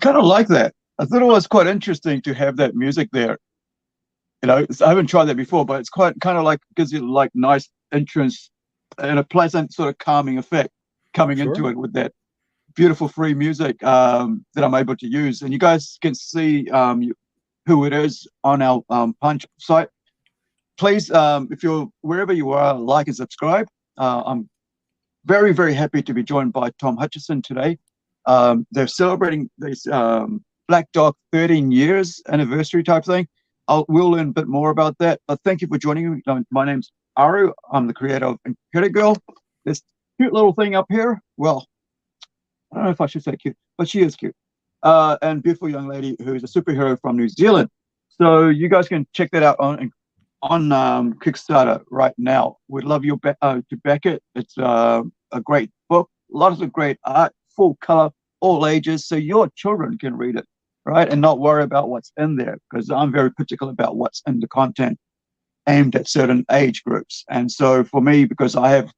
kind of like that. I thought it was quite interesting to have that music there. I haven't tried that before, but it's quite kind of like gives you like nice entrance and a pleasant sort of calming effect coming into it with that beautiful free music that I'm able to use. And you guys can see who it is on our Punch site. Please, if you're wherever you are, like and subscribe. I'm very, very happy to be joined by Tom Hutchison today. They're celebrating this Black Dog 13 years anniversary type thing. We'll learn a bit more about that. But thank you for joining me. My name's Aru. I'm the creator of Critter Girl. This cute little thing up here. Well, I don't know if I should say cute, but she is cute. And beautiful young lady who's a superhero from New Zealand. So you guys can check that out on Kickstarter right now. We'd love you to back it. It's a great book, lots of great art, full color, all ages, so your children can read it, right, and not worry about what's in there, because I'm very particular about what's in the content aimed at certain age groups. And so for me, because I have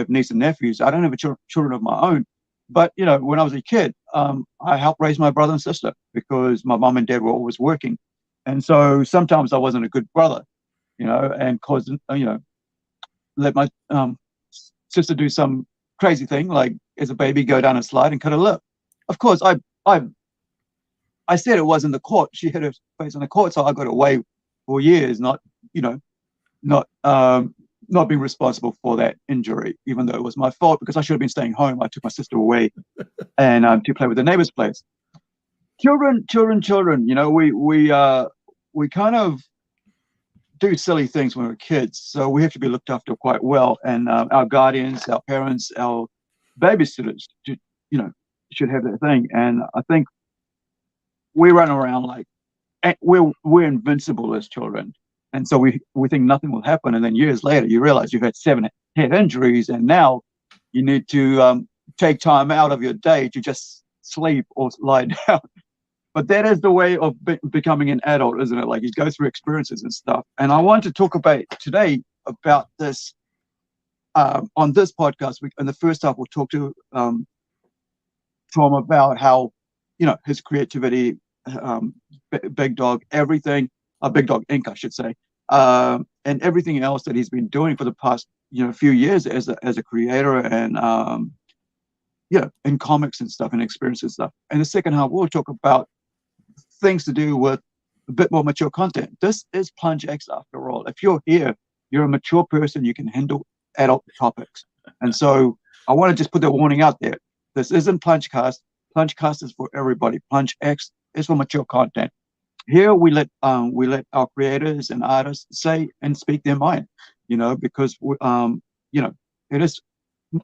nieces and nephews, I don't have children of my own, but when I was a kid, I helped raise my brother and sister because my mom and dad were always working, and so sometimes I wasn't a good brother, and caused let my sister do some crazy thing, like as a baby go down a slide and cut a lip. Of course, I said it was in the court. She hit her face in the court, so I got away for years, not being responsible for that injury, even though it was my fault because I should have been staying home. I took my sister away and to play with the neighbor's place. Children. We kind of do silly things when we're kids, so we have to be looked after quite well. And our guardians, our parents, our babysitters, should have that thing. And I think we run around like we're invincible as children, and so we think nothing will happen. And then years later, you realize you've had 7 head injuries, and now you need to take time out of your day to just sleep or lie down. But that is the way of becoming an adult, isn't it? Like you go through experiences and stuff. And I want to talk today about this on this podcast. In the first half, we'll talk to Tom about how, his creativity, Big Dog, everything, Big Dog Inc., I should say, and everything else that he's been doing for the past, few years as a creator and, in comics and stuff and experiences and stuff. And the second half, we'll talk about things to do with a bit more mature content. This is PlungeX after all. If you're here, you're a mature person, you can handle adult topics. And so I want to just put that warning out there. This isn't PlungeCast. PlungeCast is for everybody. PlungeX is for mature content. Here we let our creators and artists say and speak their mind, because it is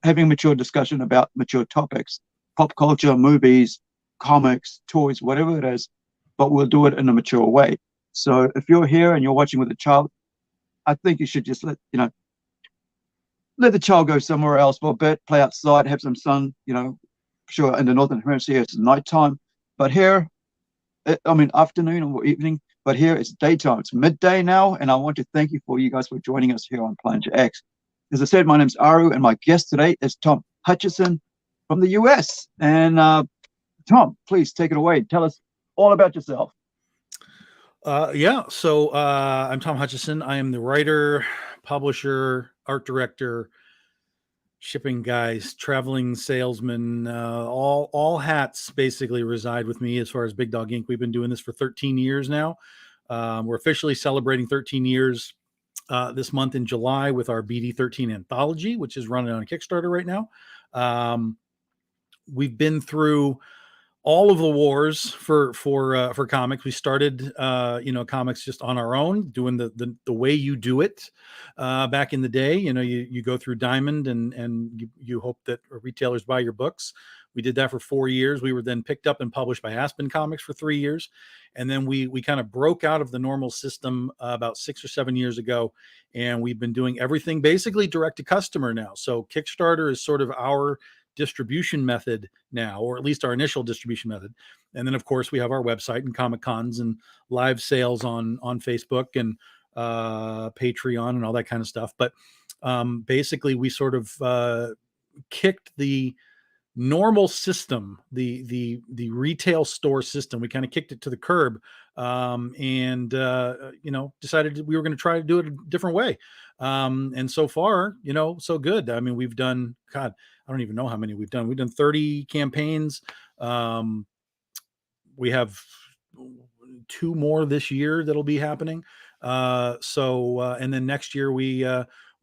having mature discussion about mature topics, pop culture, movies, comics, toys, whatever it is, but we'll do it in a mature way. So if you're here and you're watching with a child, I think you should just let the child go somewhere else for a bit, play outside, have some sun. Sure, in the Northern Hemisphere it's nighttime, but here, afternoon or evening, but here it's daytime. It's midday now, and I want to thank you guys for joining us here on PlungeX. As I said, my name's Aru, and my guest today is Tom Hutchison from the US. And Tom, please take it away. Tell us all about yourself. So I'm Tom Hutchison. I am the writer, publisher, art director, shipping guys, traveling salesman, all hats basically reside with me as far as Big Dog Inc. We've been doing this for 13 years now. We're officially celebrating 13 years this month in July with our BD13 anthology, which is running on Kickstarter right now. We've been through all of the wars for comics. We started, comics just on our own, doing the way you do it back in the day. You go through Diamond and you hope that retailers buy your books. We did that for 4 years. We were then picked up and published by Aspen Comics for 3 years. And then we kind of broke out of the normal system about 6 or 7 years ago. And we've been doing everything basically direct to customer now. So Kickstarter is sort of our distribution method now, or at least our initial distribution method. And then of course we have our website and Comic Cons and live sales on Facebook and Patreon and all that kind of stuff. But basically we sort of kicked the normal system, the retail store system, we kind of kicked it to the curb, and decided we were going to try to do it a different way. And so far, so good. I mean, we've done, God, I don't even know how many we've done. We've done 30 campaigns. We have 2 more this year that'll be happening. And then next year we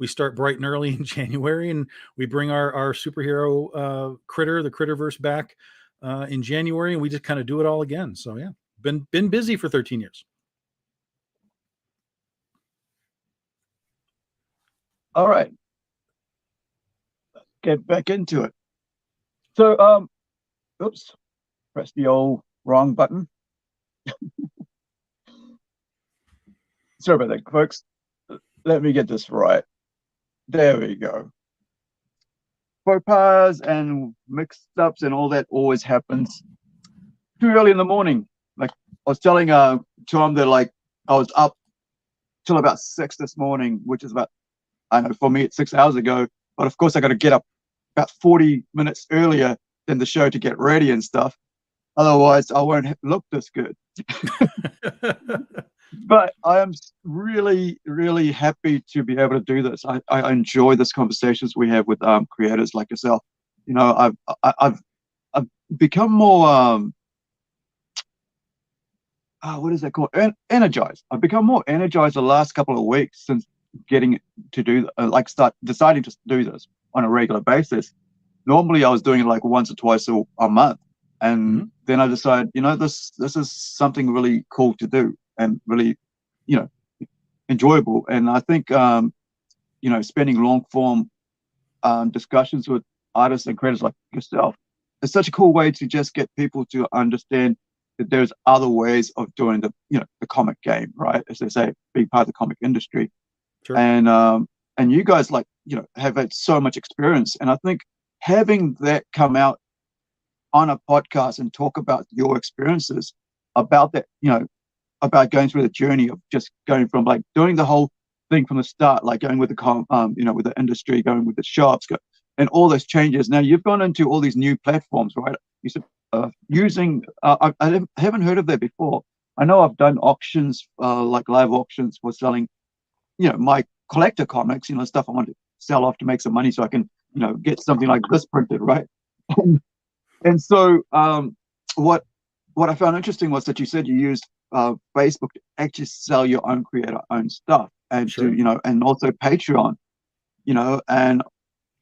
start bright and early in January, and we bring our superhero critter, the Critterverse, back in January, and we just kind of do it all again. So yeah, been busy for 13 years. All right, let's get back into it. So, oops, press the old wrong button. Sorry about that, folks. Let me get this right. There we go. Faux pas and mix-ups and all that always happens too early in the morning. Like I was telling Tom that like I was up till about 6 this morning, which is about, I know for me it's 6 hours ago, but of course I got to get up about 40 minutes earlier than the show to get ready and stuff. Otherwise I won't look this good. But I am really, really happy to be able to do this. I enjoy these conversations we have with creators like yourself. I've become more what is that called? Energized. I've become more energized the last couple of weeks since getting to do start deciding to do this on a regular basis. Normally I was doing it like once or twice a month, and then I decided, this is something really cool to do and really, enjoyable. And I think, spending long form discussions with artists and creators like yourself is such a cool way to just get people to understand that there's other ways of doing the comic game, right? As they say, being part of the comic industry. Sure. And you guys have had so much experience. And I think having that come out on a podcast and talk about your experiences about that, about going through the journey of just going from like doing the whole thing from the start, like going with the with the industry, going with the shops, and all those changes. Now you've gone into all these new platforms, right? You said using I haven't heard of that before. I know I've done auctions, like live auctions for selling, my collector comics, stuff I want to sell off to make some money so I can, get something like this printed, right? And so what I found interesting was that you said you used Facebook to actually sell your own creator-owned stuff, and sure. And also Patreon, and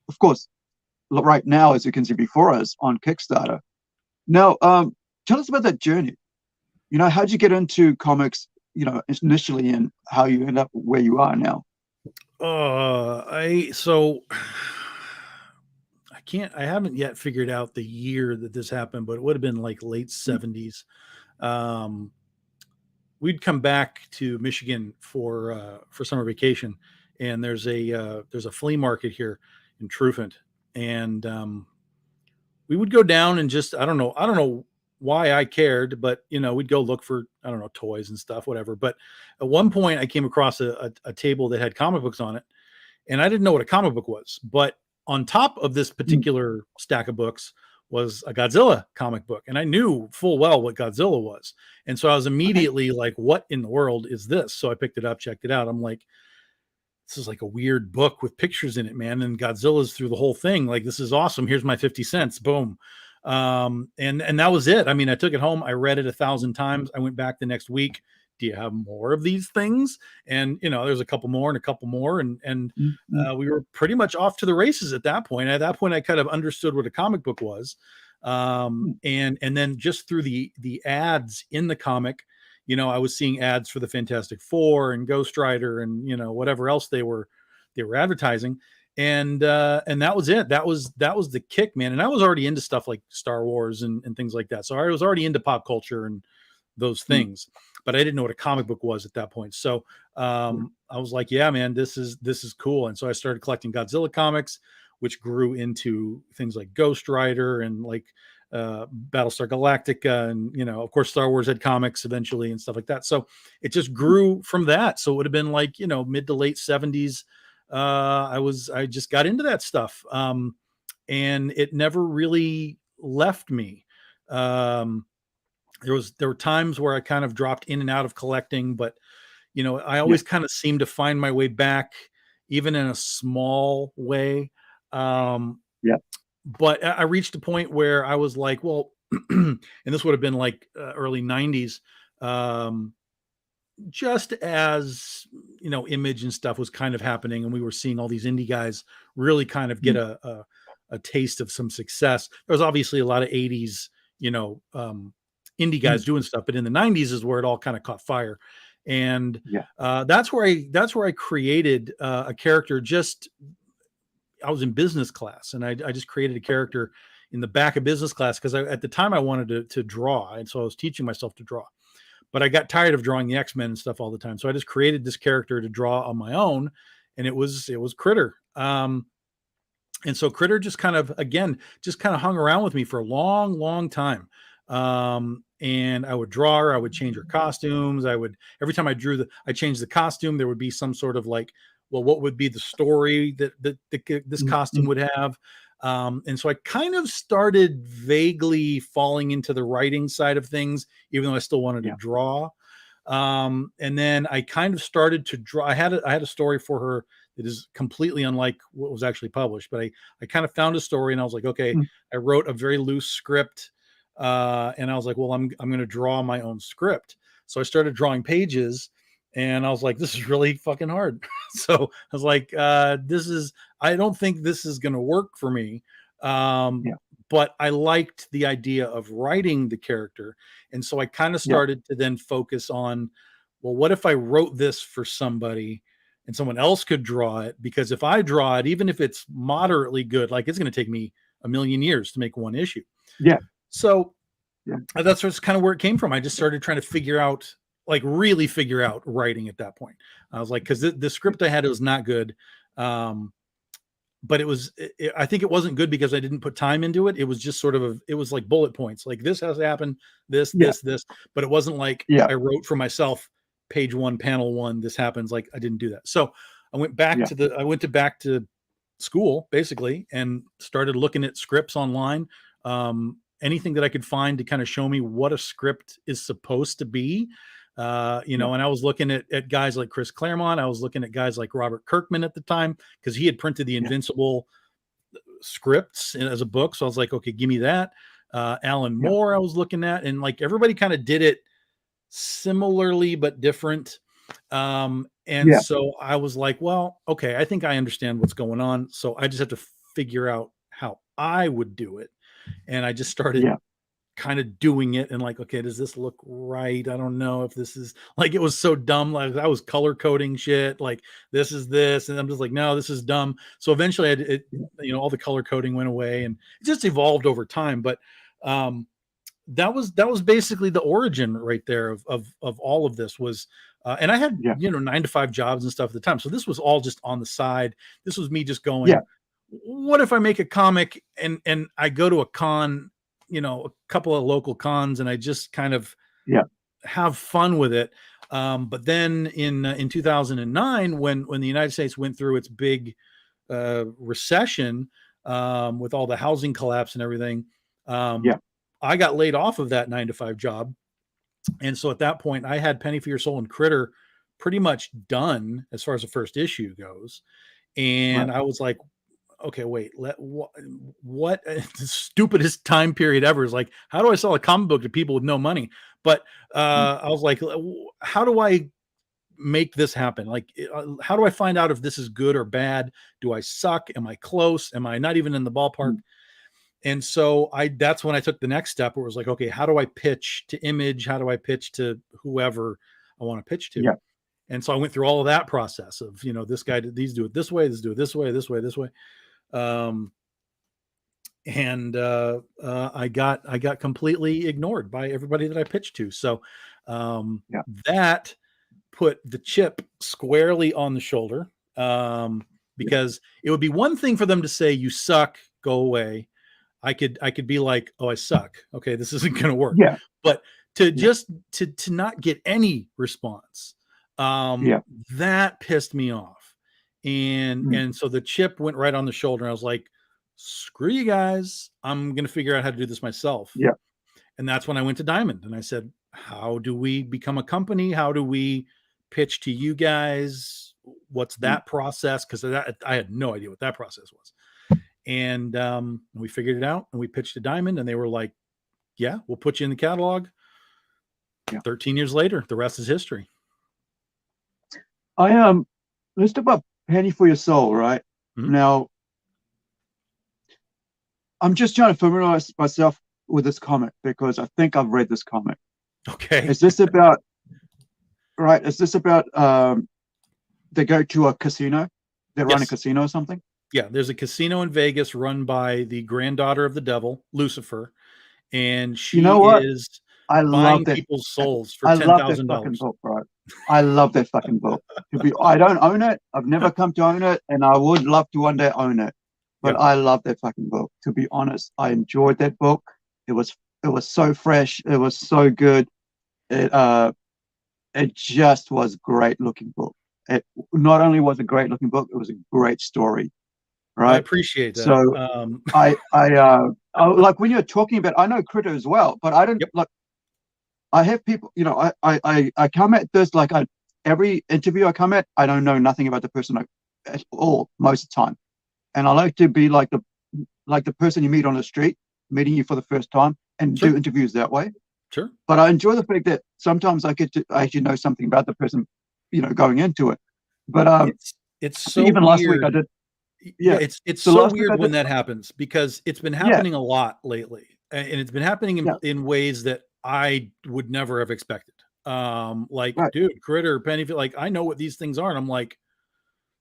of course, right now, as you can see before us on Kickstarter. Now, tell us about that journey. How'd you get into comics, initially, and how you end up where you are now? I haven't yet figured out the year that this happened, but it would have been like late 70s. We'd come back to Michigan for summer vacation, and there's a flea market here in Trufant, and we would go down and just I don't know why I cared, but we'd go look for toys and stuff, whatever. But at one point, I came across a table that had comic books on it, and I didn't know what a comic book was, but on top of this particular stack of books was a Godzilla comic book. And I knew full well what Godzilla was. And so I was immediately like, what in the world is this? So I picked it up, checked it out. I'm like, this is like a weird book with pictures in it, man. And Godzilla's through the whole thing. Like, this is awesome. Here's my 50 cents. Boom. And that was it. I mean, I took it home. I read it 1,000 times. I went back the next week. Do you have more of these things? And there's a couple more and a couple more, and we were pretty much off to the races at that point. At that point, I kind of understood what a comic book was, and then just through the ads in the comic, I was seeing ads for the Fantastic Four and Ghost Rider and whatever else they were advertising, and that was it. That was the kick, man. And I was already into stuff like Star Wars and things like that, so I was already into pop culture and those things. But I didn't know what a comic book was at that point. So I was like, yeah, man, this is cool. And so I started collecting Godzilla comics, which grew into things like Ghost Rider and like Battlestar Galactica. And, of course, Star Wars had comics eventually and stuff like that. So it just grew from that. So it would have been like, mid to late 70s. I just got into that stuff. and it never really left me. Um, there were times where I kind of dropped in and out of collecting, but I Yeah. always kind of seem to find my way back, even in a small way. Um, Yeah. but I reached a point where I was like, well, and this would have been like early 90s. Um, just as image and stuff was kind of happening, and we were seeing all these indie guys really kind of get Mm. a taste of some success. There was obviously a lot of 80s indie guys Mm. doing stuff, but in the 90s is where it all kind of caught fire. And Yeah. that's where I created a character. Just I was in business class, and I just created a character in the back of business class because at the time I wanted to draw, and so I was teaching myself to draw. But I got tired of drawing the X-Men and stuff all the time, so I just created this character to draw on my own, and it was Critter. And so Critter just kind of hung around with me for a long, long time. And I would draw her, I would change her costumes. Every time I changed the costume, there would be some sort of like, well, what would be the story that this Mm. costume Mm. would have? And so I kind of started vaguely falling into the writing side of things, even though I still wanted to Yeah. draw. And then I kind of started to draw. I had a story for her that is completely unlike what was actually published, but I kind of found a story, and I was like, okay, Mm. I wrote a very loose script. And I was like, well, I'm going to draw my own script. So I started drawing pages, and I was like, this is really fucking hard. So I was like, I don't think this is going to work for me. Yeah. But I liked the idea of writing the character. And so I kind of Yeah. started to then focus on, well, what if I wrote this for somebody and someone else could draw it? Because if I draw it, even if it's moderately good, like it's going to take me a million years to make one issue. Yeah. So Yeah. that's just kind of where it came from. I just started trying to really figure out writing at that point. I was like, because the script I had, it was not good. But I think it wasn't good because I didn't put time into it. It was just it was like bullet points. Like this has to happen, this, Yeah. this, but it wasn't like Yeah. I wrote for myself, page 1, panel 1, this happens. Like I didn't do that. So I went back back to school basically and started looking at scripts online. Anything that I could find to kind of show me what a script is supposed to be. And I was looking at guys like Chris Claremont. I was looking at guys like Robert Kirkman at the time because he had printed the Invincible scripts as a book. So I was like, okay, give me that. Alan Moore I was looking at, and like everybody kind of did it similarly but different. So I was like, well, okay, I think I understand what's going on. So I just have to figure out how I would do it. And I just started kind of doing it and like, okay, does this look right? I don't know if this is like, it was so dumb. Like I was color coding shit. Like this is this. And I'm just like, no, this is dumb. So eventually all the color coding went away and it just evolved over time. But, that was basically the origin right there of all of this was, and I had, 9 to 5 jobs and stuff at the time. So this was all just on the side. This was me just going, what if I make a comic and I go to a con, a couple of local cons, and I just kind of have fun with it. But then in 2009, when the United States went through its big recession, with all the housing collapse and everything, I got laid off of that 9 to 5 job. And so at that point, I had Penny for Your Soul and Critter pretty much done as far as the first issue goes. And I was like, okay, wait, what the stupidest time period ever is like, how do I sell a comic book to people with no money? But I was like, how do I make this happen? Like, how do I find out if this is good or bad? Do I suck? Am I close? Am I not even in the ballpark? And so that's when I took the next step where it was like, okay, how do I pitch to Image? How do I pitch to whoever I want to pitch to? And so I went through all of that process of, this guy, these do it this way, this do it this way, this way, this way. I got completely ignored by everybody that I pitched to. So that put the chip squarely on the shoulder, because it would be one thing for them to say, you suck, go away. I could be like, oh, I suck. Okay, this isn't going to work. But to not get any response, that pissed me off. And so the chip went right on the shoulder. I was like, screw you guys. I'm going to figure out how to do this myself. Yeah. And that's when I went to Diamond and I said, how do we become a company? How do we pitch to you guys? What's that process? Because I had no idea what that process was. And we figured it out and we pitched to Diamond and they were like, yeah, we'll put you in the catalog. Yeah. 13 years later, the rest is history. Let's talk about Penny for Your Soul, right? Mm-hmm. Now, I'm just trying to familiarize myself with this comic because I think I've read this comic. Okay. Is this about they go to a casino? They run a casino or something? Yeah, there's a casino in Vegas run by the granddaughter of the devil, Lucifer, and she is buying people's souls for $10,000. I love that fucking book, bro. I love that fucking book. I don't own it. I've never come to own it, and I would love to one day own it. But I love that fucking book. To be honest, I enjoyed that book. It was so fresh. It was so good. It just was a great looking book. It not only was a great looking book, it was a great story. Right. I appreciate that. So I like when you're talking about, I know Critter as well, but I don't like. I have people, you know, I come at this like every interview I come at, I don't know nothing about the person at all most of the time, and I like to be like the person you meet on the street, meeting you for the first time, and do interviews that way. Sure. But I enjoy the fact that sometimes I get to actually know something about the person, you know, going into it. But it's so even weird. last week I did. Yeah, it's so weird when that happens because it's been happening a lot lately, and it's been happening in ways that I would never have expected. Dude, Critter, Penny, like I know what these things are, and I'm like,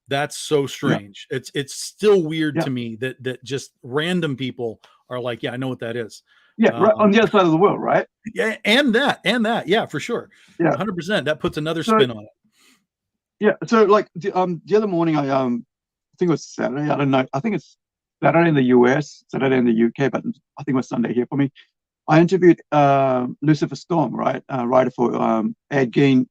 that's so strange. It's still weird to me that just random people are like, yeah, I know what that is. Yeah, right on the other side of the world, right? Yeah, and that, yeah, for sure. Yeah, 100%. That puts another spin on it. Yeah, so like the other morning, I think it was Saturday. I don't know. I think it's Saturday in the US, Saturday in the UK, but I think it was Sunday here for me. I interviewed Lucifer Storm, right, writer for Ed Gein,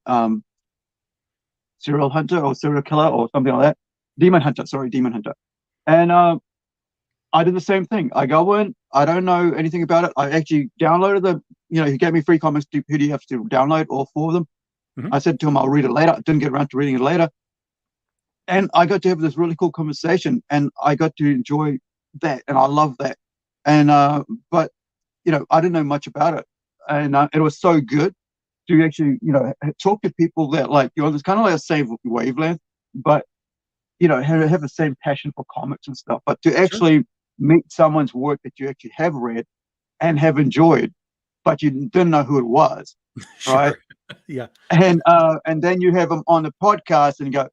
serial hunter or serial killer or something like that. Demon Hunter, and I did the same thing. I go in, I don't know anything about it. I actually downloaded he gave me free comics to PDFs to download, all 4 of them. I said to him, I'll read it later. I didn't get around to reading it later. And I got to have this really cool conversation, and I got to enjoy that, and I love that. And but I didn't know much about it, and it was so good to actually talk to people that it's kind of like the same wavelength, but have the same passion for comics and stuff. But to actually meet someone's work that you actually have read and have enjoyed, but you didn't know who it was, right? Yeah. And then you have them on the podcast and you go,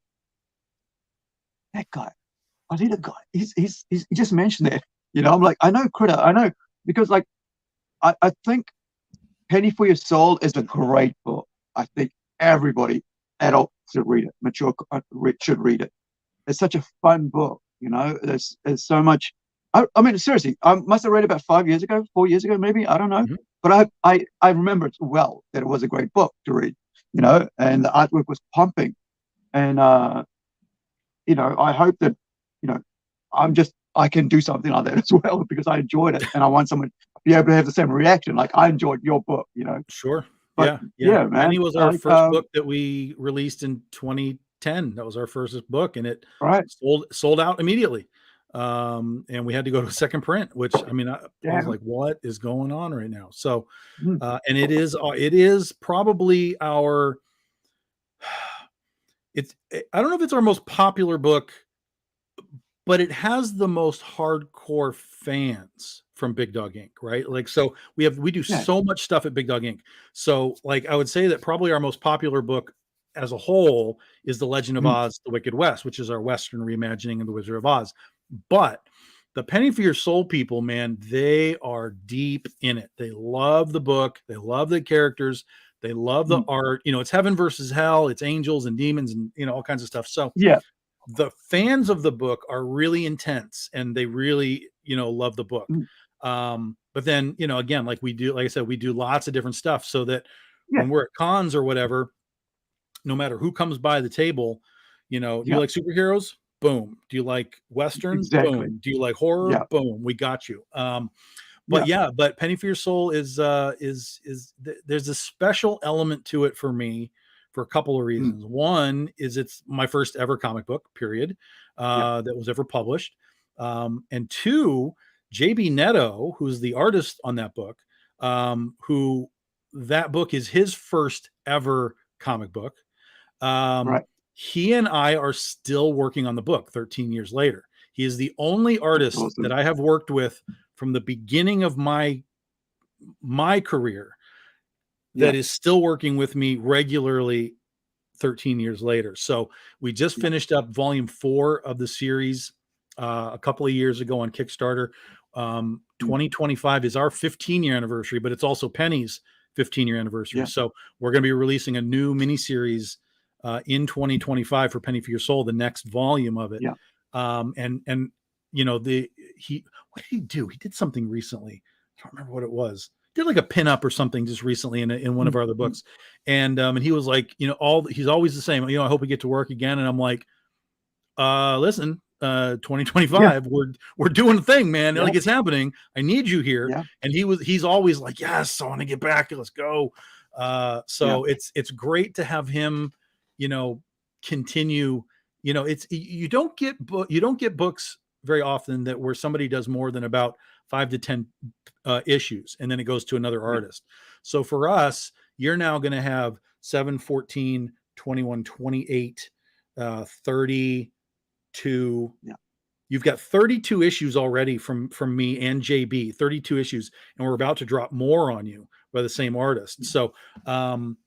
that guy, I need a guy. He just mentioned that. I'm like, I know Critter. I know, because I think Penny for Your Soul is a great book. I think everybody, adult, should read it. Mature should read it. It's such a fun book. There's so much. I mean, seriously, I must have read it about 4 years ago, maybe. I don't know. Mm-hmm. But I remember it well, that it was a great book to read, and the artwork was pumping. And, I hope that, I can do something like that as well, because I enjoyed it and I want someone to be able to have the same reaction. Like, I enjoyed your book, Sure. But, yeah, man. Penny was our first book that we released in 2010. That was our first book, and it sold out immediately. And we had to go to a second print, which I was like, what is going on right now? So, and it is probably I don't know if it's our most popular book, but it has the most hardcore fans from Big Dog Inc. Right? So we do so much stuff at Big Dog Inc. So I would say that probably our most popular book as a whole is The Legend of Oz, The Wicked West, which is our Western reimagining of The Wizard of Oz. But the Penny for Your Soul people, man, they are deep in it. They love the book. They love the characters. They love the art. It's heaven versus hell. It's angels and demons and, all kinds of stuff. So the fans of the book are really intense, and they really, love the book. But then, again, like I said, we do lots of different stuff so that when we're at cons or whatever, no matter who comes by the table, do you like superheroes? Boom. Do you like Westerns? Exactly. Boom. Do you like horror? Yeah. Boom. We got you. But yeah, but Penny for Your Soul is there's a special element to it for me for a couple of reasons. One is it's my first ever comic book, period, that was ever published. And two, JB Netto, who's the artist on that book, who that book is his first ever comic book. Right. He and I are still working on the book 13 years later. He is the only artist that I have worked with from the beginning of my career that is still working with me regularly 13 years later. So we just finished up volume 4 of the series a couple of years ago on Kickstarter. 2025 is our 15-year anniversary, but it's also Penny's 15-year anniversary. So we're going to be releasing a new miniseries in 2025 for Penny for Your Soul, the next volume of it. And you know, what did he do? He did something recently. I don't remember what it was. Did like a pinup or something just recently in one of our other books. And he was like, you know, he's always the same, you know, I hope we get to work again. And I'm like, listen, 2025, we're doing the thing, man. Like, it's happening. I need you here. And he's always like, yes, I want to get back. Let's go. So it's great to have him, you know, continue. You know, you don't get books very often that where somebody does more than about 5 to 10 issues, and then it goes to another artist. So for us, you're now going to have 7, 14, 21, 28, 32. You've got 32 issues already from me and JB, 32 issues, and we're about to drop more on you by the same artist. So, you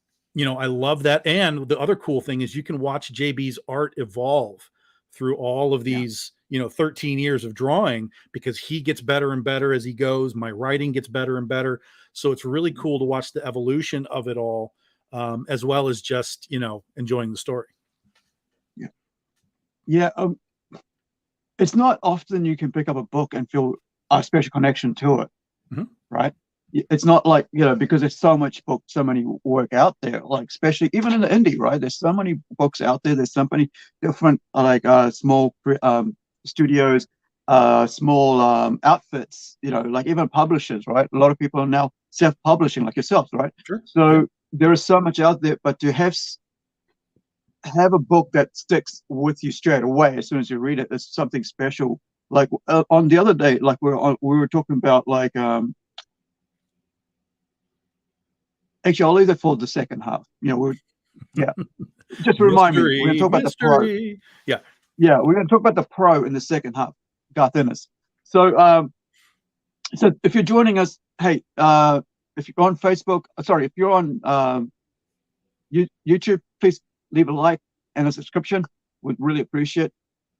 know, I love that. And the other cool thing is you can watch JB's art evolve through all of these, you know, 13 years of drawing, because he gets better and better as he goes. My writing gets better and better. So it's really cool to watch the evolution of it all, as well as just, you know, enjoying the story. It's not often you can pick up a book and feel a special connection to it, right? It's not like, you know, because there's so much book, so many work out there, like especially even in the indie, right? There's so many books out there. There's so many different like small studios, small outfits, you know, like even publishers, right? A lot of people are now self-publishing, like yourselves, right? So there is so much out there, but to have a book that sticks with you straight away as soon as you read it, it's something special. Like on the other day, like we were talking about like actually, I'll leave that for the second half. You know, just remind me. We're going to talk about the pro. We're going to talk about the pro in the second half, Garth Ennis. So, so if you're joining us, hey, if you're on Facebook, sorry, if you're on YouTube, please leave a like and a subscription. We'd really appreciate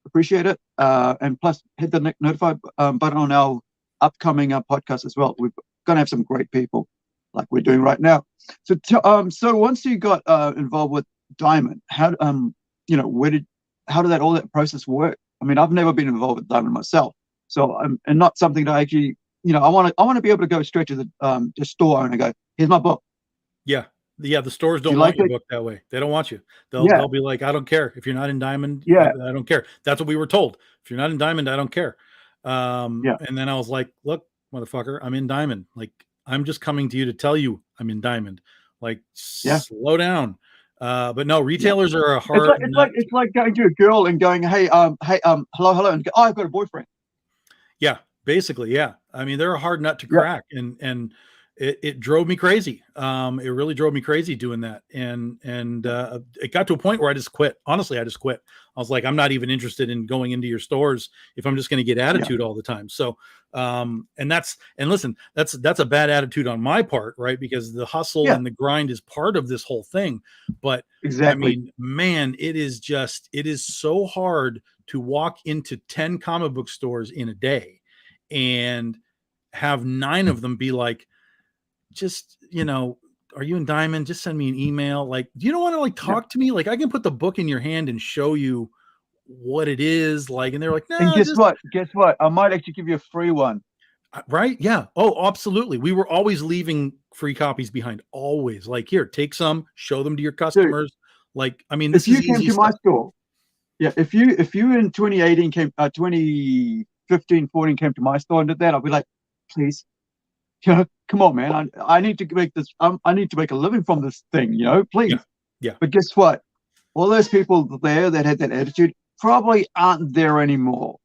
it. And plus, hit the notify button on our upcoming podcast as well. We're going to have some great people, like we're doing right now. So, so once you got involved with Diamond, how you know, how did all that process work? I mean, I've never been involved with Diamond myself, so and not something that I actually, you know, I want to be able to go straight to the store owner and go, here's my book. The stores don't want your book that way. They don't want you. They'll be like, I don't care if you're not in Diamond. I don't care. That's what we were told. If you're not in Diamond, I don't care. And then I was like, look, motherfucker, I'm in Diamond. Like, I'm just coming to you to tell you I'm in Diamond. Like, slow down. But no, retailers are a hard. It's like going to a girl and going, hey, hello, and go, oh, I've got a boyfriend. Yeah, basically, yeah. I mean, they're a hard nut to crack, and it drove me crazy. It really drove me crazy doing that, and it got to a point where I just quit. Honestly, I just quit. I was like, I'm not even interested in going into your stores if I'm just going to get attitude all the time. So, and listen, that's a bad attitude on my part, right? Because the hustle and the grind is part of this whole thing. But I mean, man, it is so hard to walk into 10 comic book stores in a day and have 9 of them be like, just, you know, are you in Diamond? Just send me an email. Like, do you don't want to like talk to me? Like, I can put the book in your hand and show you what it is like. And they're like, no. And guess what? I might actually give you a free one. Right? Yeah. Oh, absolutely. We were always leaving free copies behind. Always. Like, here, take some, show them to your customers. Dude, like, I mean, this is easy stuff. Yeah, if you in 2018 2015, 14 came to my store and did that, I'll be like, please, come on, man. I need to make this. I need to make a living from this thing, Yeah. please. Yeah. But guess what? All those people there that had that attitude probably aren't there anymore.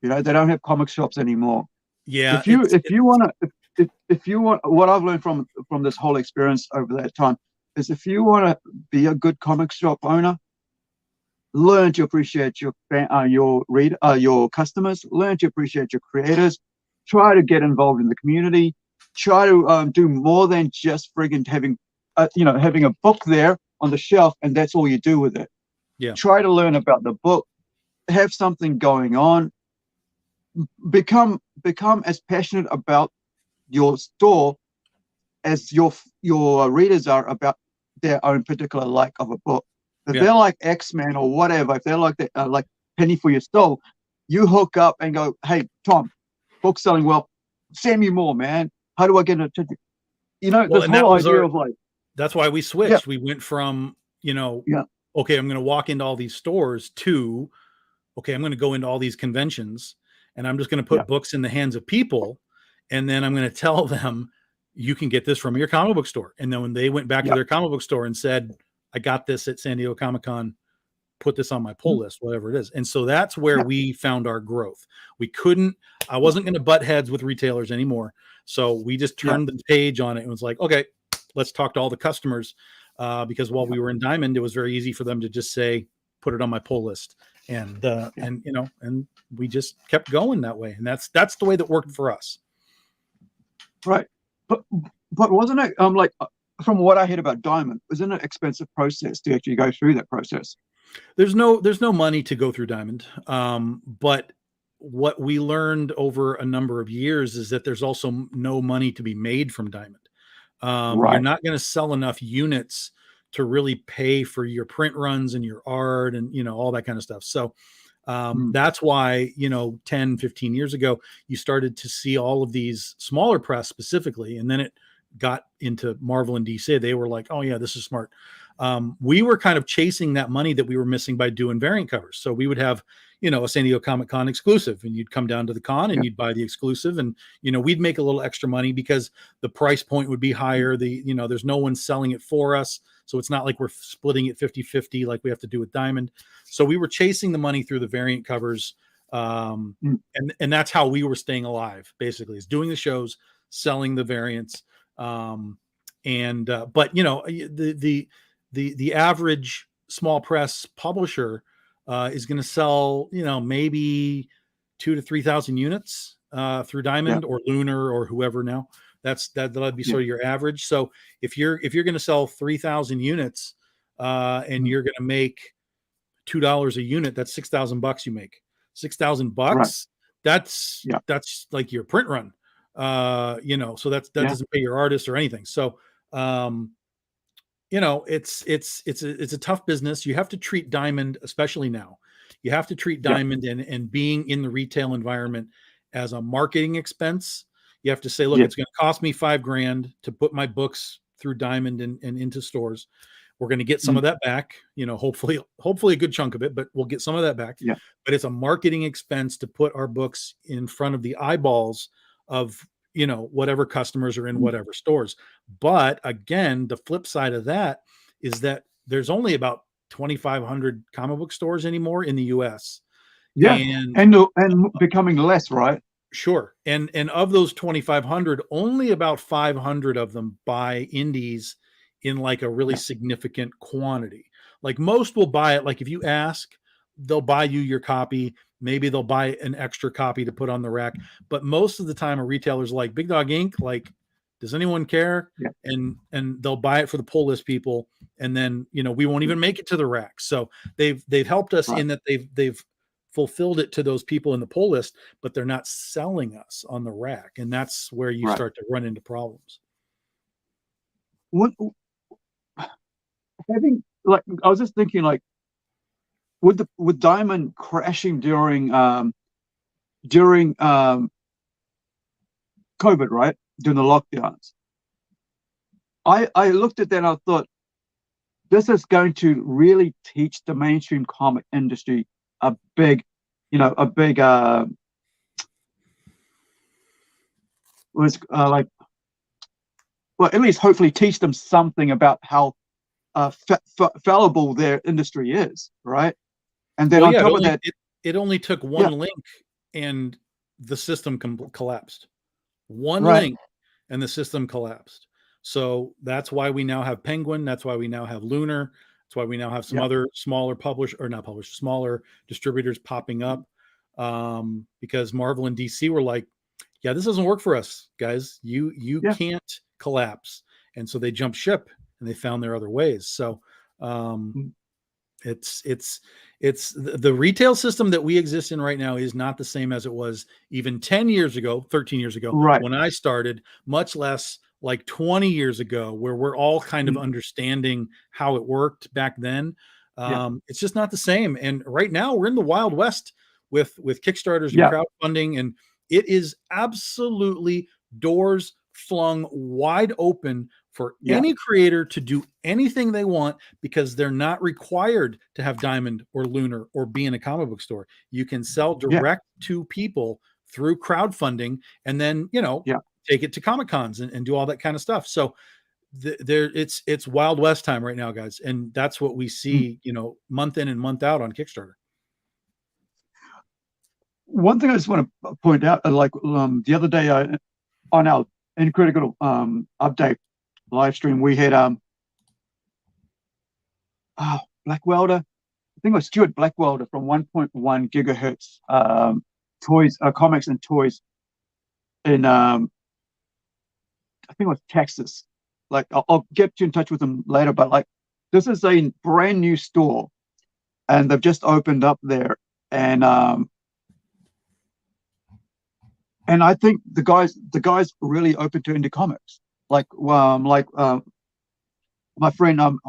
They don't have comic shops anymore. Yeah. If you want to, if you want, what I've learned from this whole experience over that time is, if you want to be a good comic shop owner, learn to appreciate your customers, learn to appreciate your creators, try to get involved in the community, try to do more than just friggin' having a book there on the shelf and that's all you do with it. Yeah. Try to learn about the book, have something going on, become as passionate about your store as your readers are about their own particular like of a book. If they're like X-Men or whatever, if they're like that, like Penny for Your Soul, you hook up and go, hey, Tom, book selling well, send me more, man. How do I get into this whole idea of like, that's why we switched. We went from, okay, I'm going to walk into all these stores to, okay, I'm going to go into all these conventions and I'm just going to put books in the hands of people. And then I'm going to tell them, you can get this from your comic book store. And then when they went back to their comic book store and said, I got this at San Diego Comic-Con, put this on my pull list, whatever it is. And so that's where we found our growth. I wasn't going to butt heads with retailers anymore. So we just turned the page on it and was like, okay, let's talk to all the customers. Because while we were in Diamond, it was very easy for them to just say, put it on my pull list. And we just kept going that way. And that's the way that worked for us. Right. But wasn't it like, from what I heard about Diamond, wasn't it an expensive process to actually go through that process? There's no money to go through Diamond. But what we learned over a number of years is that there's also no money to be made from Diamond. You're not going to sell enough units to really pay for your print runs and your art and, all that kind of stuff. So that's why, 10, 15 years ago, you started to see all of these smaller press specifically. And then it got into Marvel and DC. They were like, oh yeah, this is smart. We were kind of chasing that money that we were missing by doing variant covers. So we would have, a San Diego Comic-Con exclusive, and you'd come down to the con and you'd buy the exclusive, and, we'd make a little extra money because the price point would be higher. There's no one selling it for us. So it's not like we're splitting it 50-50 like we have to do with Diamond. So we were chasing the money through the variant covers. And that's how we were staying alive, basically, is doing the shows, selling the variants. But the average small press publisher is going to sell, maybe 2,000 to 3,000 units through Diamond or Lunar or whoever now. That'd be sort of your average. So if you're going to sell 3,000 units and you're going to make $2 a unit, that's $6,000 you make. $6,000. That's like your print run. So that doesn't pay your artist or anything. So it's a tough business. You have to treat Diamond, especially now, you have to treat Diamond and being in the retail environment as a marketing expense. You have to say, look, it's going to cost me $5,000 to put my books through Diamond and into stores. We're going to get some of that back, hopefully a good chunk of it, but we'll get some of that back. Yeah. But it's a marketing expense to put our books in front of the eyeballs of, whatever customers are in whatever stores. But again, the flip side of that is that there's only about 2,500 comic book stores anymore in the US. Yeah. And becoming less, right? Sure. And of those 2,500, only about 500 of them buy indies in like a really significant quantity. Like most will buy it. Like if you ask, they'll buy you your copy. Maybe they'll buy an extra copy to put on the rack. But most of the time, a retailer's like, Big Dog Ink, like, does anyone care? Yeah. And they'll buy it for the pull list people. And then, we won't even make it to the rack. So they've helped us in that they've fulfilled it to those people in the pull list, but they're not selling us on the rack. And that's where you start to run into problems. I was just thinking, like, with Diamond crashing during COVID, right? During the lockdowns. I looked at that and I thought, this is going to really teach the mainstream comic industry a big, a big was like, well, at least hopefully teach them something about how fallible their industry is, right? And then Well, on yeah, top of that, it only took yeah, one link and the system collapsed. One right, link and the system collapsed. So that's why we now have Penguin. That's why we now have Lunar. That's why we now have some yeah, other smaller smaller distributors popping up, because Marvel and DC were like, yeah, this doesn't work for us, guys. You yeah, can't collapse, and so they jumped ship and they found their other ways. So um, mm, it's the retail system that we exist in right now is not the same as it was even 10 years ago, 13 years ago right, when I started, much less like 20 years ago, where we're all kind of mm, understanding how it worked back then. yeah, It's just not the same. And right now we're in the Wild West with Kickstarters and yeah, crowdfunding, and it is absolutely doors flung wide open for yeah, any creator to do anything they want, because they're not required to have Diamond or Lunar or be in a comic book store. You can sell yeah, direct to people through crowdfunding, and then yeah, take it to Comic Cons and do all that kind of stuff. So there, it's Wild West time right now, guys, and that's what we mm. see, month in and month out on Kickstarter. One thing I just want to point out, like the other day on our Critical update live stream, we had Black Welder. I think it was Stuart Blackwelder from 1.1 gigahertz toys, comics and toys in I think it was Texas. Like I'll get you in touch with them later, but like this is a brand new store, and they've just opened up there, and I think the guys really open to indie comics. My friend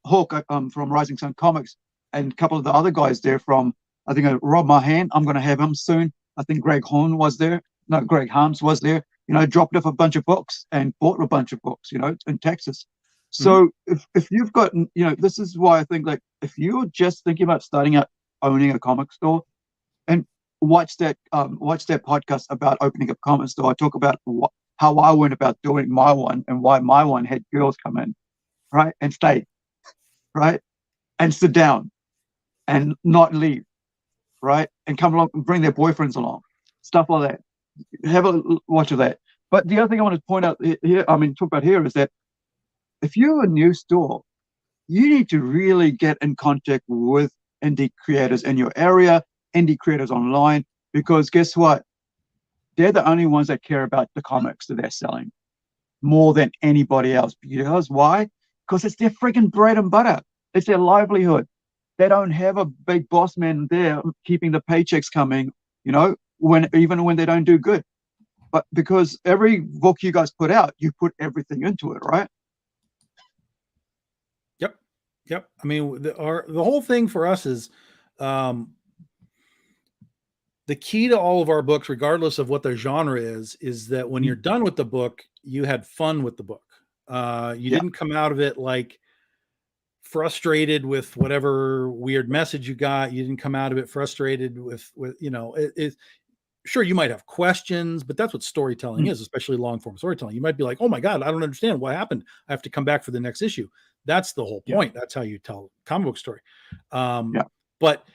Hawk from Rising Sun Comics, and a couple of the other guys there from, I think, Rob Mahan. I'm going to have him soon. I think Greg Horn was there. No, Greg Harms was there. Dropped off a bunch of books and bought a bunch of books. In Texas. Mhm. So if you've got, this is why I think, like, if you're just thinking about starting out owning a comic store, and watch that podcast about opening a comic store. I talk about how I went about doing my one and why my one had girls come in, right, and stay, right, and sit down and not leave, right, and come along and bring their boyfriends along, stuff like that. Have a watch of that. But the other thing I want to point out here, talk about here, is that if you're a new store, you need to really get in contact with indie creators in your area, indie creators online, because guess what? They're the only ones that care about the comics that they're selling more than anybody else. Because why? Because it's their freaking bread and butter. It's their livelihood. They don't have a big boss man there keeping the paychecks coming, even when they don't do good. But because every book you guys put out, you put everything into it, right? Yep. Yep. I mean, the whole thing for us is, the key to all of our books, regardless of what their genre is that when you're done with the book, you had fun with the book. You Yeah, didn't come out of it like frustrated with whatever weird message you got. You didn't come out of it frustrated with sure, you might have questions, but that's what storytelling is, especially long form storytelling. You might be like, oh my God, I don't understand what happened. I have to come back for the next issue. That's the whole yeah, point. That's how you tell a comic book story. yeah, But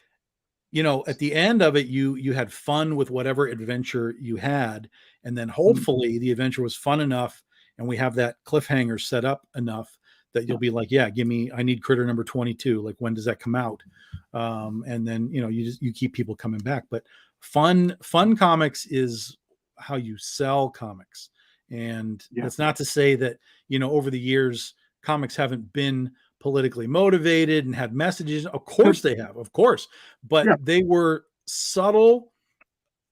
at the end of it, you had fun with whatever adventure you had, and then hopefully the adventure was fun enough, and we have that cliffhanger set up enough that you'll be like, yeah, I need critter number 22. Like, when does that come out? And then you keep people coming back. But fun comics is how you sell comics, and yeah, that's not to say that over the years comics haven't been politically motivated and had messages. Of course they have, of course, but yeah, they were subtle,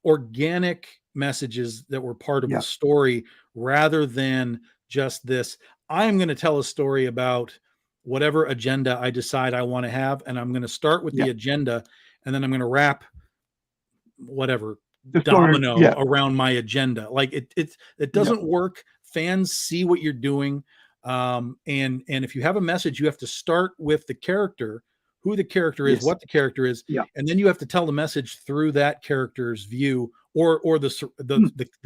organic messages that were part of the yeah, story, rather than just this, I'm going to tell a story about whatever agenda I decide I want to have, and I'm going to start with yeah. the agenda, and then I'm going to wrap whatever The story, domino yeah, around my agenda. Like, it yeah, doesn't work. Fans see what you're doing. And if you have a message, you have to start with the character who the character is, Yes. what the character is, Yeah. and then you have to tell the message through that character's view or the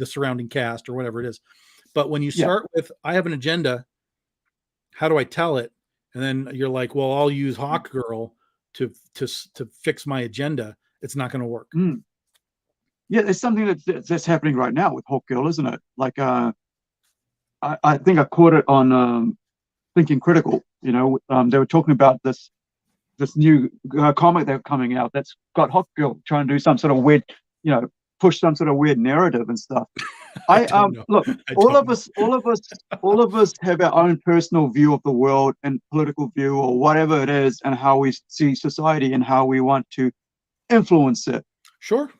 surrounding cast or whatever it is. But when you start with, I have an agenda, how do I tell it? And then you're like, well, I'll use Hawk Girl to fix my agenda. It's not going to work. Yeah, there's something that's happening right now with Hawk Girl, isn't it? Like, I think I caught it on Thinking Critical. You know, they were talking about this new comic that's coming out that's got Hawk Girl trying to do some sort of weird, you know, push some sort of weird narrative and stuff. Look, all of us have our own personal view of the world and political view or whatever it is, and how we see society and how we want to influence it. Sure.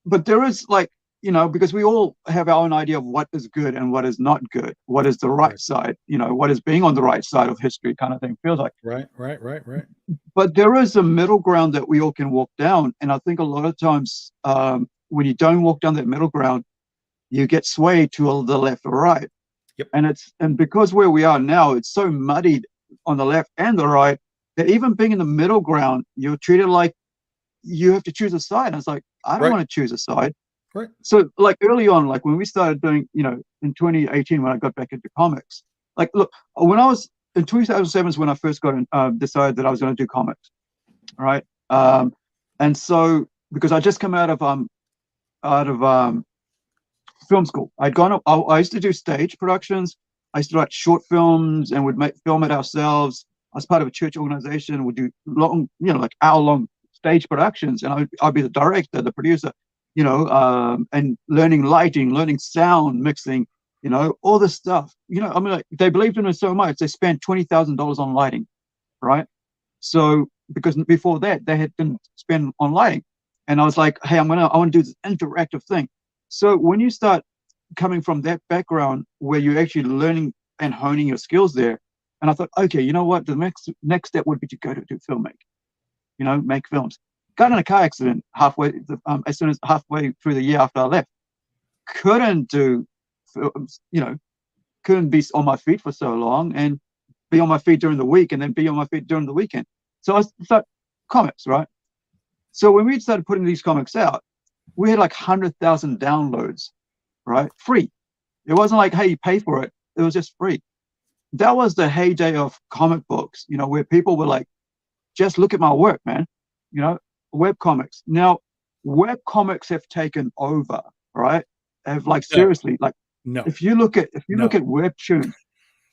But there is, like, you know, because we all have our own idea of what is good and what is not good, what is the right side, you know, what is being on the right side of history kind of thing, feels like. Right. But there is a middle ground that we all can walk down. And I think a lot of times when you don't walk down that middle ground, you get swayed to the left or right. Yep. And because where we are now, it's so muddied on the left and the right that even being in the middle ground, you're treated like you have to choose a side. And it's like, I don't want to choose a side. Right. So, like, early on, like when we started doing, you know, in 2018, when I got back into comics, like, look, when I was in 2007 is when I first got decided that I was going to do comics. All right. And so, because I just come out of film school, I used to do stage productions. I used to write short films and would film it ourselves. I was part of a church organization. Would do long, you know, like hour-long stage productions, and I'd be the director, the producer, you know, and learning lighting, learning sound mixing, you know, all this stuff. You know, I mean, like, they believed in it so much, they spent $20,000 on lighting, right? So, because before that, they had been spent on lighting. And I was like, hey, I want to do this interactive thing. So when you start coming from that background where you're actually learning and honing your skills there, and I thought, okay, you know what? The next step would be to go to do filmmaking, you know, make films. Got in a car accident as soon as halfway through the year after I left. Couldn't do films, you know, couldn't be on my feet for so long and be on my feet during the week and then be on my feet during the weekend. So I thought, comics, right? So when we started putting these comics out, we had like 100,000 downloads, right? Free. It wasn't like, hey, you pay for it. It was just free. That was the heyday of comic books, you know, where people were like, just look at my work, man. You know, web comics. Now, web comics have taken over, right? Have, like, seriously, like, if you look at webtoons,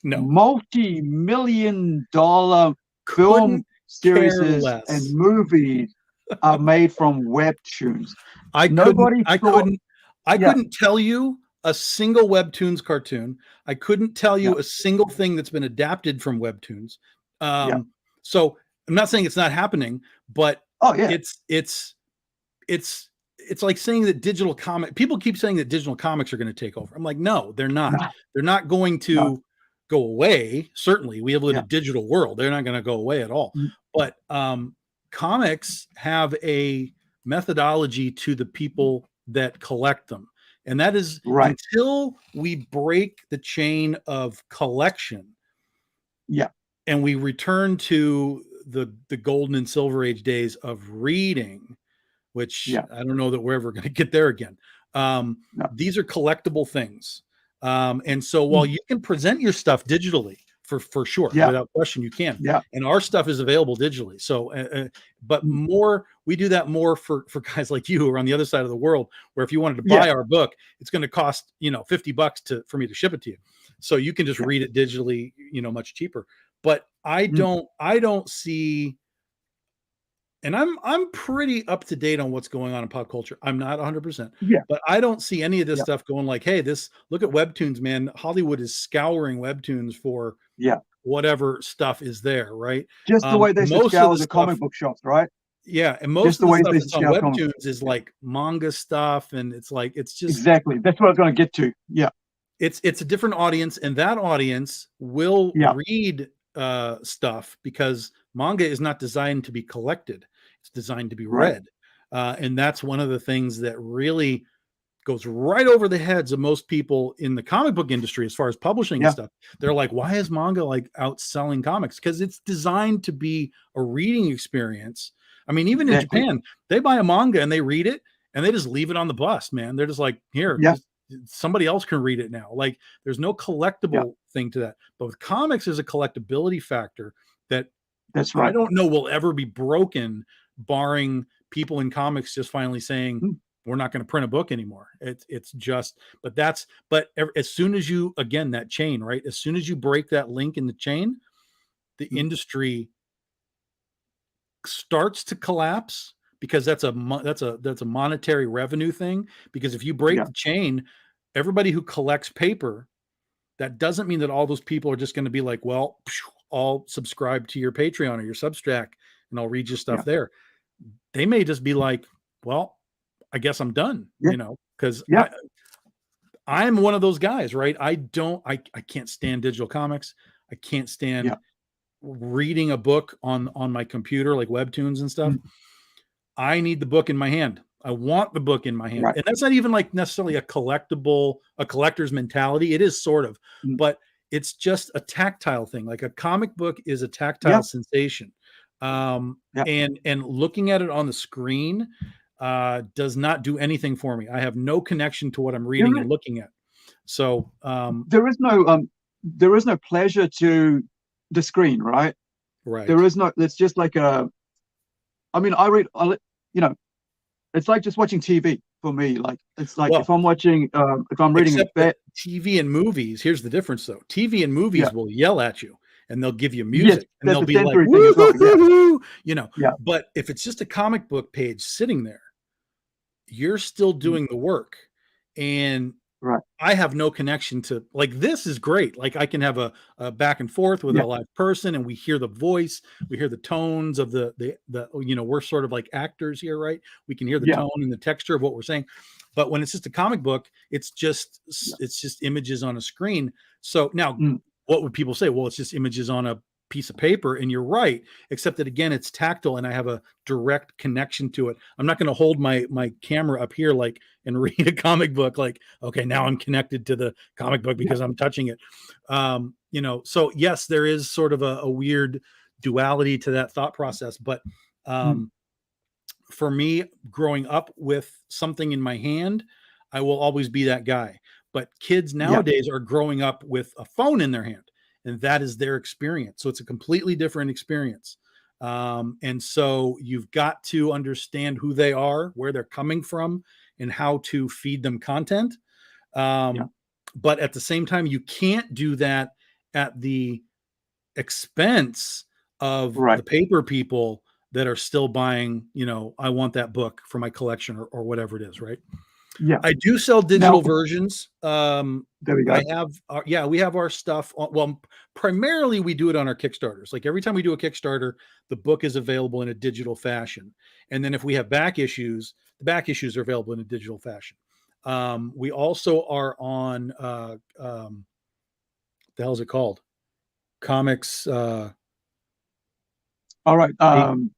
multi-million-dollar film series and movies are made from webtoons. I couldn't tell you a single webtoons cartoon. I couldn't tell you a single thing that's been adapted from webtoons. So I'm not saying it's not happening, but it's like saying that digital comic, people keep saying that digital comics are going to take over. I'm like, no, they're not. They're not going to go away. Certainly we live in a digital world. They're not going to go away at all. But comics have a methodology to the people that collect them. And that is until we break the chain of collection. And we return to the golden and silver age days of reading, which I don't know that we're ever going to get there again. These are collectible things. And so while you can present your stuff digitally for sure, without question, you can. And our stuff is available digitally. So, but we do that more for guys like you who are on the other side of the world, where if you wanted to buy our book, it's going to cost, you know, $50 for me to ship it to you. So you can just read it digitally, you know, much cheaper. But I don't see, and I'm pretty up to date on what's going on in pop culture. I'm not 100%, but I don't see any of this stuff going like, hey, look at webtoons, man. Hollywood is scouring webtoons for whatever stuff is there, right? Just the way they scour the comic book shops, right? Yeah, and most of the stuff that's on webtoons is like manga stuff, and it's just exactly. That's what I was going to get to. Yeah, it's a different audience, and that audience will read stuff because manga is not designed to be collected; it's designed to be read, and that's one of the things that really goes right over the heads of most people in the comic book industry as far as publishing and stuff. They're like, why is manga like outselling comics? Because it's designed to be a reading experience. I mean, even in Japan, they buy a manga and they read it and they just leave it on the bus, man. They're just like, here, somebody else can read it now. Like, there's no collectible thing to that. But with comics, there's a collectability factor that I don't know will ever be broken, barring people in comics just finally saying, we're not going to print a book anymore. It's just, but as soon as you, again, that chain, right? As soon as you break that link in the chain, the industry starts to collapse, because that's a monetary revenue thing. Because if you break the chain, everybody who collects paper, that doesn't mean that all those people are just going to be like, well, I'll subscribe to your Patreon or your Substack and I'll read your stuff there. They may just be like, well, I guess I'm done, you know, because I'm one of those guys, right? I can't stand digital comics. I can't stand reading a book on my computer, like webtoons and stuff. I need the book in my hand. I want the book in my hand. And that's not even like necessarily a collector's mentality. It is sort of, but it's just a tactile thing. Like a comic book is a tactile sensation. And looking at it on the screen does not do anything for me. I have no connection to what I'm reading and looking at. So there is no pleasure to the screen, right? Right. There is no. It's just like it's like just watching TV for me. Like, it's like, if I'm watching, if I'm reading TV and movies, here's the difference though. TV and movies will yell at you and they'll give you music and they'll be like, woo, you know, but if it's just a comic book page sitting there, you're still doing the work. And I have no connection to, like, this is great. Like, I can have a back and forth with a live person and we hear the voice, we hear the tones of the, you know, we're sort of like actors here, right? We can hear the tone and the texture of what we're saying. But when it's just a comic book, it's just images on a screen. So now what would people say? Well, it's just images on a piece of paper, and you're right, except that again, it's tactile and I have a direct connection to it. I'm not going to hold my camera up here like and read a comic book like, okay, now I'm connected to the comic book because I'm touching it. You know, so yes, there is sort of a weird duality to that thought process, but for me, growing up with something in my hand, I will always be that guy. But kids nowadays are growing up with a phone in their hand, and that is their experience. So it's a completely different experience. And so you've got to understand who they are, where they're coming from, and how to feed them content. But at the same time, you can't do that at the expense of the paper people that are still buying, you know, I want that book for my collection or whatever it is, right? I do sell digital versions. There we go. I have, we have our stuff. Well, primarily we do it on our Kickstarters. Like every time we do a Kickstarter, the book is available in a digital fashion. And then if we have back issues, the back issues are available in a digital fashion. We also are on, the hell is it called? Comics. All right.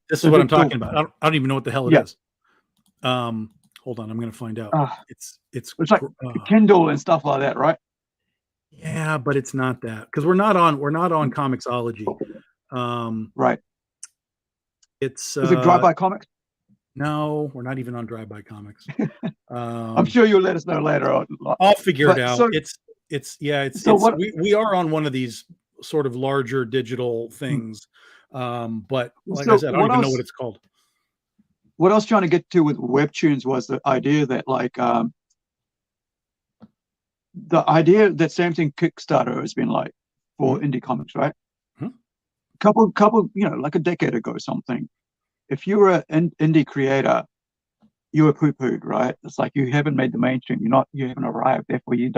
This is what I'm talking about. I don't even know what the hell it is. Hold on, I'm going to find out. It's like Kindle and stuff like that, right? Yeah, but it's not that, because we're not on Comixology. Right. Is it Drive-By Comics? No, we're not even on Drive-By Comics. I'm sure you'll let us know later on. I'll figure it out. We are on one of these sort of larger digital things. But like I said, I don't even know what it's called. What I was trying to get to with webtoons was the idea that, like, same thing Kickstarter has been like for indie comics, right? Couple, you know, like a decade ago, something. If you were an indie creator, you were poo-pooed, right? It's like you haven't made the mainstream. You haven't arrived. Therefore, you're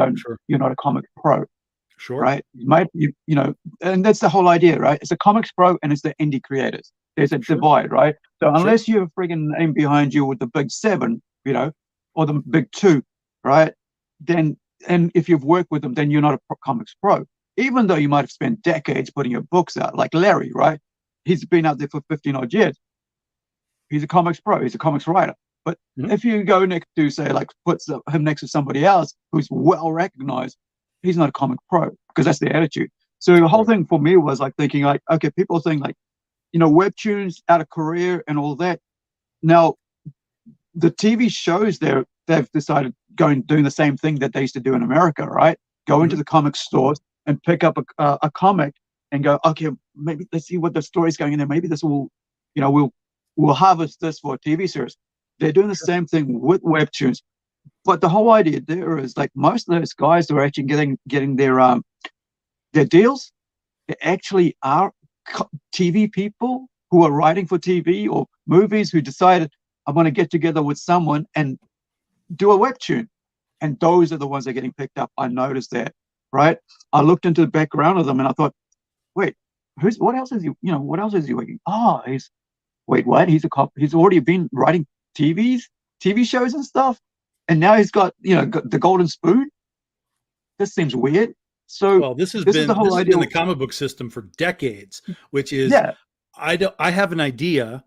not a comics pro. Right? You know, and that's the whole idea, right? It's a comics pro and it's the indie creators. There's a divide, right? So unless you have a friggin' name behind you with the big 7, you know, or the big 2, right? Then, and if you've worked with them, then you're not a comics pro. Even though you might have spent decades putting your books out, like Larry, right? He's been out there for 15 odd years. He's a comics pro. He's a comics writer. But Mhm. if you go next to, say, like puts him next to somebody else who's well recognized, he's not a comic pro, because that's their attitude. So the whole Right. thing for me was like thinking like, okay, people think like, webtoons out of Korea and all that. Now, the TV shows they've decided doing the same thing that they used to do in America, right? Go into Mhm. the comic stores and pick up a comic and go, okay, maybe let's see what the story's going in there. Maybe this will, we'll harvest this for a TV series. They're doing the same thing with webtoons, but the whole idea there is like most of those guys who are actually getting their deals, they actually are TV people who are writing for TV or movies who decided, I'm going to get together with someone and do a webtoon. And those are the ones that are getting picked up. I noticed that, right? I looked into the background of them and I thought, wait, what else is what else is he working? Oh, wait, what? He's a cop. He's already been writing TV shows and stuff. And now he's got, got the golden spoon. This seems weird. So Well, this has this is the been whole this has been idea. the comic book system for decades, which is Yeah, I have an idea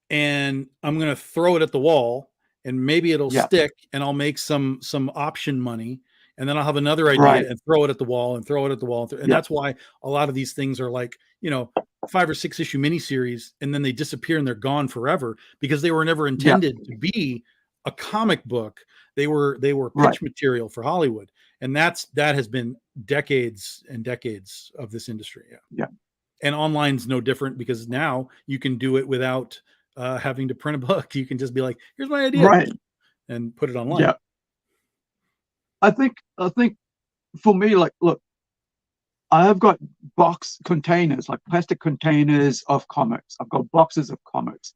and I'm going to throw it at the wall and maybe it'll yeah, stick and I'll make some option money, and then I'll have another idea right. and throw it at the wall and throw it at the wall, and Yeah, that's why a lot of these things are like 5 or 6 issue miniseries, and then they disappear and they're gone forever because they were never yeah, intended to be a comic book. They were right. pitch material for Hollywood, and that has been decades and decades of this industry. Yeah. Yeah, And online's no different because now you can do it without having to print a book. You can just be like, here's my idea, right. and put it online. Yeah. I think for me, like, look, I have got box containers, like plastic containers of comics. I've got boxes of comics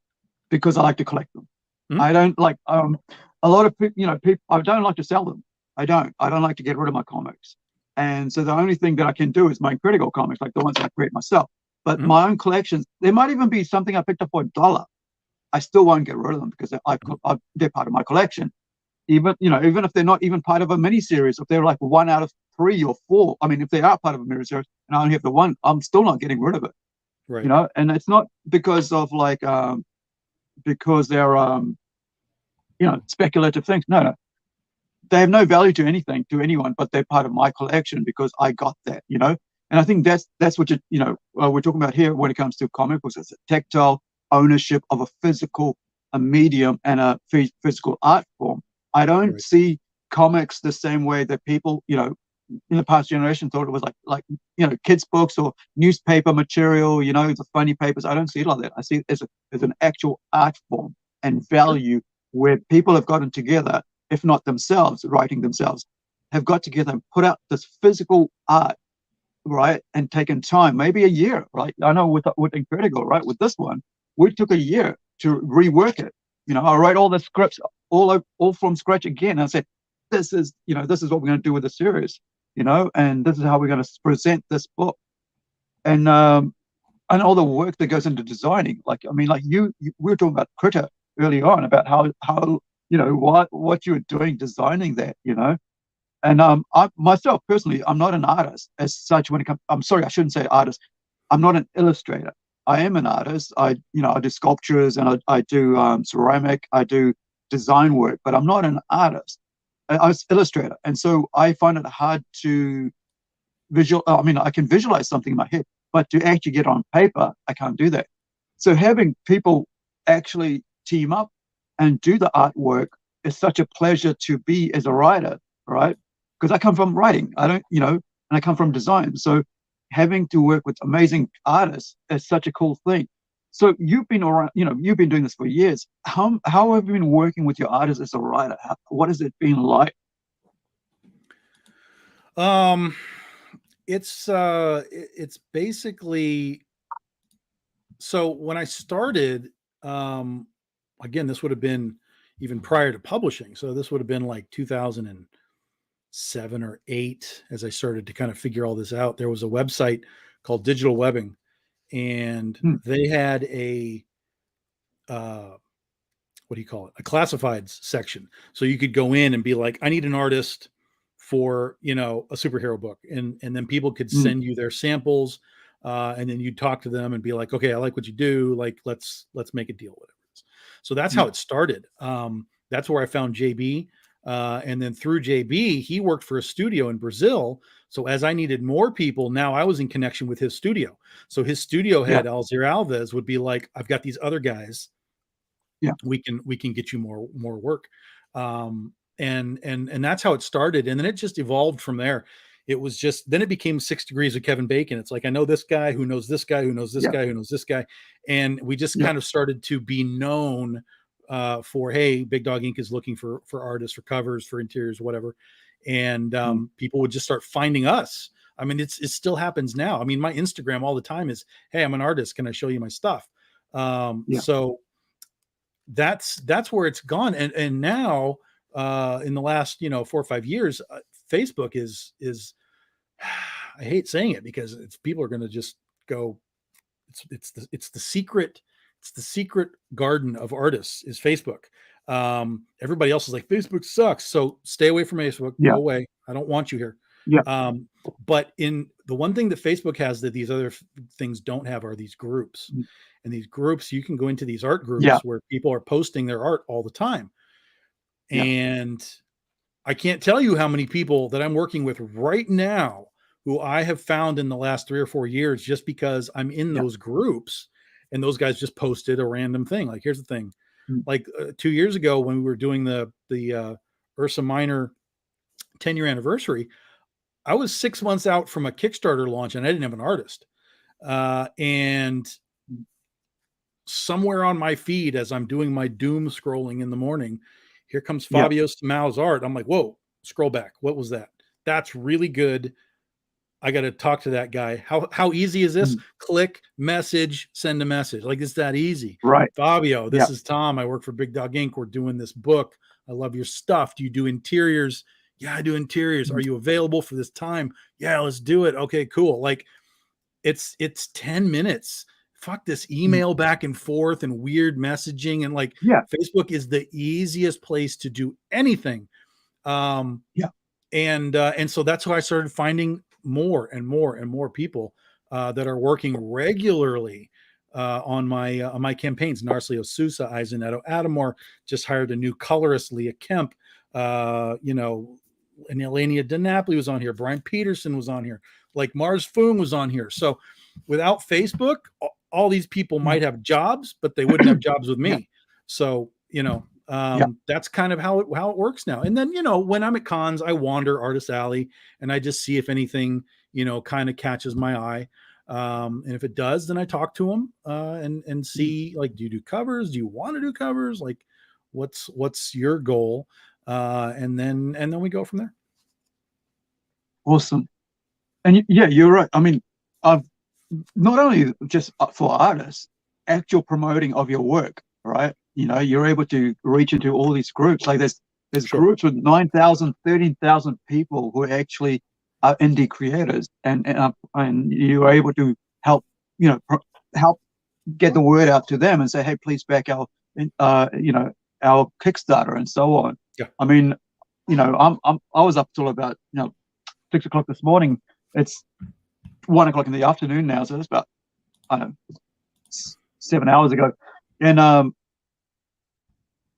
because I like to collect them. Mhm. I don't like a lot of people, people. I don't like to sell them. I don't like to get rid of my comics. And so the only thing that I can do is make critical comics, like the ones I create myself. But Mhm. my own collections, there might even be something I picked up for $1. I still won't get rid of them because they're part of my collection. Even if they're not even part of a mini series, if they're like one out of 3 or 4. I mean, if they are part of a mini series and I only have the one, I'm still not getting rid of it. Right. And it's not because of like because they're speculative things. No, no, they have no value to anything to anyone, but they're part of my collection because I got that. And I think that's what we're talking about here when it comes to comic books. It's a tactile ownership of a medium and a physical art form. I don't Right. see comics the same way that people, in the past generation thought it was like kids books or newspaper material, the funny papers. I don't see it like that. I see it as an actual art form and Sure. value where people have gotten together, if not themselves, writing themselves, have got together and put out this physical art, right? And taken time, maybe a year, right? I know with Incredible, right? With this one, we took a year to rework it. I wrote all the scripts all from scratch again. I said, this is what we're going to do with the series, and this is how we're going to present this book. And all the work that goes into designing. Like, I mean, like we were talking about Critter early on about how what you were doing designing that, and I myself personally, I'm not an artist as such when it comes. I'm sorry, I shouldn't say artist. I'm not an illustrator. I am an artist. I do sculptures and I do ceramic. I do design work, but I'm not an artist. I was an illustrator, and so I find it hard to visual. I mean, I can visualize something in my head, but to actually get on paper, I can't do that. So having people actually team up and do the artwork is such a pleasure to be as a writer, right? Because I come from writing. I don't, and I come from design. So having to work with amazing artists is such a cool thing. So you've been around, you've been doing this for years. How have you been working with your artists as a writer? What has it been like? Um, it's basically, so when I started, um, again, this would have been even prior to publishing. So this would have been like 2007 or 8 as I started to kind of figure all this out. There was a website called Digital Webbing, and Hmm, they had a uh, what do you call it? A classifieds section. So you could go in and be like, I need an artist for, a superhero book. And then people could hmm, send you their samples. And then you'd talk to them and be like, okay, I like what you do. Like, let's make a deal, whatever it is. So that's how it started. That's where I found JB. And then through JB, he worked for a studio in Brazil. So as I needed more people, now I was in connection with his studio. So his studio head, Alzir Alves, would be like, I've got these other guys. Yeah. We can get you more work. And that's how it started. And then it just evolved from there. It was just, then it became 6 Degrees of Kevin Bacon. It's like, I know this guy who knows this guy, who knows this guy, who knows this guy. And we just kind of started to be known for, hey, Big Dog Inc. is looking for artists, for covers, for interiors, whatever. And people would just start finding us. I mean, it still happens now. I mean, my Instagram all the time is, hey, I'm an artist. Can I show you my stuff? So that's where it's gone. And now in the last, 4 or 5 years, Facebook is I hate saying it because people are going to just go, it's the secret garden of artists is Facebook. Everybody else is like, Facebook sucks, so stay away from Facebook. Go away. I don't want you here. But in the one thing that Facebook has that these other things don't have are these groups. And these groups, you can go into these art groups where people are posting their art all the time. And I can't tell you how many people that I'm working with right now who I have found in the last 3 or 4 years just because I'm in those groups, and those guys just posted a random thing. Like, here's the thing. Like 2 years ago when we were doing the Ursa Minor 10-year anniversary, I was 6 months out from a Kickstarter launch and I didn't have an artist. And somewhere on my feed, as I'm doing my doom scrolling in the morning, here comes Fabio Samao's art. I'm like, whoa, scroll back. What was that? That's really good. I got to talk to that guy. How easy is this? Click, message, send a message. Like, it's that easy. Right. Fabio, this is Tom. I work for Big Dog Inc. We're doing this book. I love your stuff. Do you do interiors? Yeah, I do interiors. Are you available for this time? Yeah, let's do it. Okay, cool. Like, it's 10 minutes. Fuck this email back and forth and weird messaging. And like, Facebook is the easiest place to do anything. And so that's how I started finding more and more people that are working regularly on my campaigns. Narcisio Sousa, Isoneto Adamor just hired a new colorist, Leah Kemp, and Elenia DiNapoli was on here. Brian Peterson was on here. Like, Mars Foong was on here. So without Facebook, all these people might have jobs, but they wouldn't have jobs with me. So, that's kind of how it works now. And then, when I'm at cons, I wander Artist Alley and I just see if anything, kind of catches my eye. And if it does, then I talk to them and see, like, do you do covers? Do you want to do covers? Like, what's your goal? And then we go from there. Awesome. And you're right. I mean, I've not only just for artists, actual promoting of your work, right? You're able to reach into all these groups. Like there's groups with 9,000, 13,000 people who actually are indie creators, and you're able to help, help get the word out to them and say, hey, please back our Kickstarter and so on. Yeah. I mean, I was up till about 6 o'clock this morning. It's 1 o'clock in the afternoon now, so it's about 7 hours ago, and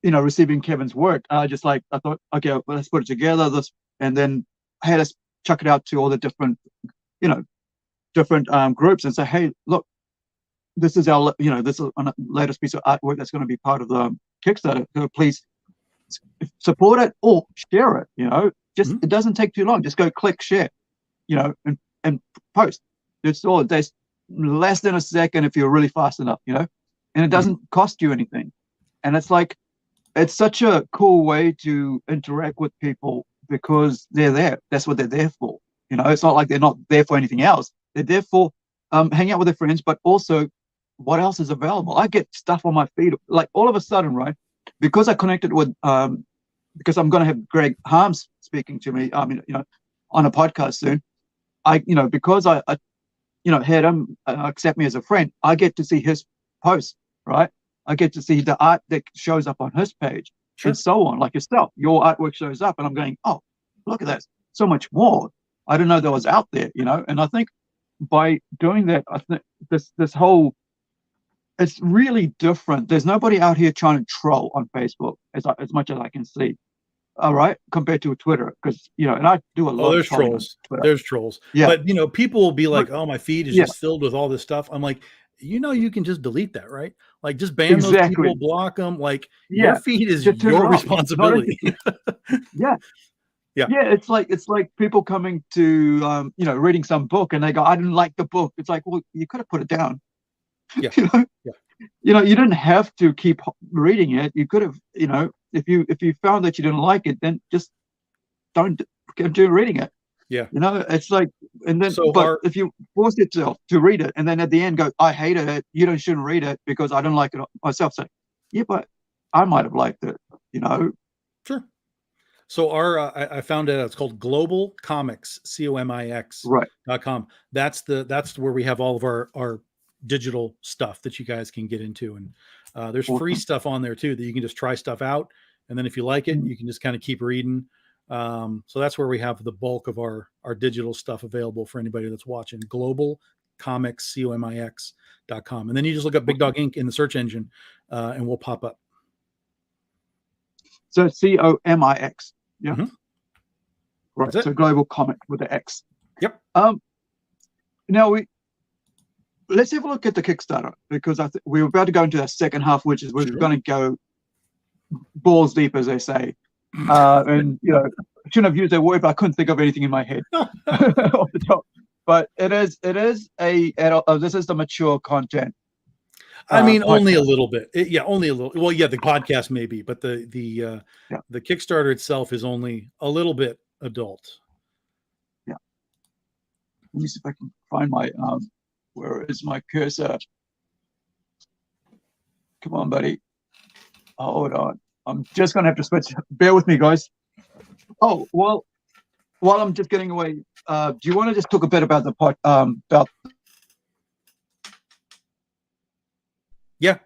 receiving Kevin's work. I thought, okay, well, let's put it together. And then, hey, let's chuck it out to all the different groups and say, hey, look, this is our this is a latest piece of artwork that's going to be part of the Kickstarter. So please support it or share it. It doesn't take too long. Just go click share, and post. It's all takes less than a second if you're really fast enough, and it doesn't cost you anything. And it's like, it's such a cool way to interact with people because they're there. That's what they're there for. It's not like they're not there for anything else. They're there for hanging out with their friends, but also what else is available. I get stuff on my feed, like all of a sudden, right? Because I connected with, because I'm going to have Greg Harms speaking to me, on a podcast soon. Because I had him accept me as a friend, I get to see his posts, right? I get to see the art that shows up on his page and so on, like yourself. Your artwork shows up and I'm going, oh, look at that. So much more. I didn't know that was out there, And I think by doing that, I think this whole it's really different. There's nobody out here trying to troll on Facebook as much as I can see. All right, compared to Twitter, because and I do a lot there's of trolling on trolls. Twitter. There's trolls. Yeah, But people will be like, "Oh, my feed is yeah, just filled with all this stuff." I'm like, you can just delete that, right? Like, just ban those people, exactly. block them. Like, your Yeah, feed is just turn it your off. Not responsibility. interested. Yeah, Yeah. yeah. It's like people coming to reading some book and they go, I didn't like the book. It's like, well, you could have put it down. Yeah. you know, Yeah. you didn't have to keep reading it. You could have, if you found that you didn't like it, then just don't continue reading it. Yeah. It's like, and then, So but if you force yourself to read it and then at the end go, I hated it, shouldn't read it because I don't like it myself. So, yeah, but I might have liked it, Sure. So I found out it's called Global Comics, COMIX.com. Right. That's where we have all of our digital stuff that you guys can get into. And there's free stuff on there too, that you can just try stuff out. And then if you like it, you can just kind of keep reading. So that's where we have the bulk of our digital stuff available for anybody that's watching. Global Comics, COMIX.com. And then you just look up Big Dog Inc. in the search engine and we'll pop up. So COMIX. Yeah. Mm-hmm. Right. So Global Comic with the X. Yep. Now let's have a look at the Kickstarter, because I think we're about to go into that second half, which is we're going to go balls deep, as they say. And I shouldn't have used that word, but I couldn't think of anything in my head off the top. But it is a adult. This is the mature content. I mean, only a little bit. Only a little. Well, yeah, the podcast maybe, but the Kickstarter itself is only a little bit adult. Yeah. Let me see if I can find my where is my cursor? Come on, buddy. Oh, hold on. I'm just gonna have to switch. Bear with me, guys. Oh, well, while I'm just getting away, do you want to just talk a bit about the about? Yeah.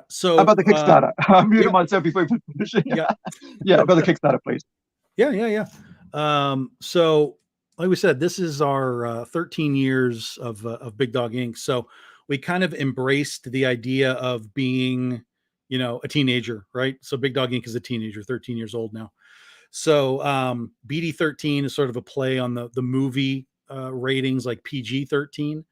So about the Kickstarter. I muted myself before finishing. Yeah. About the Kickstarter, please. Yeah. So, like we said, this is our 13 years of Big Dog Inc. So we kind of embraced the idea of being, a teenager, right? So Big Dog Inc. is a teenager, 13 years old now. So BD13 is sort of a play on the movie ratings, like PG-13.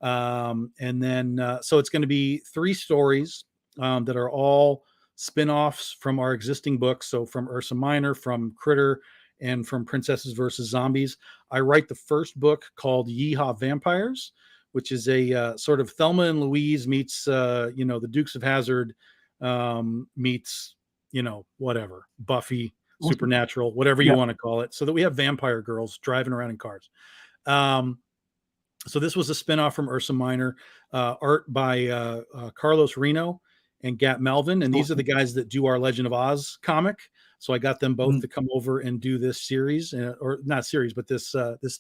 And then so it's going to be 3 stories that are all spin-offs from our existing books. So from Ursa Minor, from Critter, and from Princesses versus Zombies. I write the first book called Yeehaw Vampires, which is a sort of Thelma and Louise meets the Dukes of Hazzard meets whatever, Buffy, Supernatural, whatever you want to call it, so that we have vampire girls driving around in cars. So this was a spinoff from Ursa Minor, art by Carlos Reno and Gat Melvin. And these are the guys that do our Legend of Oz comic. So I got them both to come over and do this series, or not series, but this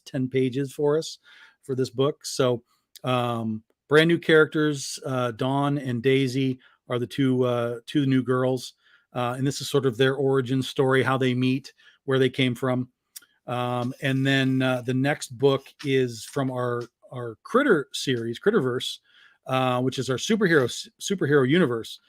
10 pages for us for this book. So brand new characters, Dawn and Daisy are the two new girls. And this is sort of their origin story, how they meet, where they came from. And then the next book is from our Critter series, Critterverse, which is our superhero universe.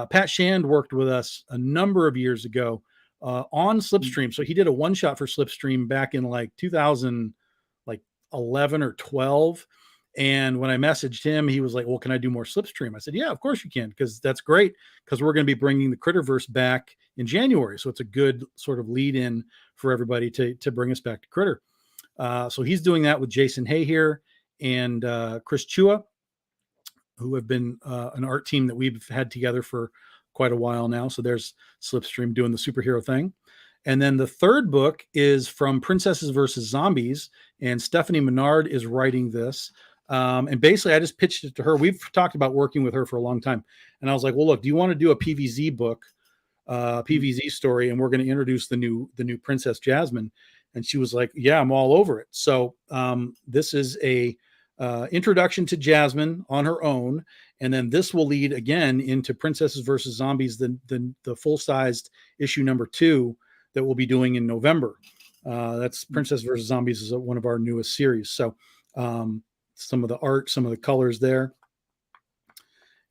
Pat Shand worked with us a number of years ago on Slipstream. So he did a one-shot for Slipstream back in like 2011 or 12. And when I messaged him, he was like, well, can I do more Slipstream? I said, yeah, of course you can, because that's great, because we're going to be bringing the Critterverse back in January. So it's a good sort of lead in for everybody to bring us back to Critter. So he's doing that with Jason Hay here and Chris Chua, who have been an art team that we've had together for quite a while now. So there's Slipstream doing the superhero thing. And then the third book is from Princesses versus Zombies, and Stephanie Menard is writing this. And basically I just pitched it to her. We've talked about working with her for a long time. And I was like, well, look, do you want to do a PVZ book, PVZ story? And we're going to introduce the new Princess Jasmine. And she was like, yeah, I'm all over it. So this is a introduction to Jasmine on her own. And then this will lead again into Princesses versus Zombies, the full-sized issue number 2 that we'll be doing in November. That's Princess versus Zombies is one of our newest series. So some of the art, some of the colors there.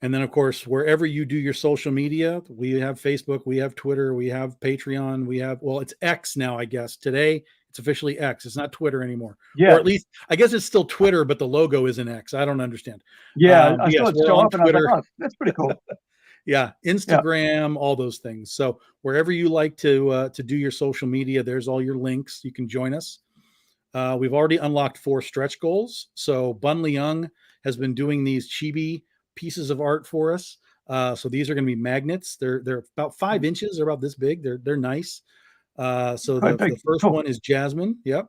And then, of course, wherever you do your social media, we have Facebook, we have Twitter, we have Patreon, we have, well, it's X now, I guess. Today, it's officially X. It's not Twitter anymore. Yeah. Or at least, I guess it's still Twitter, but the logo isn't X. I don't understand. Yeah, I saw yes, it we're show on up and I was Twitter. like, oh, that's pretty cool. Yeah, Instagram, all those things. So wherever you like to do your social media, there's all your links. You can join us. We've already unlocked 4 stretch goals. So Bun Leung has been doing these chibi pieces of art for us. So these are going to be magnets. They're about 5 inches. They're about this big. They're nice. So the first one is Jasmine. Yep.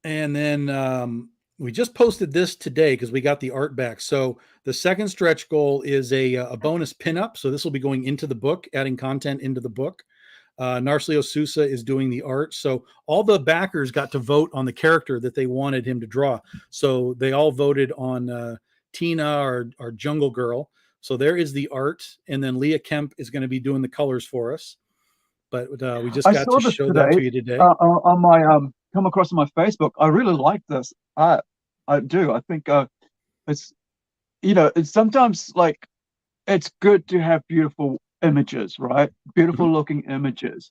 And then we just posted this today because we got the art back. So the second stretch goal is a bonus pinup. So this will be going into the book, adding content into the book. Narcelio Sousa is doing the art. So all the backers got to vote on the character that they wanted him to draw. So they all voted on Tina, our jungle girl. So there is the art. And then Leah Kemp is going to be doing the colors for us. But we just got to show that to you today. On my come across on my Facebook. I really like this. I do. I think it's, you know, it's sometimes like it's good to have beautiful images, right? Beautiful looking images.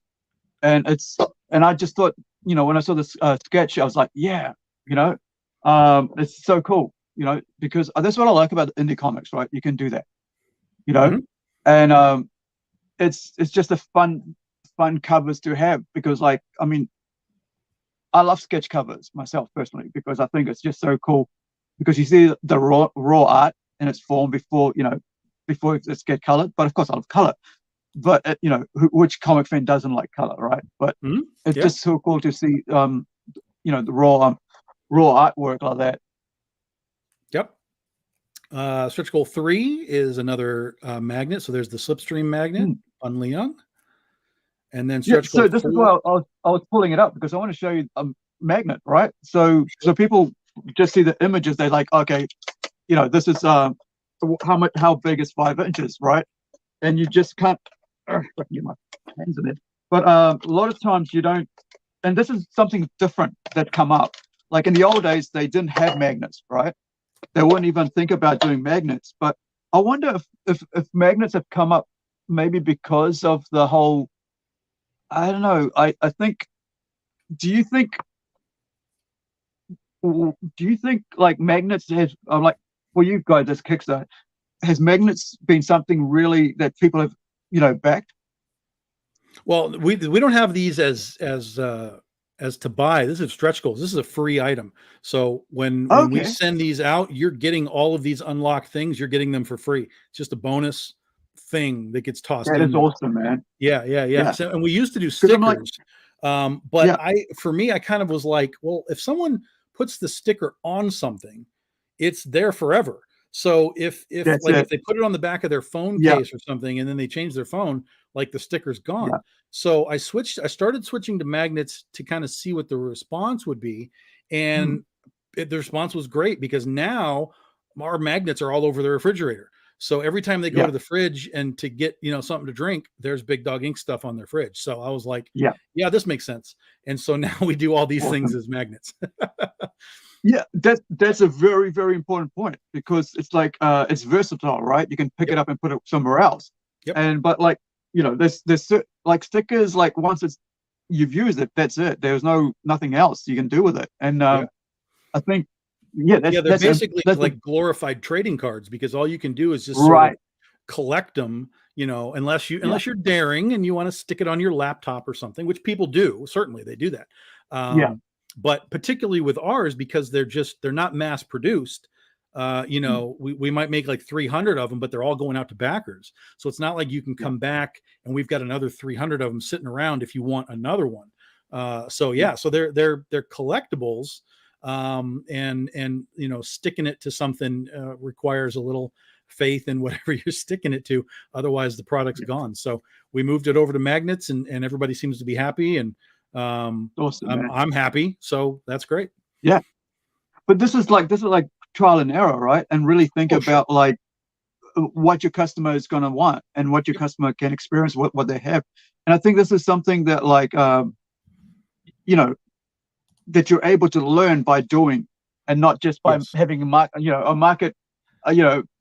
And I just thought, you know, when I saw this sketch, I was like, yeah, you know, it's so cool, you know, because that's what I like about indie comics, right? You can do that, you know, and it's just a fun covers to have, because, like, I mean, I love sketch covers myself personally, because I think it's just so cool, because you see the raw art in its form before it's get colored. But of course I love color, but you know, which comic fan doesn't like color, right? But it's just so cool to see you know, the raw artwork like that. Yep. Stretch goal 3 is another magnet. So there's the slipstream magnet on Leung. And then stretch goal 4. This is why I was pulling it up, because I want to show you a magnet, right? So people just see the images, they're like, okay, you know, this is how big is 5 inches, right? And you just can't I can get my hands in it. But a lot of times you don't, and this is something different that come up. Like in the old days, they didn't have magnets, right? They wouldn't even think about doing magnets. But I wonder if magnets have come up maybe because of the whole, I don't know. I think, do you think like magnets have, like, for you guys as Kickstarter, has magnets been something really that people have, you know, backed? Well, we don't have these as to buy. This is stretch goals. This is a free item. So when we send these out, you're getting all of these unlocked things. You're getting them for free. It's just a bonus thing that gets tossed in. That is awesome, man. Yeah. So, and we used to do stickers, but for me, I kind of was like, well, if someone puts the sticker on something, it's there forever. So if they put it on the back of their phone case or something, and then they change their phone, like, the sticker's gone. So I started switching to magnets to kind of see what the response would be. And the response was great, because now our magnets are all over the refrigerator. So every time they go to the fridge and to get, you know, something to drink, there's Big Dog Ink stuff on their fridge. So I was like, yeah, this makes sense. And so now we do all these things as magnets. Yeah, that's a very, very important point, because it's like it's versatile, right? You can pick it up and put it somewhere else. But like, you know, there's like stickers, like once you've used it, that's it. There's nothing else you can do with it. And I think they're basically like glorified trading cards, because all you can do is just sort of collect them, you know, unless you're daring and you want to stick it on your laptop or something, which people do. Certainly they do that. But particularly with ours, because they're not mass produced, you know, we might make like 300 of them, but they're all going out to backers. So it's not like you can come back and we've got another 300 of them sitting around if you want another one. So they're collectibles. And you know, sticking it to something requires a little faith in whatever you're sticking it to. Otherwise the product's gone. So we moved it over to magnets, and everybody seems to be happy. And awesome, I'm happy, so that's great. Yeah, but this is like trial and error, right? And really think about like what your customer is going to want and what your customer can experience, what they have. And I think this is something that, like, you know, that you're able to learn by doing, and not just by having a market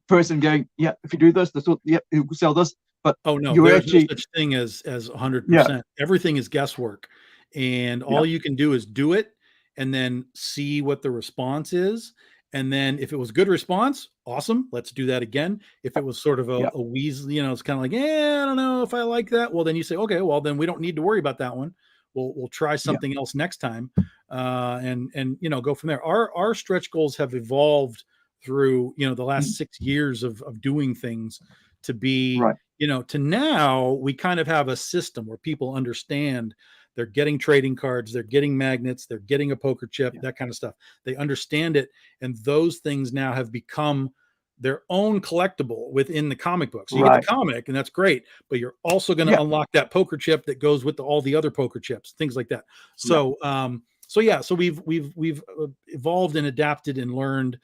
person going, yeah, if you do this, this will, yeah, it will sell this. But Oh no, you're there's no actually, such thing as 100%. yeah, Everything is guesswork, and yeah, all you can do is do it and then see what the response is. And then if it was good response, awesome, let's do that again. If it was sort of yeah, a weasel, it's kind of like, I don't know if I like that. Well, then you say, okay, well then we don't need to worry about that one. We'll try yeah, something else next time, and go from there. Our stretch goals have evolved through the mm, last 6 years of doing things to be, right, to now we kind of have a system where people understand they're getting trading cards, they're getting magnets, they're getting a poker chip, yeah, that kind of stuff. They understand it. And those things now have become their own collectible within the comic book. So you get the right, comic and that's great, but you're also going to yeah, unlock that poker chip that goes with all the other poker chips, things like that. yeah, So we've evolved and adapted and learned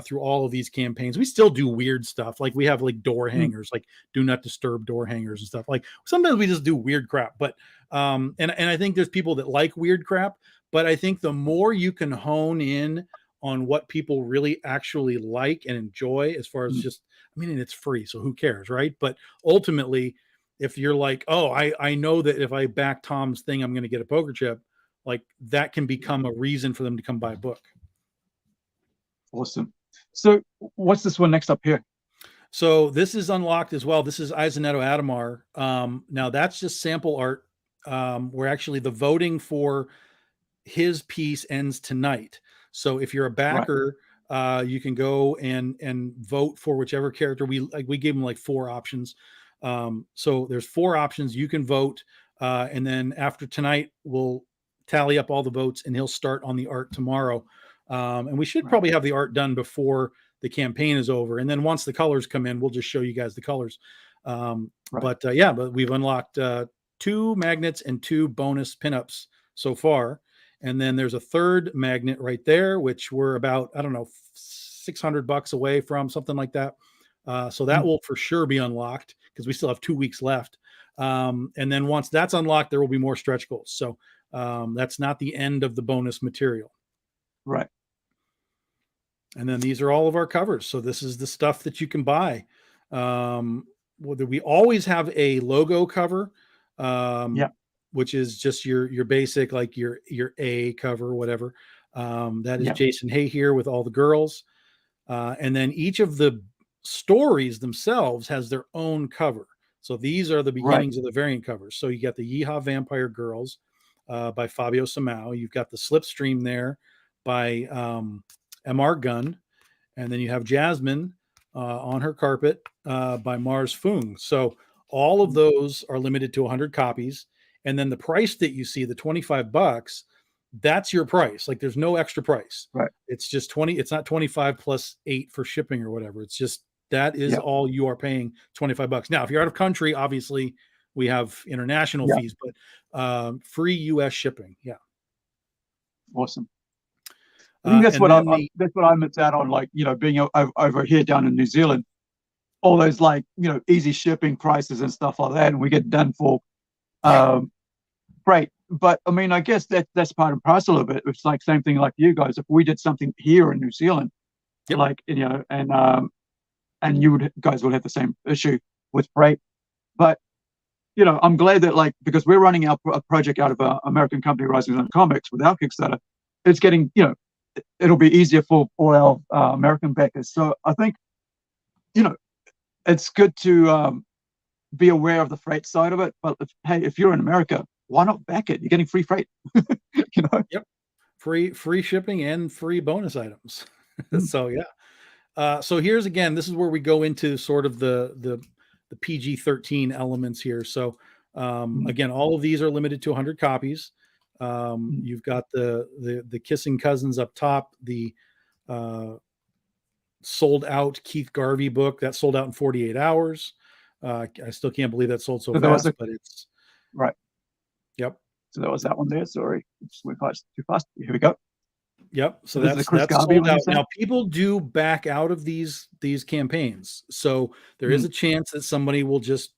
through all of these campaigns. We still do weird stuff, like we have like door mm, hangers, like do not disturb door hangers and stuff. Like sometimes we just do weird crap, but and I think there's people that like weird crap, but I think the more you can hone in on what people really actually like and enjoy, as far as mm, just, I mean, and it's free, so who cares, right? But ultimately, if you're like, oh, I know that if I back Tom's thing, I'm going to get a poker chip, like that can become a reason for them to come buy a book. awesome. So what's this one next up here? So this is unlocked as well. This is Isoneto Adamar. Now that's just sample art. Where actually the voting for his piece ends tonight. So if you're a Right, backer, you can go and vote for whichever character we gave him like 4 options. So there's 4 options you can vote, and then after tonight we'll tally up all the votes and he'll start on the art tomorrow. And we should right, probably have the art done before the campaign is over. And then once the colors come in, we'll just show you guys the colors. right, But we've unlocked 2 magnets and 2 bonus pinups so far. And then there's a third magnet right there, which we're about, I don't know, $600 away from, something like that. So that mm, will for sure be unlocked because we still have 2 weeks left. And then once that's unlocked, there will be more stretch goals. So that's not the end of the bonus material. right, And then these are all of our covers. So this is the stuff that you can buy. Whether we always have a logo cover, yeah, which is just your basic, like your A cover, whatever. That is yeah, Jason Hay here with all the girls. And then each of the stories themselves has their own cover. So these are the right, beginnings of the variant covers. So you got the Yeehaw Vampire Girls by Fabio Samao. You've got the Slipstream there by MR Gunn. And then you have Jasmine on her carpet by Mars Fung. So all of mm, those are limited to 100 copies. And then the price that you see, the $25, that's your price. Like there's no extra price. right, It's just 20. It's not 25 plus 8 for shipping or whatever. It's just that is yeah, all you are paying, $25. Now, if you're out of country, obviously we have international yeah, fees, but free US shipping. Yeah. awesome. I think And then that's what I miss out on, like, being over here down in New Zealand, all those, like, easy shipping prices and stuff like that, and we get done for yeah. um freight. But I mean, I guess that's part and parcel of it. It's like same thing like you guys. If we did something here in New Zealand, Yep. like, and you guys would have the same issue with freight. But I'm glad that, like, because we're running a project out of an American company, Rising Sun Comics, with our Kickstarter, it's getting, it'll be easier for all our American backers. So I think, you know, it's good to be aware of the freight side of it. But hey, if you're in America, why not back it? You're getting free freight. Yep. Free shipping and free bonus items. Mm, So yeah. So here's again, this is where we go into sort of the PG-13 elements here. So mm, again, all of these are limited to 100 copies. mm. You've got the Kissing Cousins up top, the uh, sold out Keith Garvey book that sold out in 48 hours. I still can't believe that sold so So there was fast, a but it's right. yep. So there was that one there. Sorry, just went past too fast. Here we go. Yep. So So this is the that's Chris that's Garvey sold one you out. said. Now people do back out of these campaigns. So there is Mm, a chance that somebody will just,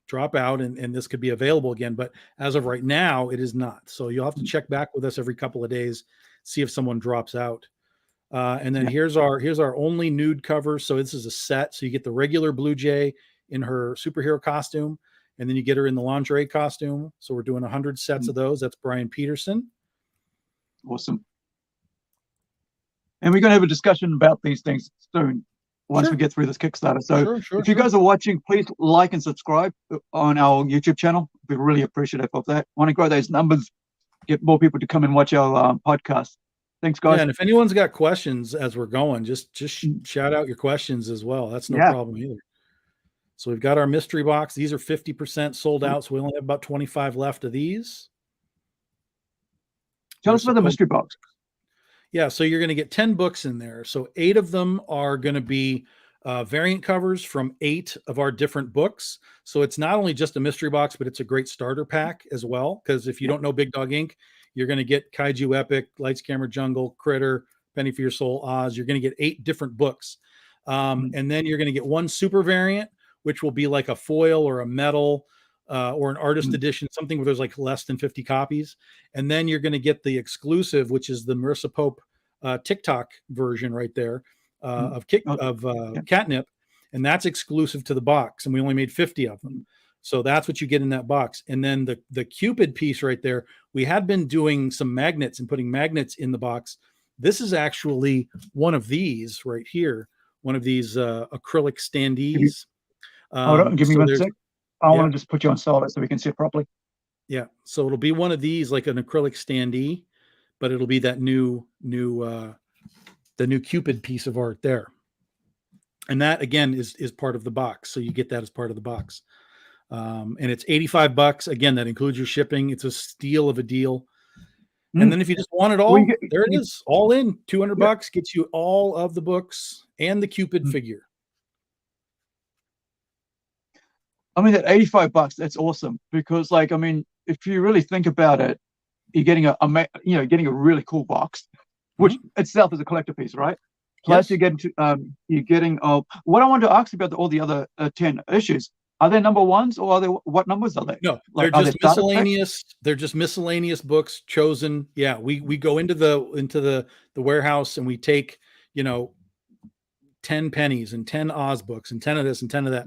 drop out and this could be available again. But as of right now, it is not. So you'll have to mm, check back with us every couple of days, see if someone drops out. And then here's our only nude cover. So this is a set. So you get the regular Blue Jay in her superhero costume, and then you get her in the lingerie costume. So we're doing 100 sets of those. That's Brian Peterson. Awesome. And we're going to have a discussion about these things soon once we get through this Kickstarter. So if you guys are watching, please like and subscribe on our YouTube channel. We're really appreciative of that. Want to grow those numbers, get more people to come and watch our podcast. Thanks, guys. Yeah, and if anyone's got questions as we're going, just shout out your questions as well. That's no problem either. So we've got our mystery box. These are 50% sold out, so we only have about 25 left of these. Tell us about the mystery box. Yeah, so you're going to get 10 books in there. So 8 of them are going to be variant covers from 8 of our different books. So it's not only just a mystery box, but it's a great starter pack as well. Because if you don't know Big Dog Inc., you're going to get Kaiju Epic, Lights, Camera, Jungle, Critter, Penny for Your Soul, Oz. You're going to get 8 different books. And then you're going to get 1 super variant, which will be like a foil or a metal or an artist edition, something where there's like less than 50 copies. And then you're going to get the exclusive, which is the Marissa Pope TikTok version right there of Catnip. And that's exclusive to the box. And we only made 50 of them. So that's what you get in that box. And then the Cupid piece right there, we had been doing some magnets and putting magnets in the box. This is actually one of these right here, one of these acrylic standees. Hold on, give me 1 sec. I want to just put you on solid so we can see it properly. Yeah, so it'll be one of these, like an acrylic standee, but it'll be that the new Cupid piece of art there. And that again is part of the box. So you get that as part of the box. And it's $85. Again, that includes your shipping. It's a steal of a deal. And then if you just want it all, there it is, all in. $200 gets you all of the books and the Cupid figure. I mean, at $85, that's awesome because, like, I mean, if you really think about it, you're getting a really cool box, which itself is a collector piece, right? Plus, you're getting what I wanted to ask about all the other 10 issues. Are they number ones or are they what numbers are they? No, they're just miscellaneous. They're just miscellaneous books chosen. Yeah, we go into the warehouse and we take 10 pennies and 10 Oz books and 10 of this and 10 of that.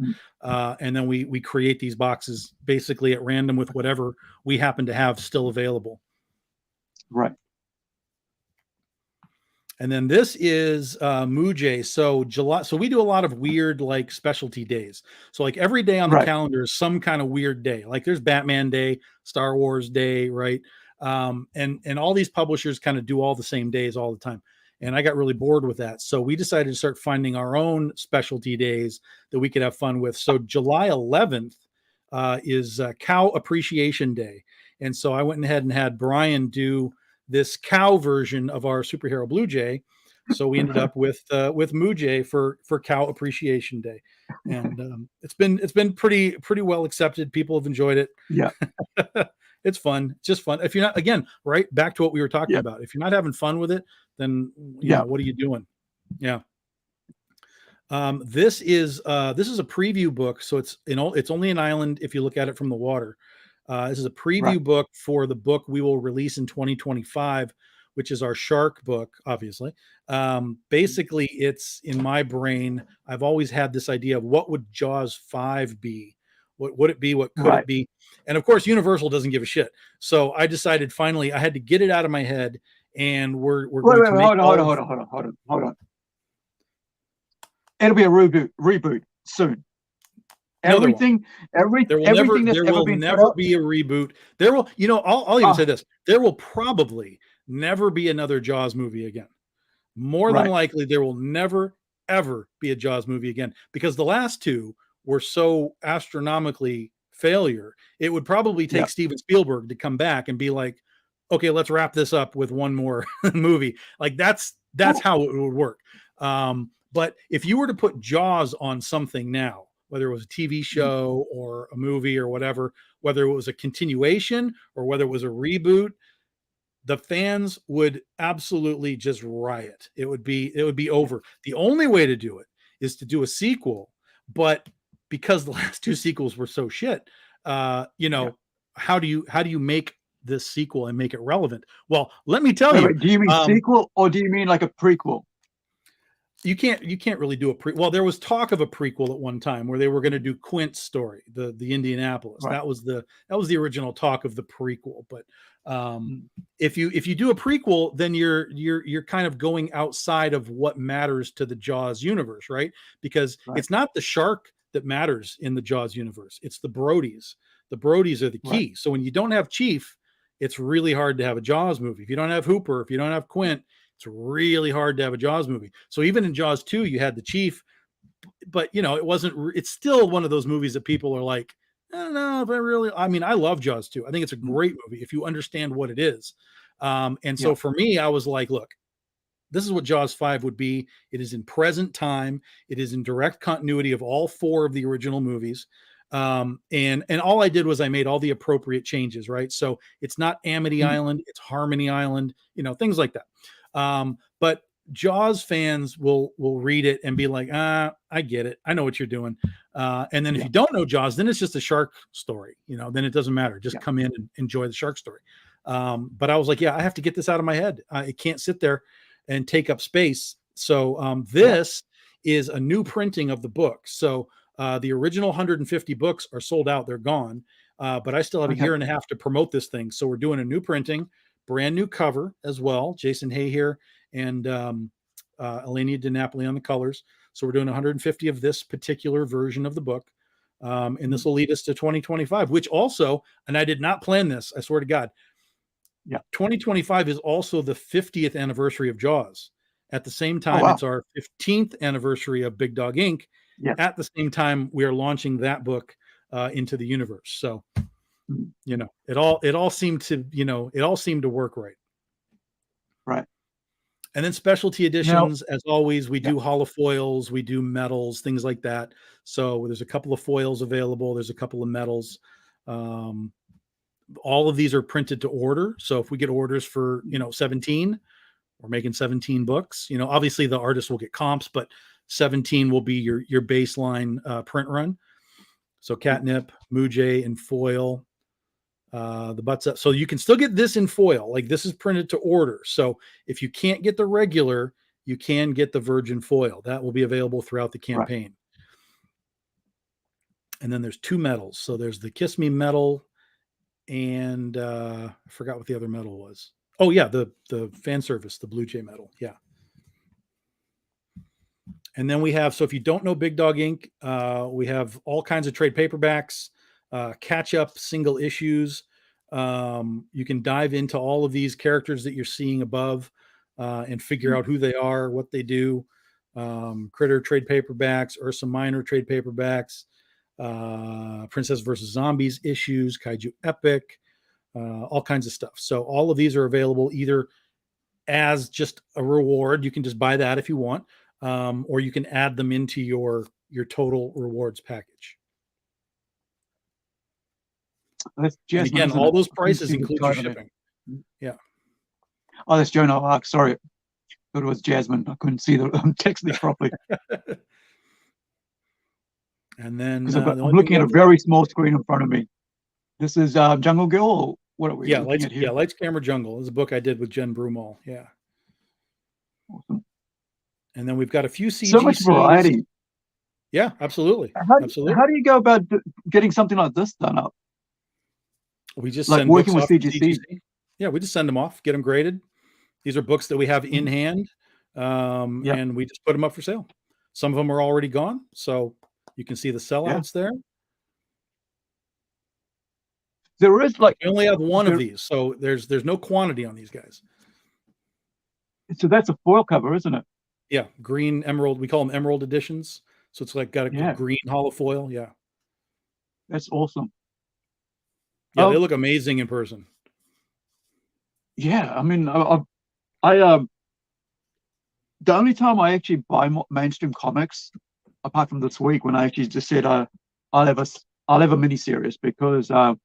And then we create these boxes basically at random with whatever we happen to have still available. Right. And then this is Mujay. So July. So we do a lot of weird like specialty days. So like every day on the calendar is some kind of weird day. Like there's Batman Day, Star Wars Day, right? And all these publishers kind of do all the same days all the time. And I got really bored with that. So we decided to start finding our own specialty days that we could have fun with. So July 11th is Cow Appreciation Day. And so I went ahead and had Brian do this cow version of our superhero Blue Jay. So we ended up with Mujay for Cow Appreciation Day. And it's been pretty well accepted. People have enjoyed it. Yeah. It's fun. It's just fun. If you're not, again, right back to what we were talking about. If you're not having fun with it, then you know, what are you doing? Yeah. This is a preview book, so it's only an island if you look at it from the water. This is a preview book for the book we will release in 2025, which is our shark book, obviously. Basically, it's in my brain. I've always had this idea of what would Jaws 5 be? What would it be? What could it be? And of course, Universal doesn't give a shit. So I decided finally I had to get it out of my head, and we're going to hold on. It'll be a reboot soon. Everything there will never be a reboot. There will, I'll even say this: there will probably never be another Jaws movie again. More than likely, there will never ever be a Jaws movie again because the last two were so astronomically failure. It would probably take Steven Spielberg to come back and be like, okay, let's wrap this up with one more movie. Like that's how it would work. But if you were to put Jaws on something now, whether it was a TV show or a movie or whatever, whether it was a continuation or whether it was a reboot, the fans would absolutely just riot. It would be over. The only way to do it is to do a sequel, but because the last two sequels were so shit, how do you make this sequel and make it relevant? Well, let me tell you. Do you mean sequel or do you mean like a prequel? you can't really do a well, there was talk of a prequel at one time where they were going to do Quint's story, the Indianapolis. Right. That was the original talk of the prequel. But Mm. if you do a prequel, then you're kind of going outside of what matters to the Jaws universe, right? Because Right. it's not the shark that matters in the Jaws universe. It's the Brodies. The Brodies are the key. Right. So when you don't have Chief, it's really hard to have a Jaws movie. If you don't have Hooper, if you don't have Quint, it's really hard to have a Jaws movie. So even in Jaws 2, you had the Chief, but it's still one of those movies that people are like, I don't know if I mean, I love Jaws 2. I think it's a great movie if you understand what it is. And so for me, I was like, look, this is what Jaws 5 would be. It is in present time. It is in direct continuity of all 4 of the original movies. And all I did was I made all the appropriate changes, right? So it's not Amity Island, it's Harmony Island, things like that. But Jaws fans will read it and be like, I get it. I know what you're doing. And then if you don't know Jaws, then it's just a shark story, then it doesn't matter. Just come in and enjoy the shark story. But I was like, I have to get this out of my head. It can't sit there and take up space. So this is a new printing of the book. So the original 150 books are sold out. They're gone. But I still have a year and a half to promote this thing. So we're doing a new printing, brand new cover as well. Jason Hay here and Elenia DiNapoli on the colors. So we're doing 150 of this particular version of the book. And this will lead us to 2025, which also, and I did not plan this, I swear to God. 2025 is also the 50th anniversary of Jaws. At the same time, it's our 15th anniversary of Big Dog Inc. At the same time, we are launching that book into the universe. So, it all seemed to work right. Right. And then specialty editions, as always, we do holofoils, we do metals, things like that. So there's a couple of foils available. There's a couple of metals. All of these are printed to order. So if we get orders for, 17, we're making 17 books. Obviously the artist will get comps, but 17 will be your baseline print run. So Catnip, Mujay, and foil. The butts up. So you can still get this in foil. Like this is printed to order. So if you can't get the regular, you can get the virgin foil. That will be available throughout the campaign. Right. And then there's 2 metals. So there's the Kiss Me metal, and I forgot what the other metal was. Oh yeah, the fan service, the Blue Jay metal. Yeah. And then we have, so if you don't know Big Dog Inc., we have all kinds of trade paperbacks, catch up single issues. You can dive into all of these characters that you're seeing above and figure out who they are, what they do. Critter trade paperbacks, Ursa Minor trade paperbacks, Princess versus Zombies issues, Kaiju Epic, all kinds of stuff. So all of these are available either as just a reward. You can just buy that if you want, or you can add them into your total rewards package. That's Jasmine, again, all those prices include your shipping. Yeah. Oh, that's Joan of Arc. Sorry. I thought it was Jasmine. I couldn't see the text there properly. And then I'm looking at a very small screen in front of me. This is Jungle Girl, or what are we looking at here? Lights, Camera, Jungle. This is a book I did with Jen Broomall. Yeah. Awesome. And then we've got a few CGCs. So much variety. Yeah, absolutely. Absolutely. How do you go about getting something like this done up? We just like send working books with off CGC. Yeah, we just send them off, get them graded. These are books that we have in hand, and we just put them up for sale. Some of them are already gone, so you can see the sellouts there. There is we only have one of these, so there's no quantity on these guys. So that's a foil cover, isn't it? Yeah, green emerald. We call them emerald editions. So it's like got a green hollow foil. Yeah, that's awesome. Yeah, they look amazing in person. Yeah, I mean, the only time I actually buy mainstream comics, apart from this week when I actually just said I'll have a mini series, because I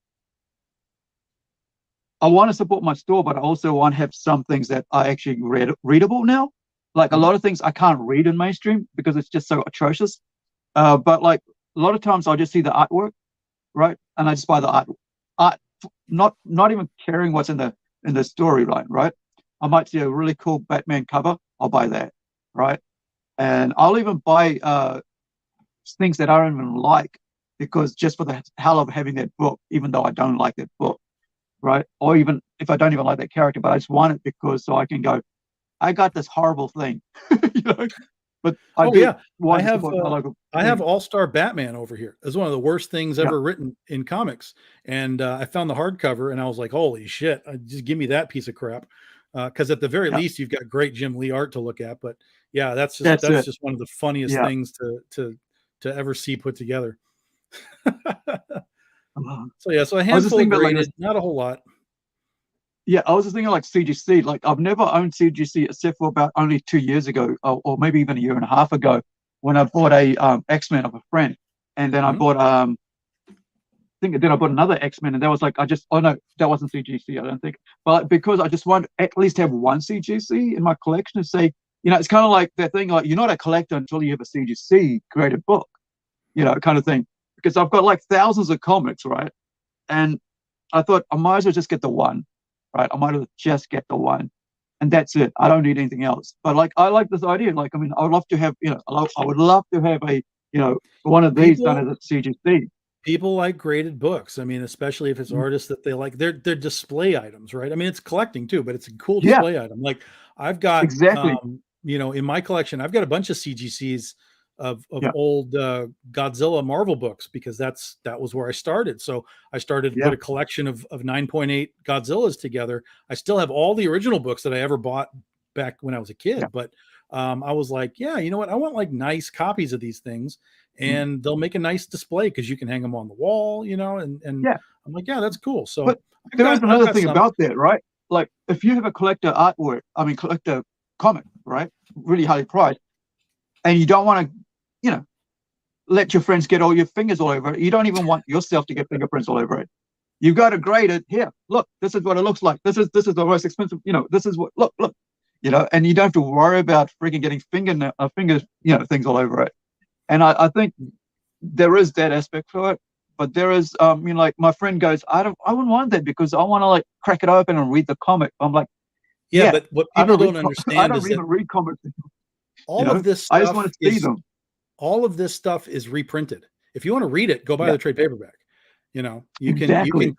want to support my store, but I also want to have some things that are actually readable now. Like a lot of things I can't read in mainstream because it's just so atrocious. But like a lot of times I'll just see the artwork, right, and I just buy the art, not even caring what's in the storyline, right? I might see a really cool Batman cover, I'll buy that, right? And I'll even buy things that I don't even like, because just for the hell of having that book, even though I don't like that book, right? Or even if I don't even like that character, but I just want it because so I can go, I got this horrible thing, you know. But I Oh do yeah, I want to have support my local I have thing. All-Star Batman over here. It's one of the worst things Yeah, ever written in comics, and I found the hardcover, and I was like, "Holy shit! Just give me that piece of crap." Because at the very yeah, least, you've got great Jim Lee art to look at. But yeah, that's that's it. just one of the funniest Yeah. things to ever see put together. Uh, So yeah, so a I was just handful of thinking about like this. graded, not a whole lot. Yeah, I was just thinking like CGC. Like I've never owned CGC except for about only 2 years ago, or maybe even a year and a half ago, when I bought a X-Men of a friend, and then I Mhm. bought think then I bought another X-Men, and that was like I just, oh no, that wasn't CGC, I don't think. But because I just want to at least have one CGC in my collection and say, it's kind of like that thing, like you're not a collector until you have a CGC created book, kind of thing. Because I've got like thousands of comics, right? And I thought I might as well just get the one, right? I might as well just get the one, and that's it. I don't need anything else. But like, I like this idea. Like, I mean, I would love to have, I would love to have one of these done People as a CGC. People like graded books. I mean, especially if it's artists that they like. They're display items, right? I mean, it's collecting too, but it's a cool Yeah, display item. Like I've got, exactly. in my collection, I've got a bunch of CGCs of Yeah, old Godzilla Marvel books because that was where I started. So I started to put yeah, a collection of 9.8 Godzillas together. I still have all the original books that I ever bought back when I was a yeah. kid, but I was like, yeah, you know what? I want like nice copies of these things, Mm. and they'll make a nice display because you can hang them on the wall, and Yeah. I'm like, yeah, that's cool. So But there is I've another got thing some. about that, right? Like, if you have a collector artwork, I mean, collector comic, right? Really highly priced, and you don't want to, you know, let your friends get all your fingers all over it. You don't even want yourself to get fingerprints all over it. You've got to grade it. Here, look, this is what it looks like. This is the most expensive. This is what look. And you don't have to worry about freaking getting fingers, things all over it. And I think there is that aspect for it, but there is, like my friend goes, I wouldn't want that because I want to like crack it open and read the comic. I'm like, Yeah, yeah, but what I people don't read, don't I understand don't is that even read comics. all of this I just want stuff to see is them. all of this stuff is reprinted. If you want to read it, go buy Yeah, the trade paperback. You can exactly.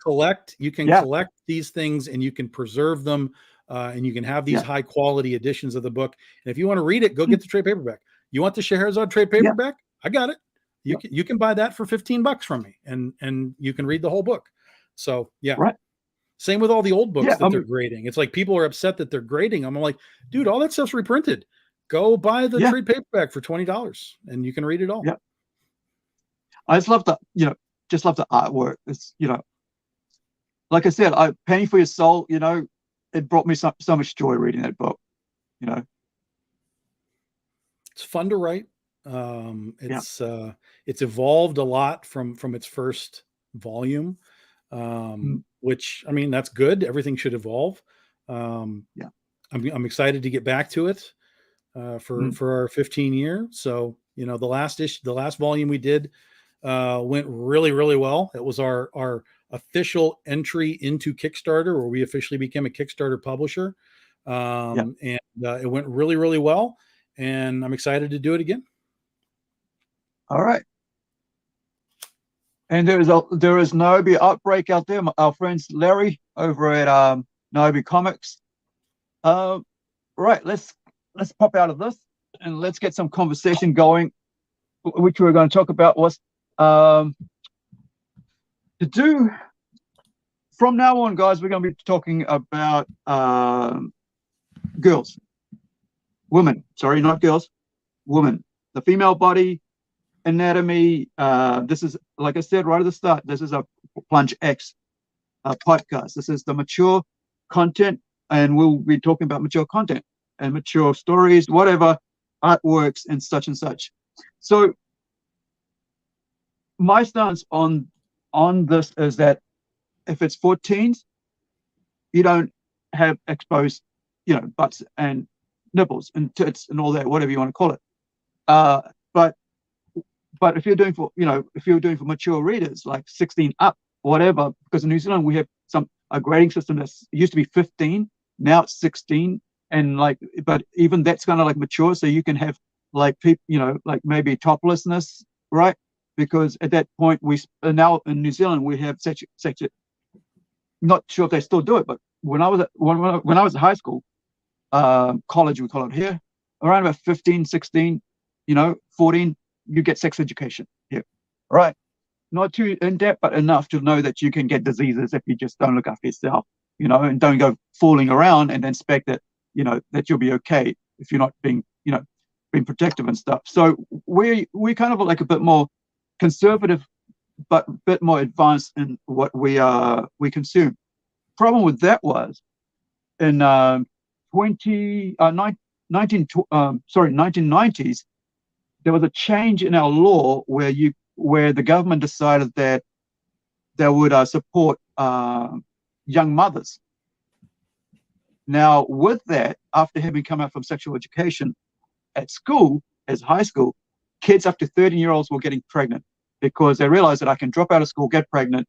Yeah, collect these things, and you can preserve them, and you can have these yeah, high quality editions of the book. And if you want to read it, go get the trade paperback. You want the Scheherazade trade yeah, paperback? I got it. yeah. You can buy that for $15 from me, and you can read the whole book. So yeah. Right. Same with all the old books Yeah, that they're grading. It's like people are upset that they're grading. I'm like, dude, all that stuff's reprinted. Go buy the yeah, trade paperback for $20 and you can read it all. yeah. I just love the artwork. It's, like I said, I Penny for Your Soul. It brought me so much joy reading that book. You know, It's fun to write. yeah, It's evolved a lot from its first volume, mm, which I mean that's good. Everything should evolve. Um, yeah, I'm excited to get back to it mm, for our 15 year. So the last volume we did went really really well. It was our official entry into Kickstarter, where we officially became a Kickstarter publisher, yeah. and it went really really well. And I'm excited to do it again. All right. And there is Nobi Outbreak out there. Our friends Larry over at Nobi Comics. Uh, right. Let's pop out of this and let's get some conversation going. Which we're going to talk about was to do from now on, guys. We're going to be talking about girls, women. Sorry, not girls, women. The female body anatomy. This is, like I said right at the start, this is a PlungeX podcast. This is the mature content, and we'll be talking about mature content and mature stories, whatever, artworks and such. So my stance on this is that if it's for teens, you don't have exposed, butts and nipples and tits and all that, whatever you want to call it. Uh, but But if you're doing for mature readers, like 16 up, whatever, because in New Zealand we have a grading system that used to be 15, now it's 16, and but even that's kind of like mature, so you can have like people, like maybe toplessness, right? Because at that point now in New Zealand we have such a, not sure if they still do it, but when I was at high school, college we call it here, around about 15, 16, 14, you get sex education here, right? Not too in depth, but enough to know that you can get diseases if you just don't look after yourself, and don't go fooling around and then expect that, that you'll be okay if you're not being, being protective and stuff. So we kind of like a bit more conservative, but a bit more advanced in what we consume. Problem with that was in 1990s, there was a change in our law where the government decided that they would support young mothers. Now, with that, after having come out from sexual education at school, as high school, kids up to 13-year-olds were getting pregnant because they realized that I can drop out of school, get pregnant,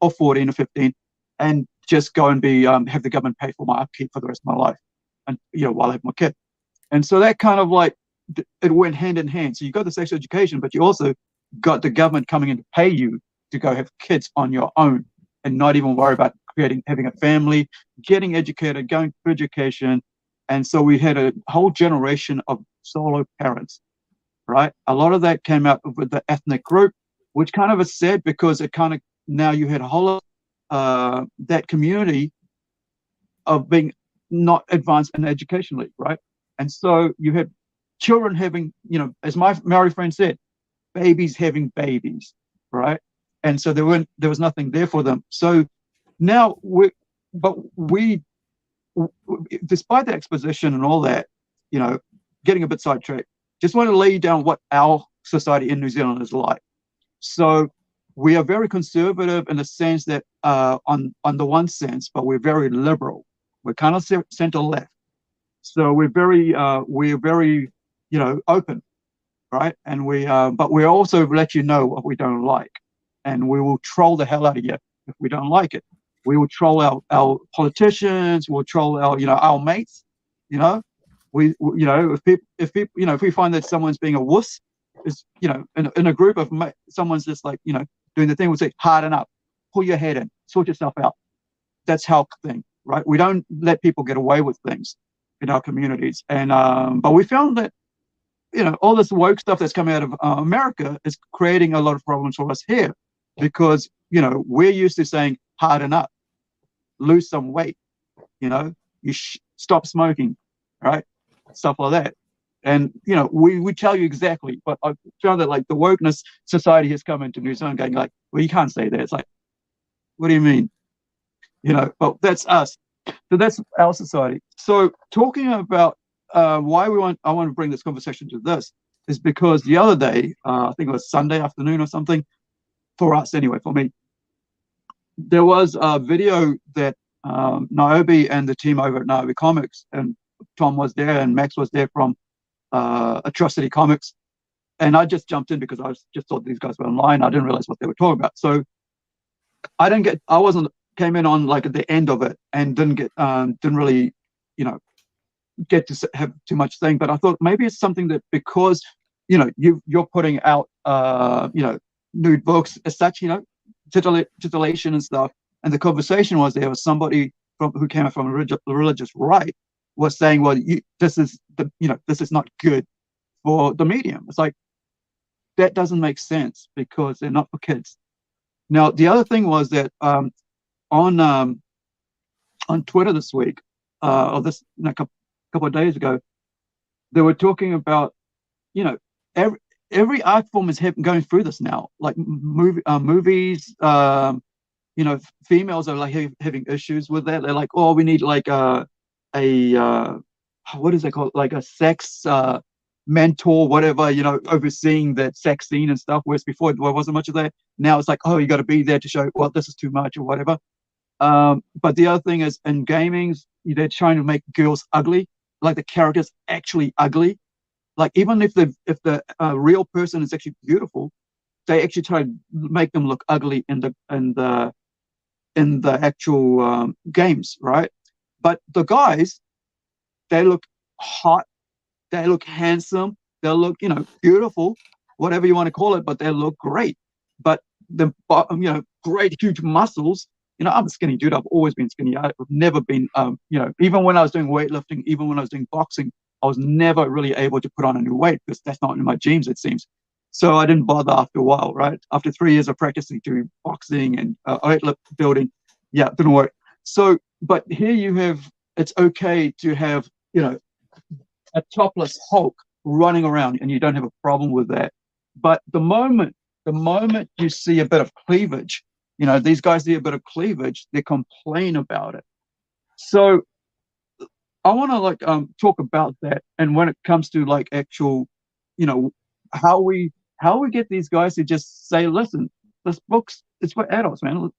or 14 or 15, and just go and be have the government pay for my upkeep for the rest of my life, and while I have my kid. And so that kind of like it went hand in hand. So you got the sexual education, but you also got the government coming in to pay you to go have kids on your own and not even worry about having a family, getting educated, going through education. And so we had a whole generation of solo parents, right? A lot of that came out with the ethnic group, which kind of is sad because it kind of, now you had a whole that community of being not advanced in educationally, right? And so you had children having, as my Maori friend said, babies having babies, right? And so there was nothing there for them. So now despite the exposition and all that, getting a bit sidetracked, just want to lay down what our society in New Zealand is like. So we are very conservative in the sense that on the one sense, but we're very liberal. We're kind of center left. So we're very open, right? And but we also let you know what we don't like, and we will troll the hell out of you if we don't like it. We will troll our politicians. We'll troll our mates. If we find that someone's being a wuss, is in a group of someone's just like doing the thing, we'll say harden up, pull your head in, sort yourself out. That's our thing, right? We don't let people get away with things in our communities, and but we found that all this woke stuff that's coming out of America is creating a lot of problems for us here, because we're used to saying harden up, lose some weight, stop smoking, right? Stuff like that. And we tell you exactly, but I found that like the wokeness society has come into New Zealand going like, well, you can't say that. It's like, what do you mean? But that's us. So that's our society. So talking about why I want to bring this conversation to this is because the other day, I think it was Sunday afternoon or something, for us anyway, for me, there was a video that Niobe and the team over at Niobe Comics, and Tom was there and Max was there from Atrocity Comics, and I just jumped in because just thought these guys were online. I didn't realize what they were talking about, so came in on like at the end of it and didn't really get to have too much thing. But I thought maybe it's something that, because you're putting out nude books as such, titillation and stuff, and the conversation was there was somebody who came from the religious right was saying, well, this is not good for the medium. It's like, that doesn't make sense because they're not for kids. Now the other thing was that on Twitter this week, or this couple of days ago, they were talking about every art form is going through this now, like movies. Females are like having issues with that. They're like, oh, we need like a what is it called, like a sex mentor, whatever, overseeing that sex scene and stuff, whereas before there wasn't much of that. Now it's like, oh, you got to be there to show, well, this is too much or whatever. But the other thing is, in gaming, they're trying to make girls ugly, like the characters actually ugly. Like even if the real person is actually beautiful, they actually try to make them look ugly in the actual games, right? But the guys, they look hot, they look handsome, They'll look, beautiful, whatever you want to call it, but they look great. But the, great, huge muscles. I'm a skinny dude. I've always been skinny. I've never been, even when I was doing weightlifting, even when I was doing boxing, I was never really able to put on any weight because that's not in my genes, it seems. So I didn't bother after a while, right? After 3 years of practicing doing boxing and weightlifting building, yeah, it didn't work. So, but here you have, it's okay to have, a topless Hulk running around, and you don't have a problem with that. But the moment you see a bit of cleavage, these guys see a bit of cleavage, they complain about it. So I want to talk about that, and when it comes to actual, how we get these guys to just say, listen, this book's it's for adults, man.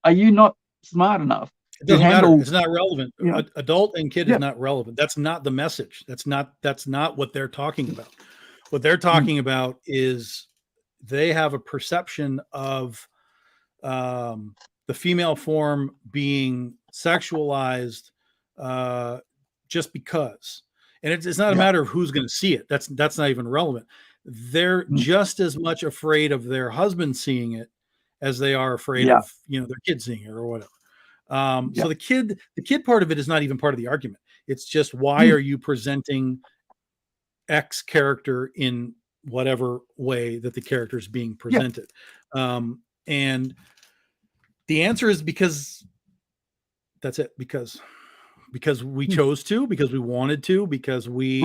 Are you not smart enough it doesn't to handle? Matter. It's not relevant. Adult and kid Yeah. is not relevant. That's not the message. That's not what they're talking about. What they're talking about is they have a perception of the female form being sexualized just because. And it's not a matter of who's going to see it. That's not even relevant. They're just as much afraid of their husband seeing it as they are afraid of their kid seeing it or whatever. So the kid part of it is not even part of the argument. It's just, why are you presenting X character in whatever way that the character is being presented? And the answer is because that's it. Because we chose to, because we wanted to, because we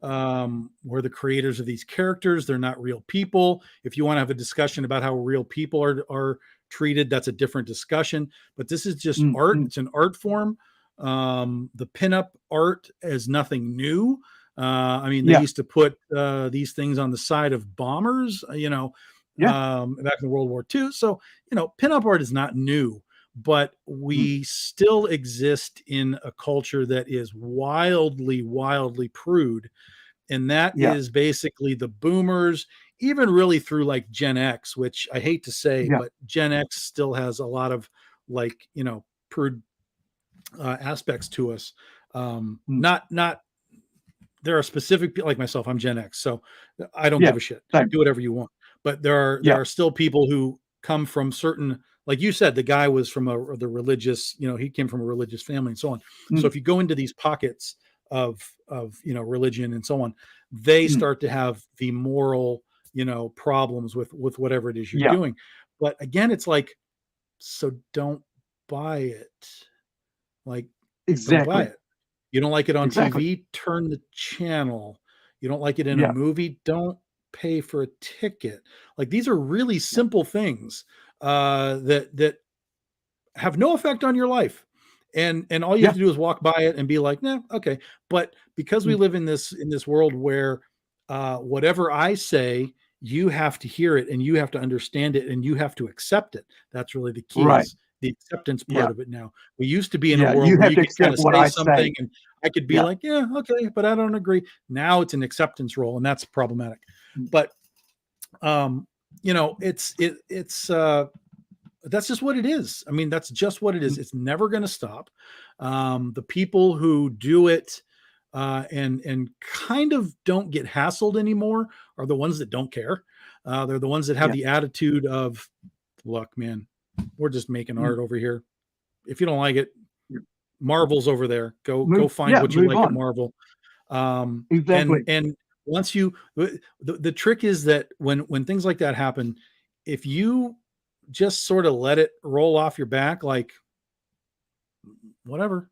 we're the creators of these characters. They're not real people. If you want to have a discussion about how real people are treated, that's a different discussion. But this is just art. It's an art form. The pinup art is nothing new. I mean, they used to put these things on the side of bombers, back in World War II. So, pinup art is not new, but we still exist in a culture that is wildly, wildly prude. And that is basically the boomers, even really through like Gen X, which I hate to say, but Gen X still has a lot of prude aspects to us. Not there are specific people like myself. I'm Gen X, so I don't give a shit. Do whatever you want. But there are still people who come from certain, like you said, the guy was from the religious, he came from a religious family and so on. So if you go into these pockets of religion and so on, they start to have the moral, problems with whatever it is you're doing. But again, it's like, so don't buy it. Don't buy it. You don't like it on TV, turn the channel. You don't like it in a movie, don't pay for a ticket. Like, these are really simple things that have no effect on your life. And all you have to do is walk by it and be like, nah, okay. But because we live in this world where whatever I say, you have to hear it and you have to understand it and you have to accept it. That's really the key. Is the acceptance part of it now. We used to be in a world where you could kind of say something and I could be like, yeah, okay, but I don't agree. Now it's an acceptance role, and that's problematic. But it's that's just what it is. I mean, that's just what it is. It's never going to stop. The people who do it and kind of don't get hassled anymore are the ones that don't care. They're the ones that have the attitude of, look, man, we're just making art over here. If you don't like it, Marvel's over there. Go find what you like at Marvel. Exactly. And once you, the trick is that when things like that happen, if you just sort of let it roll off your back, like whatever,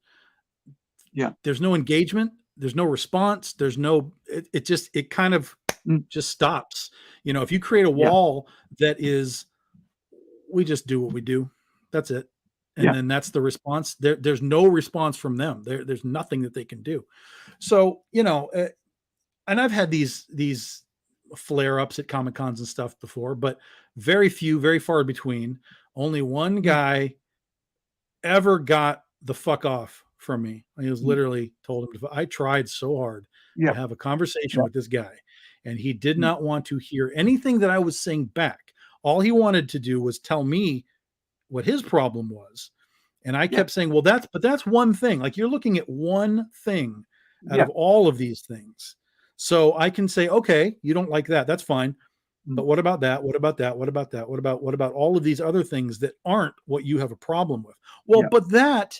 there's no engagement, there's no response, there's no, it kind of just stops. If you create a wall that is, we just do what we do, that's it. And then that's the response. There's no response from them. There's nothing that they can do. So, and I've had these flare-ups at Comic Cons and stuff before, but very far between. Only one guy ever got the fuck off from me. I was literally told him, I tried so hard to have a conversation with this guy, and he did not want to hear anything that I was saying back. All he wanted to do was tell me what his problem was. And I kept saying, well, that's one thing. Like, you're looking at one thing out of all of these things. So I can say, okay, you don't like that. That's fine. But Mm. what about that? What about that? What about that? What about all of these other things that aren't what you have a problem with? Well, Yeah. but that,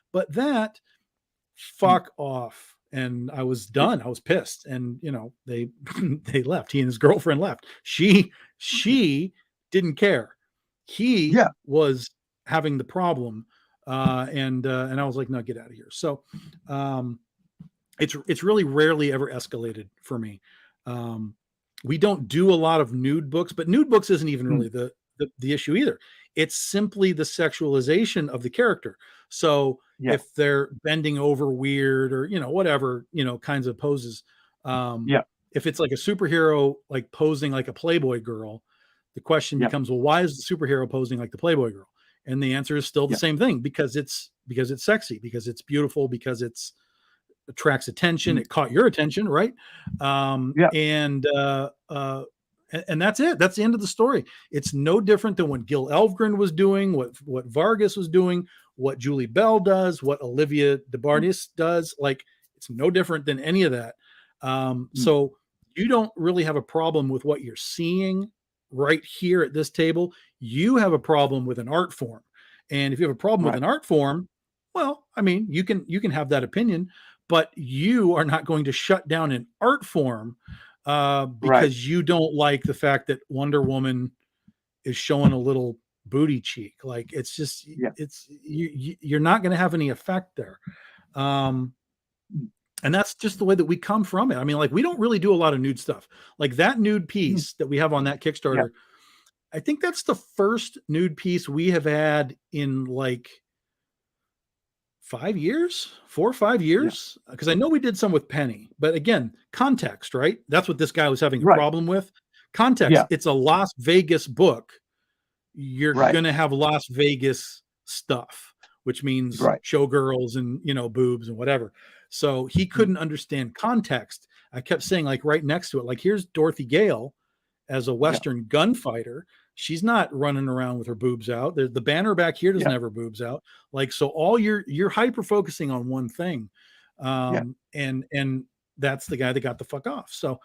Mm. fuck off. And I was done. I was pissed. And they they left. He and his girlfriend left. She didn't care. He Yeah. was having the problem. And I was like, no, get out of here. So it's really rarely ever escalated for me. We don't do a lot of nude books, but nude books isn't even Mm. really the issue either. It's simply the sexualization of the character. So Yeah. if they're bending over weird or whatever kinds of poses, Yeah. if it's like a superhero like posing like a Playboy girl, the question Yeah. becomes, well, why is the superhero posing like the Playboy girl? And the answer is still the Yeah. same thing, because it's sexy, because it's beautiful, because it's attracts attention. Mm. It caught your attention, right? Yeah. And that's it. That's the end of the story. It's no different than what Gil Elfgren was doing, what Vargas was doing, what Julie Bell does, what Olivia DeBardius does. Like, it's no different than any of that. Mm. So you don't really have a problem with what you're seeing right here at this table. You have a problem with an art form. And if you have a problem with Right. an art form, well, I mean, you can have that opinion, but you are not going to shut down an art form Right. because you don't like the fact that Wonder Woman is showing a little booty cheek. Like, it's just, Yeah. you're not going to have any effect there. Mm. And that's just the way that we come from it. I mean, like, we don't really do a lot of nude stuff. Like that nude Mm. piece that we have on that Yeah. Kickstarter, I think that's the first nude piece we have had in like 4 or 5 Yeah. years. Because I know we did some with Penny, but again, context, right? That's what this guy was having a Right. problem with. Context. Yeah. It's a Las Vegas book. You're Right. going to have Las Vegas stuff, which means Right. showgirls and, boobs and whatever. So he Mm. couldn't understand context. I kept saying, like, right next to it, like, here's Dorothy Gale as a Yeah. Western gunfighter. She's not running around with her boobs out. The banner back here doesn't Yeah. have her boobs out. Like, so all you're hyper focusing on one thing. Yeah. And that's the guy that got the fuck off. So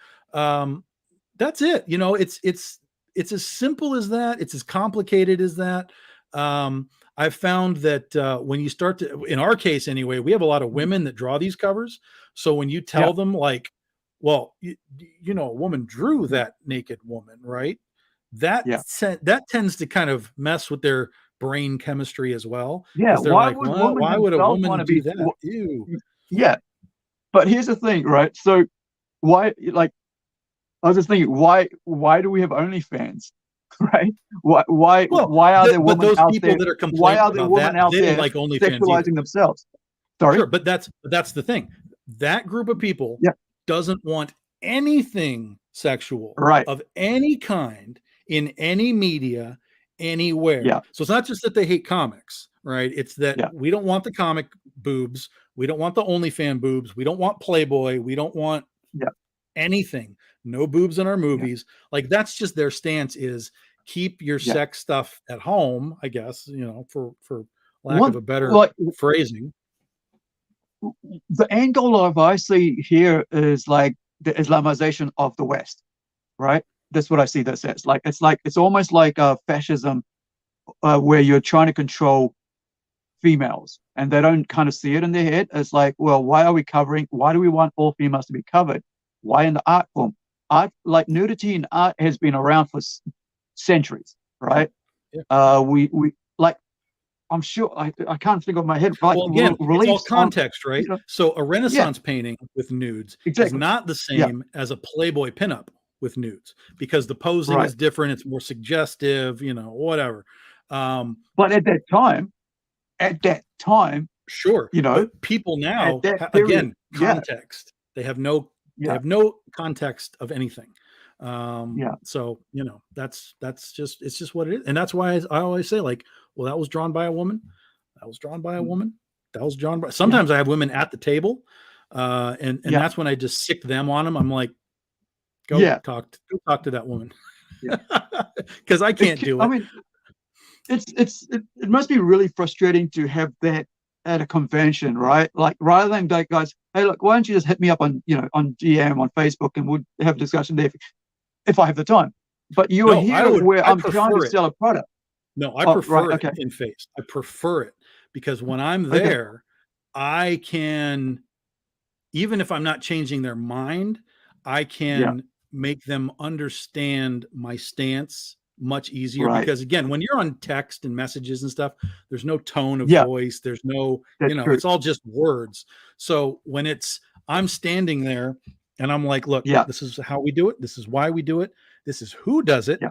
that's it. It's as simple as that. It's as complicated as that. I've found that when you start to, in our case anyway, we have a lot of Mm. women that draw these covers. So when you Yeah. tell them, like, well, a woman drew Mm. that naked woman, right? That Yeah. that tends to kind of mess with their brain chemistry as well, Yeah. because they're Why like, would what? women Why would a themselves want woman to do be? that? Ew. Yeah. But here's the thing, right? So why, like, I was just thinking, why do we have OnlyFans, right? Why Well, are there but women those out people there? that are Why complaining are there about women that, out they don't there like OnlyFans either. sexualizing themselves? Sorry. Sure, but that's the thing. That group of people Yeah. doesn't want anything sexual Right. of any kind in any media anywhere. Yeah. So it's not just that they hate comics, right? It's that Yeah. we don't want the comic boobs, we don't want the OnlyFan boobs, we don't want Playboy, we don't want Yeah. anything. No boobs in our Yeah. movies. Like, that's just their stance, is keep your Yeah. sex stuff at home, I guess, for lack One, of a better like, phrasing. the angle of I see here is like the Islamization of the West, right? That's what I see this as. It's almost like fascism, where you're trying to control females, and they don't kind of see it in their head. It's like, well, why do we want all females to be covered? Why in the art form? Art, like nudity in art, has been around for centuries, right? Yeah. We like, I'm sure, I can't think of my head, like, Well, again, it's all reliefs on, context, right? you know, So a yeah, Renaissance painting with nudes is exactly, not the yeah, same as a Playboy pinup with nudes, because the posing right. is different. It's more suggestive, whatever. But at that time, Sure, you know, but people at now, that period, again, yeah, context. They have no yeah, context of anything. yeah, So that's just, it's just what it is, and that's why I always say, like, well, that was drawn by a woman. That was drawn by a mm, woman. That was drawn by. yeah, Sometimes I have women at the table, and yeah, that's when I just sick them on them. I'm like, go yeah, talk to that woman, yeah. because I can't do I it. mean, it must be really frustrating to have that at a convention, right? Like rather than like, guys, hey, look, why don't you just hit me up on, on DM on Facebook and we'll have a discussion there if I have the time. But you are No, here where I I'm trying to prefer it. sell a product. No, I Oh, right. prefer it Okay. in face. I prefer it because when I'm Okay. there, I can, even if I'm not changing their mind, I Yeah. can make them understand my stance much easier. Right. Because again, when you're on text and messages and stuff, there's no tone of Yeah. voice. There's no, That's true. it's all just words. So when I'm standing there and I'm like, look, Yeah. this is how we do it. This is why we do it. This is who does it. Yeah.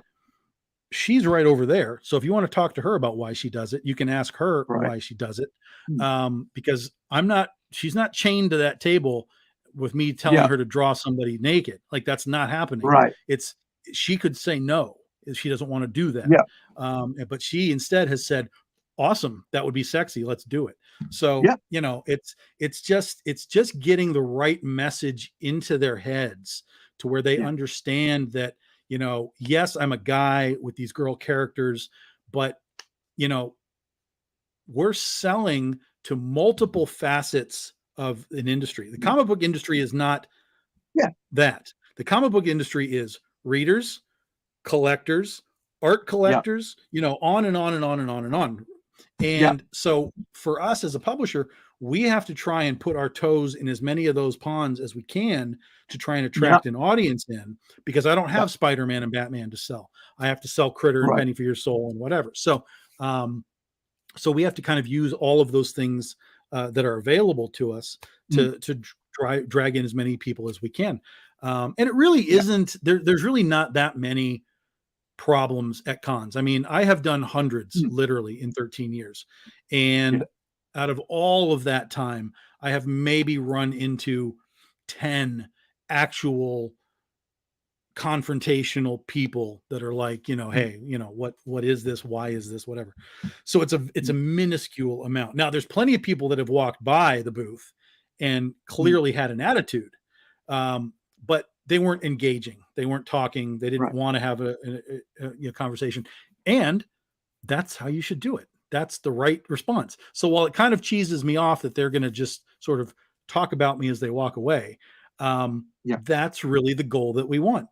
She's right over there. So if you want to talk to her about why she does it, you can ask her Right. why she does it. Hmm. Because she's not chained to that table with me telling her to draw somebody naked. Like that's not happening. Right. She could say no if she doesn't want to do that. Yeah. But she instead has said, awesome, that would be sexy. Let's do it. So, it's just getting the right message into their heads to where they understand that, yes, I'm a guy with these girl characters, but we're selling to multiple facets of an industry. The comic book industry is not that. The comic book industry is readers, collectors, art collectors, on and on and on and on and on. And so for us as a publisher, we have to try and put our toes in as many of those ponds as we can to try and attract an audience in, because I don't have Spider-Man and Batman to sell. I have to sell Critter and Penny for Your Soul and whatever. So, so we have to kind of use all of those things that are available to us to drag in as many people as we can. And it really isn't, there's really not that many problems at cons. I mean, I have done hundreds literally in 13 years. And out of all of that time, I have maybe run into 10 actual confrontational people that are like, hey, what is this? Why is this? Whatever. So it's a minuscule amount. Now there's plenty of people that have walked by the booth and clearly had an attitude. But they weren't engaging. They weren't talking. They didn't want to have a conversation. And that's how you should do it. That's the right response. So while it kind of cheeses me off that they're going to just sort of talk about me as they walk away, that's really the goal that we want.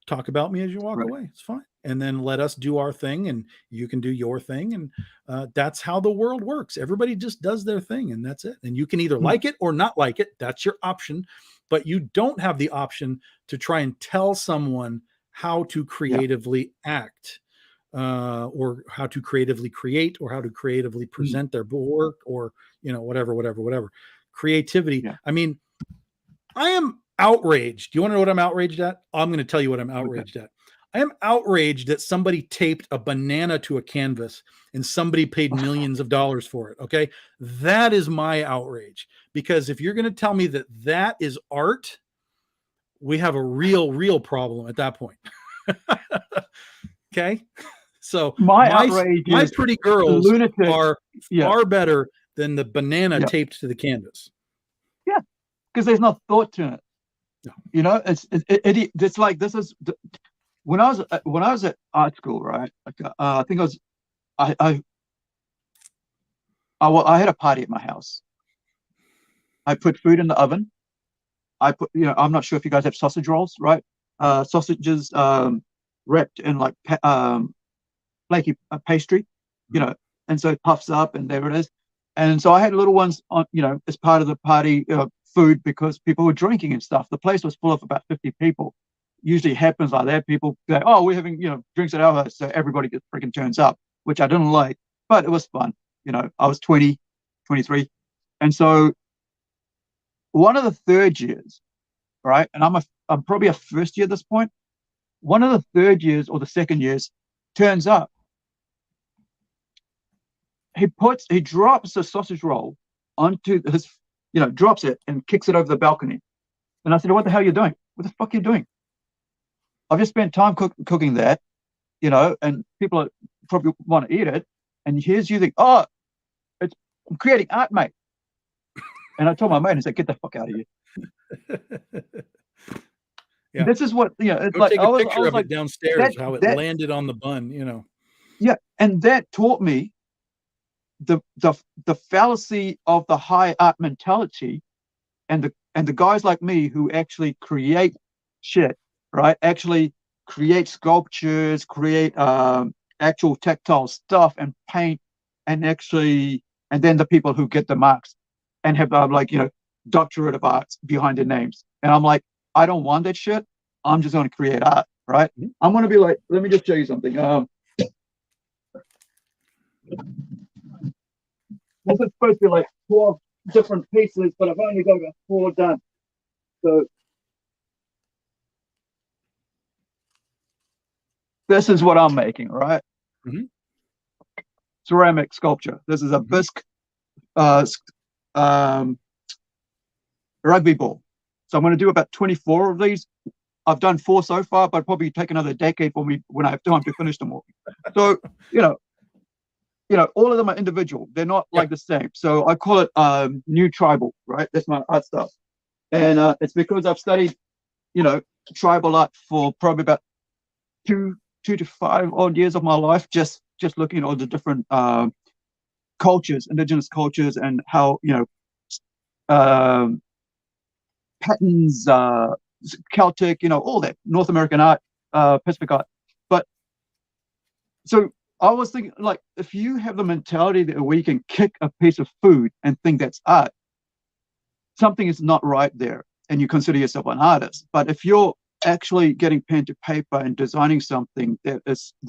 Talk about me as you walk away. It's fine. And then let us do our thing and you can do your thing. And that's how the world works. Everybody just does their thing and that's it. And you can either like it or not like it. That's your option. But you don't have the option to try and tell someone how to creatively act or how to creatively create or how to creatively present their work or, whatever. Creativity. Yeah. I mean, I am outraged. Do you want to know what I'm outraged at? I'm going to tell you what I'm outraged at. I am outraged that somebody taped a banana to a canvas and somebody paid millions of dollars for it. Okay. That is my outrage, because if you're going to tell me that that is art, we have a real problem at that point. Okay. So my pretty girls are far better than the banana taped to the canvas. Yeah. Because there's no thought to it. No. It's like, this is when I was at art school, right? Like, I think I had a party at my house. I put food in the oven. I put, I'm not sure if you guys have sausage rolls, right? Sausages wrapped in like flaky pastry, and so it puffs up and there it is. And so I had little ones on, as part of the party food, because people were drinking and stuff. The place was full of about 50 people. Usually happens like that. People go, oh, we're having, drinks at our house. So everybody gets freaking turns up, which I didn't like, but it was fun. I was 20, 23. And so one of the third years, right? And I'm probably a first year at this point. One of the third years or the second years turns up. He drops the sausage roll onto his, drops it and kicks it over the balcony. And I said, what the hell are you doing? What the fuck are you doing? I've just spent time cooking that, and people probably want to eat it. And here's you think, oh, I'm creating art, mate. And I told my mate, I said, get the fuck out of here. Yeah. This is what, it's go like, take a picture of it downstairs, how it landed on the bun, Yeah. And that taught me the fallacy of the high art mentality, and the guys like me who actually create shit, right? Actually create sculptures, create actual tactile stuff and paint, and then the people who get the marks and have like, doctorate of arts behind their names. And I'm like, I don't want that shit. I'm just going to create art, right? I'm going to be like, let me just show you something. This is supposed to be like 12 different pieces, but I've only got about 4 done. So this is what I'm making, right? Mm-hmm. Ceramic sculpture. This is a bisque rugby ball. So I'm going to do about 24 of these. I've done 4 so far, but probably take another decade for me when I have time to finish them all. So, all of them are individual. They're not like the same. So I call it new tribal, right? That's my art stuff. And it's because I've studied, tribal art for probably about 2 to 5 odd years of my life, just looking at all the different cultures, indigenous cultures, and how, patterns, Celtic, all that North American art, Pacific art. But so I was thinking, like, if you have the mentality that we can kick a piece of food and think that's art, something is not right there, and you consider yourself an artist. But if you're actually getting pen to paper and designing something that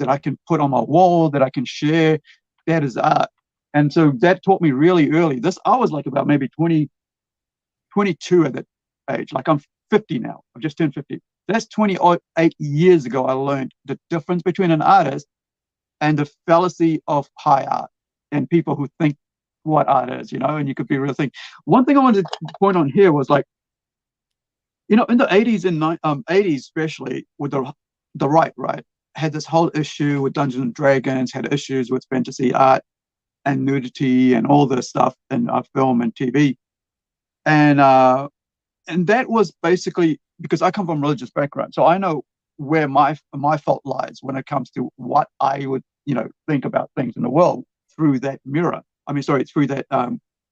I can put on my wall, that I can share, that is art. And so that taught me really early. I was like about maybe 22 at that age. Like, I'm 50 now. I've just turned 50. That's 28 years ago. I learned the difference between an artist and the fallacy of high art and people who think what art is, and you could be real thing. One thing I wanted to point on here was, like, in the 80s and 80s, especially with the right, had this whole issue with Dungeons and Dragons, had issues with fantasy art and nudity and all this stuff in film and TV. And that was basically because I come from a religious background. So I know where my fault lies when it comes to what I would, think about things in the world through that mirror. Through that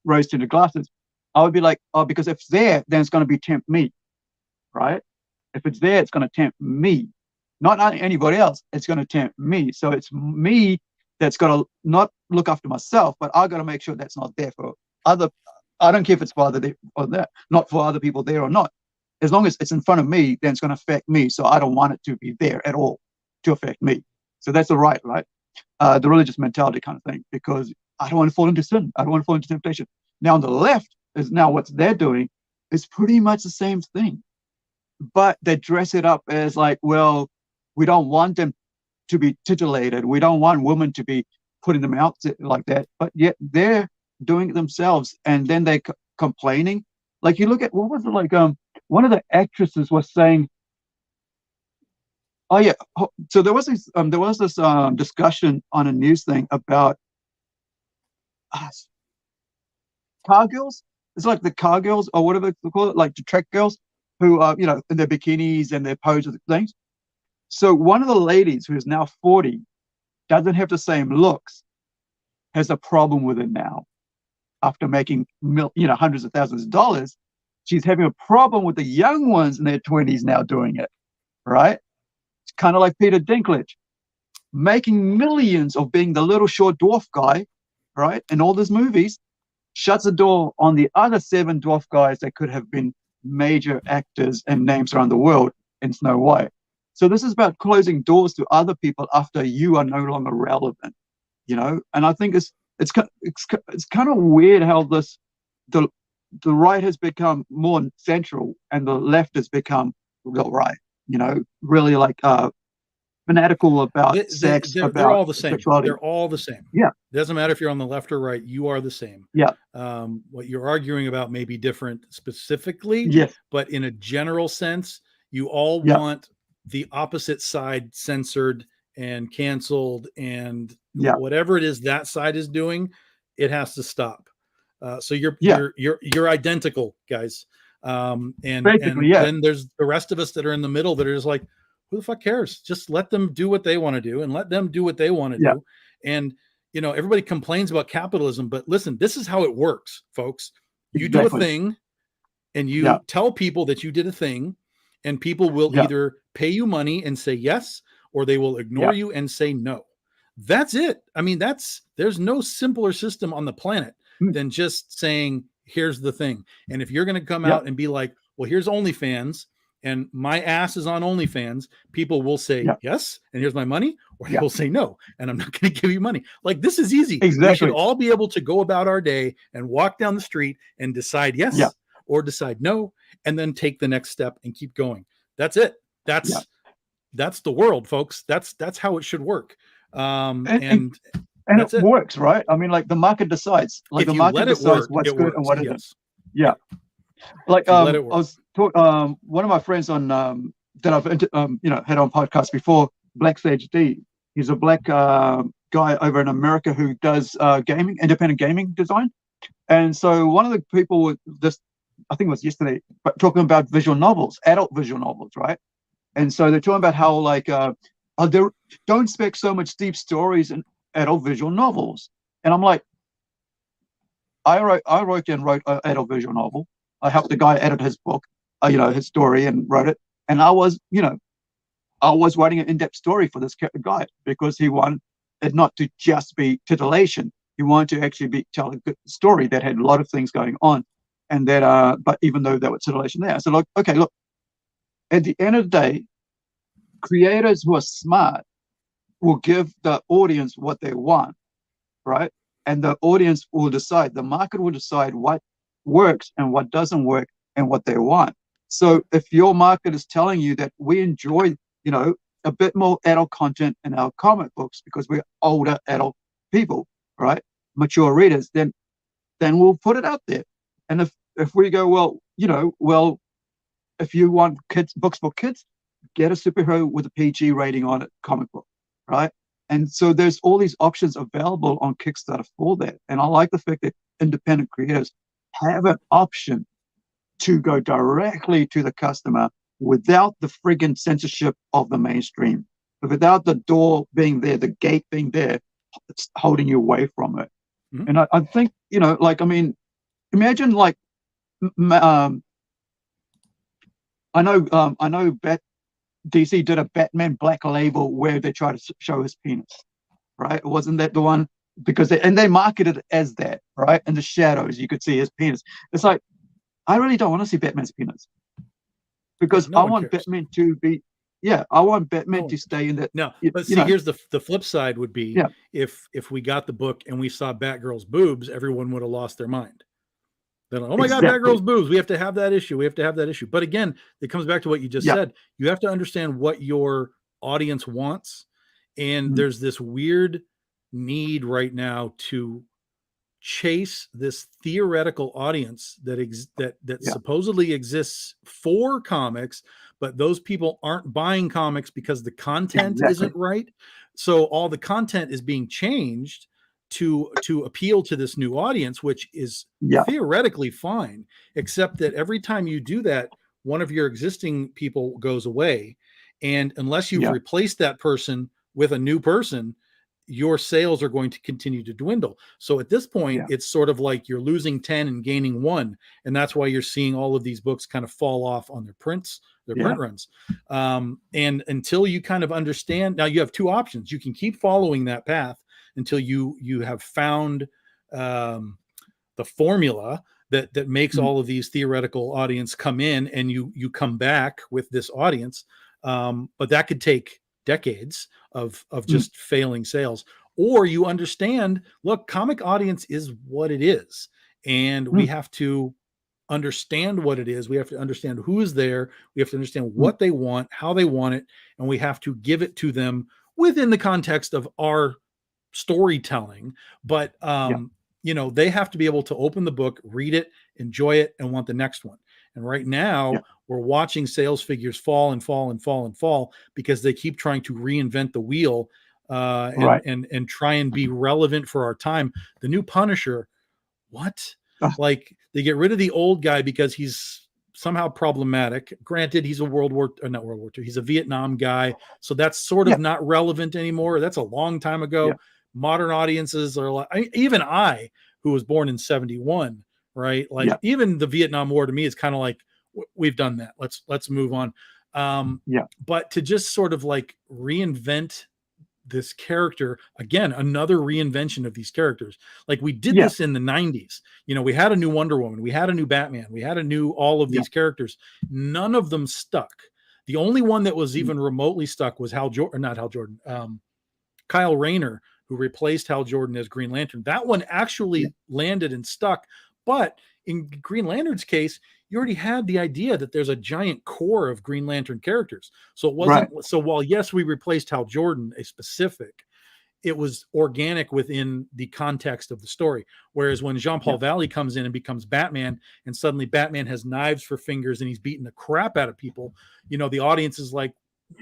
rose tinted glasses. I would be like, oh, because if it's there, then it's going to be tempt me, right? If it's there, it's going to tempt me, not anybody else. It's going to tempt me. So it's me that's got to not look after myself, but I got to make sure that's not there for other. I don't care if it's for other or that, not for other people there or not. As long as it's in front of me, then it's going to affect me. So I don't want it to be there at all to affect me. So that's the right? The religious mentality kind of thing, because I don't want to fall into sin. I don't want to fall into temptation. Now on the left is now what they're doing is pretty much the same thing, but they dress it up as like, well, we don't want them to be titillated. We don't want women to be putting them out like that, but yet they're doing it themselves, and then they complaining. Like, you look at, what was it, like, one of the actresses was saying, oh yeah, so there was this discussion on a news thing about car girls. It's like the car girls, or whatever they call it, like the track girls who are, in their bikinis and their poses and things. So one of the ladies, who is now 40, doesn't have the same looks, has a problem with it now. After making hundreds of thousands of dollars, she's having a problem with the young ones in their 20s now doing it, right? It's kind of like Peter Dinklage, making millions of being the little short dwarf guy, right? In all these movies, shuts the door on the other 7 dwarf guys that could have been major actors and names around the world in Snow White. So this is about closing doors to other people after you are no longer relevant, And I think it's kind of weird how the right has become more central and the left has become the right, really like fanatical about sex. They're all the same. Sexuality. They're all the same. Yeah. It doesn't matter if you're on the left or right. You are the same. Yeah. What you're arguing about may be different specifically, yes, but in a general sense, you all want the opposite side censored and canceled, and whatever it is that side is doing, it has to stop. So you're identical, guys. And then there's the rest of us that are in the middle that are just like, who the fuck cares? Just let them do what they want to do, and let them do what they want to do. And everybody complains about capitalism, but listen, this is how it works, folks. You do a Exactly. thing and you tell people that you did a thing, and people will either pay you money and say yes, or they will ignore you and say no. That's it. I mean, there's no simpler system on the planet than just saying, here's the thing. And if you're going to come out and be like, well, here's OnlyFans, and my ass is on OnlyFans, people will say yes, and here's my money, or they will say no, and I'm not going to give you money. Like, this is easy. Exactly. We should all be able to go about our day and walk down the street and decide yes or decide no, and then take the next step and keep going. That's it. That's the world, folks. That's how it should work. And it works, right? I mean, like, the market decides. Like, the market decides what's good and what isn't. Yeah. Like, I was talking, one of my friends on that I've had on podcasts before, Black Sage D. He's a black guy over in America who does independent gaming design. And so one of the people I think it was yesterday, but talking about visual novels, adult visual novels, right? And so they're talking about how, like, they don't expect so much deep stories in adult visual novels. And I'm like, I wrote an adult visual novel. I helped the guy edit his book, his story, and wrote it. And I was writing an in-depth story for this guy because he wanted it not to just be titillation. He wanted to actually tell a good story that had a lot of things going on, and that but even though there was titillation there, I said, look, at the end of the day, creators who are smart will give the audience what they want, right? And the audience will decide, the market will decide what works and what doesn't work and what they want. So if your market is telling you that we enjoy, a bit more adult content in our comic books because we're older adult people, right? Mature readers, then we'll put it out there. And if we go, well, if you want books for kids, get a superhero with a PG rating on it, comic book, right? And so there's all these options available on Kickstarter for that. And I like the fact that independent creators have an option to go directly to the customer without the friggin' censorship of the mainstream, without the door being there, the gate being there, it's holding you away from it. Mm-hmm. And I think, imagine, like, I know DC did a Batman Black Label where they try to show his penis, right? Wasn't that the one? Because they marketed it as that, right? In the shadows, you could see his penis. It's like, I really don't want to see Batman's penis because I want Batman to be, I want Batman to stay in that. No, but see, here's the flip side would be if we got the book and we saw Batgirl's boobs, everyone would have lost their mind. They're like, oh my God, Batgirl's boobs. We have to have that issue. But again, it comes back to what you just said. You have to understand what your audience wants. And there's this weird need right now to chase this theoretical audience that supposedly exists for comics, but those people aren't buying comics because the content isn't right. So all the content is being changed to appeal to this new audience, which is theoretically fine, except that every time you do that, one of your existing people goes away. And unless you've replaced that person with a new person, your sales are going to continue to dwindle. So at this point, it's sort of like you're losing 10 and gaining 1. And that's why you're seeing all of these books kind of fall off on their print runs. And until you kind of understand, now you have two options. You can keep following that path until you have found the formula that makes all of these theoretical audience come in, and you come back with this audience. But that could take decades of just failing sales. Or you understand, look, comic audience is what it is. And we have to understand what it is. We have to understand who is there. We have to understand what they want, how they want it. And we have to give it to them within the context of our storytelling. But, they have to be able to open the book, read it, enjoy it, and want the next one. And right now we're watching sales figures fall and fall and fall and fall because they keep trying to reinvent the wheel and try and be relevant for our time. The new Punisher, like, they get rid of the old guy because he's somehow problematic. Granted, he's not World War II. He's a Vietnam guy. So that's sort of not relevant anymore. That's a long time ago. modern audiences are like, even I, who was born in 71, right? Like even the Vietnam War to me is kind of like, we've done that. Let's move on. But to just sort of like reinvent this character again, another reinvention of these characters. Like we did this in the 90s. You know, we had a new Wonder Woman, we had a new Batman, we had a new all of these characters. None of them stuck. The only one that was even remotely stuck was Kyle Rayner, who replaced Hal Jordan as Green Lantern. That one actually landed and stuck. But in Green Lantern's case, you already had the idea that there's a giant core of Green Lantern characters. So it wasn't, so while yes, we replaced Hal Jordan, a specific, it was organic within the context of the story. Whereas when Jean-Paul Valley comes in and becomes Batman, and suddenly Batman has knives for fingers and he's beating the crap out of people, you know, the audience is like,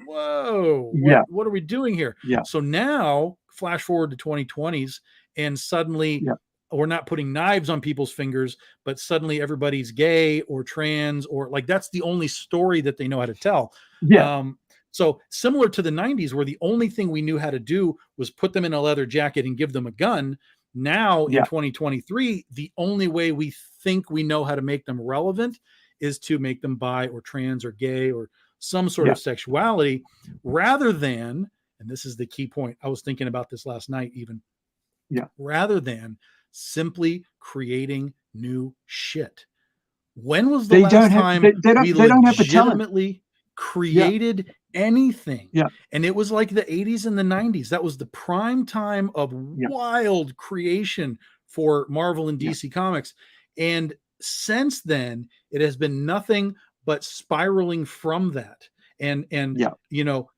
whoa, what are we doing here? So now flash forward to 2020s and suddenly we're not putting knives on people's fingers, but suddenly everybody's gay or trans, or like, that's the only story that they know how to tell. So similar to the 90s, where the only thing we knew how to do was put them in a leather jacket and give them a gun. Now in 2023, the only way we think we know how to make them relevant is to make them bi or trans or gay or some sort of sexuality, rather than, and this is the key point, I was thinking about this last night even, rather than simply creating new shit. When was the last time we legitimately created anything? And it was like the 80s and the 90s. That was the prime time of wild creation for Marvel and DC Comics. And since then, it has been nothing but spiraling from that. And you know,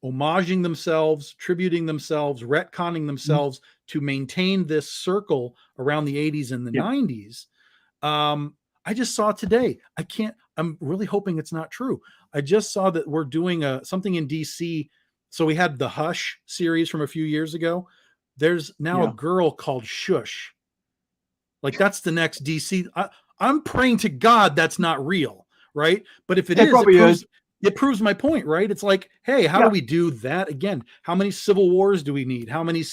homaging themselves, tributing themselves, retconning themselves to maintain this circle around the 80s and the 90s. I just saw today, I'm really hoping it's not true. I just saw that we're doing something in DC. So we had the Hush series from a few years ago. There's now a girl called Shush. Like that's the next DC. I'm praying to God that's not real, right? But if it is, it proves my point, right? It's like, hey, how do we do that again? How many civil wars do we need? How many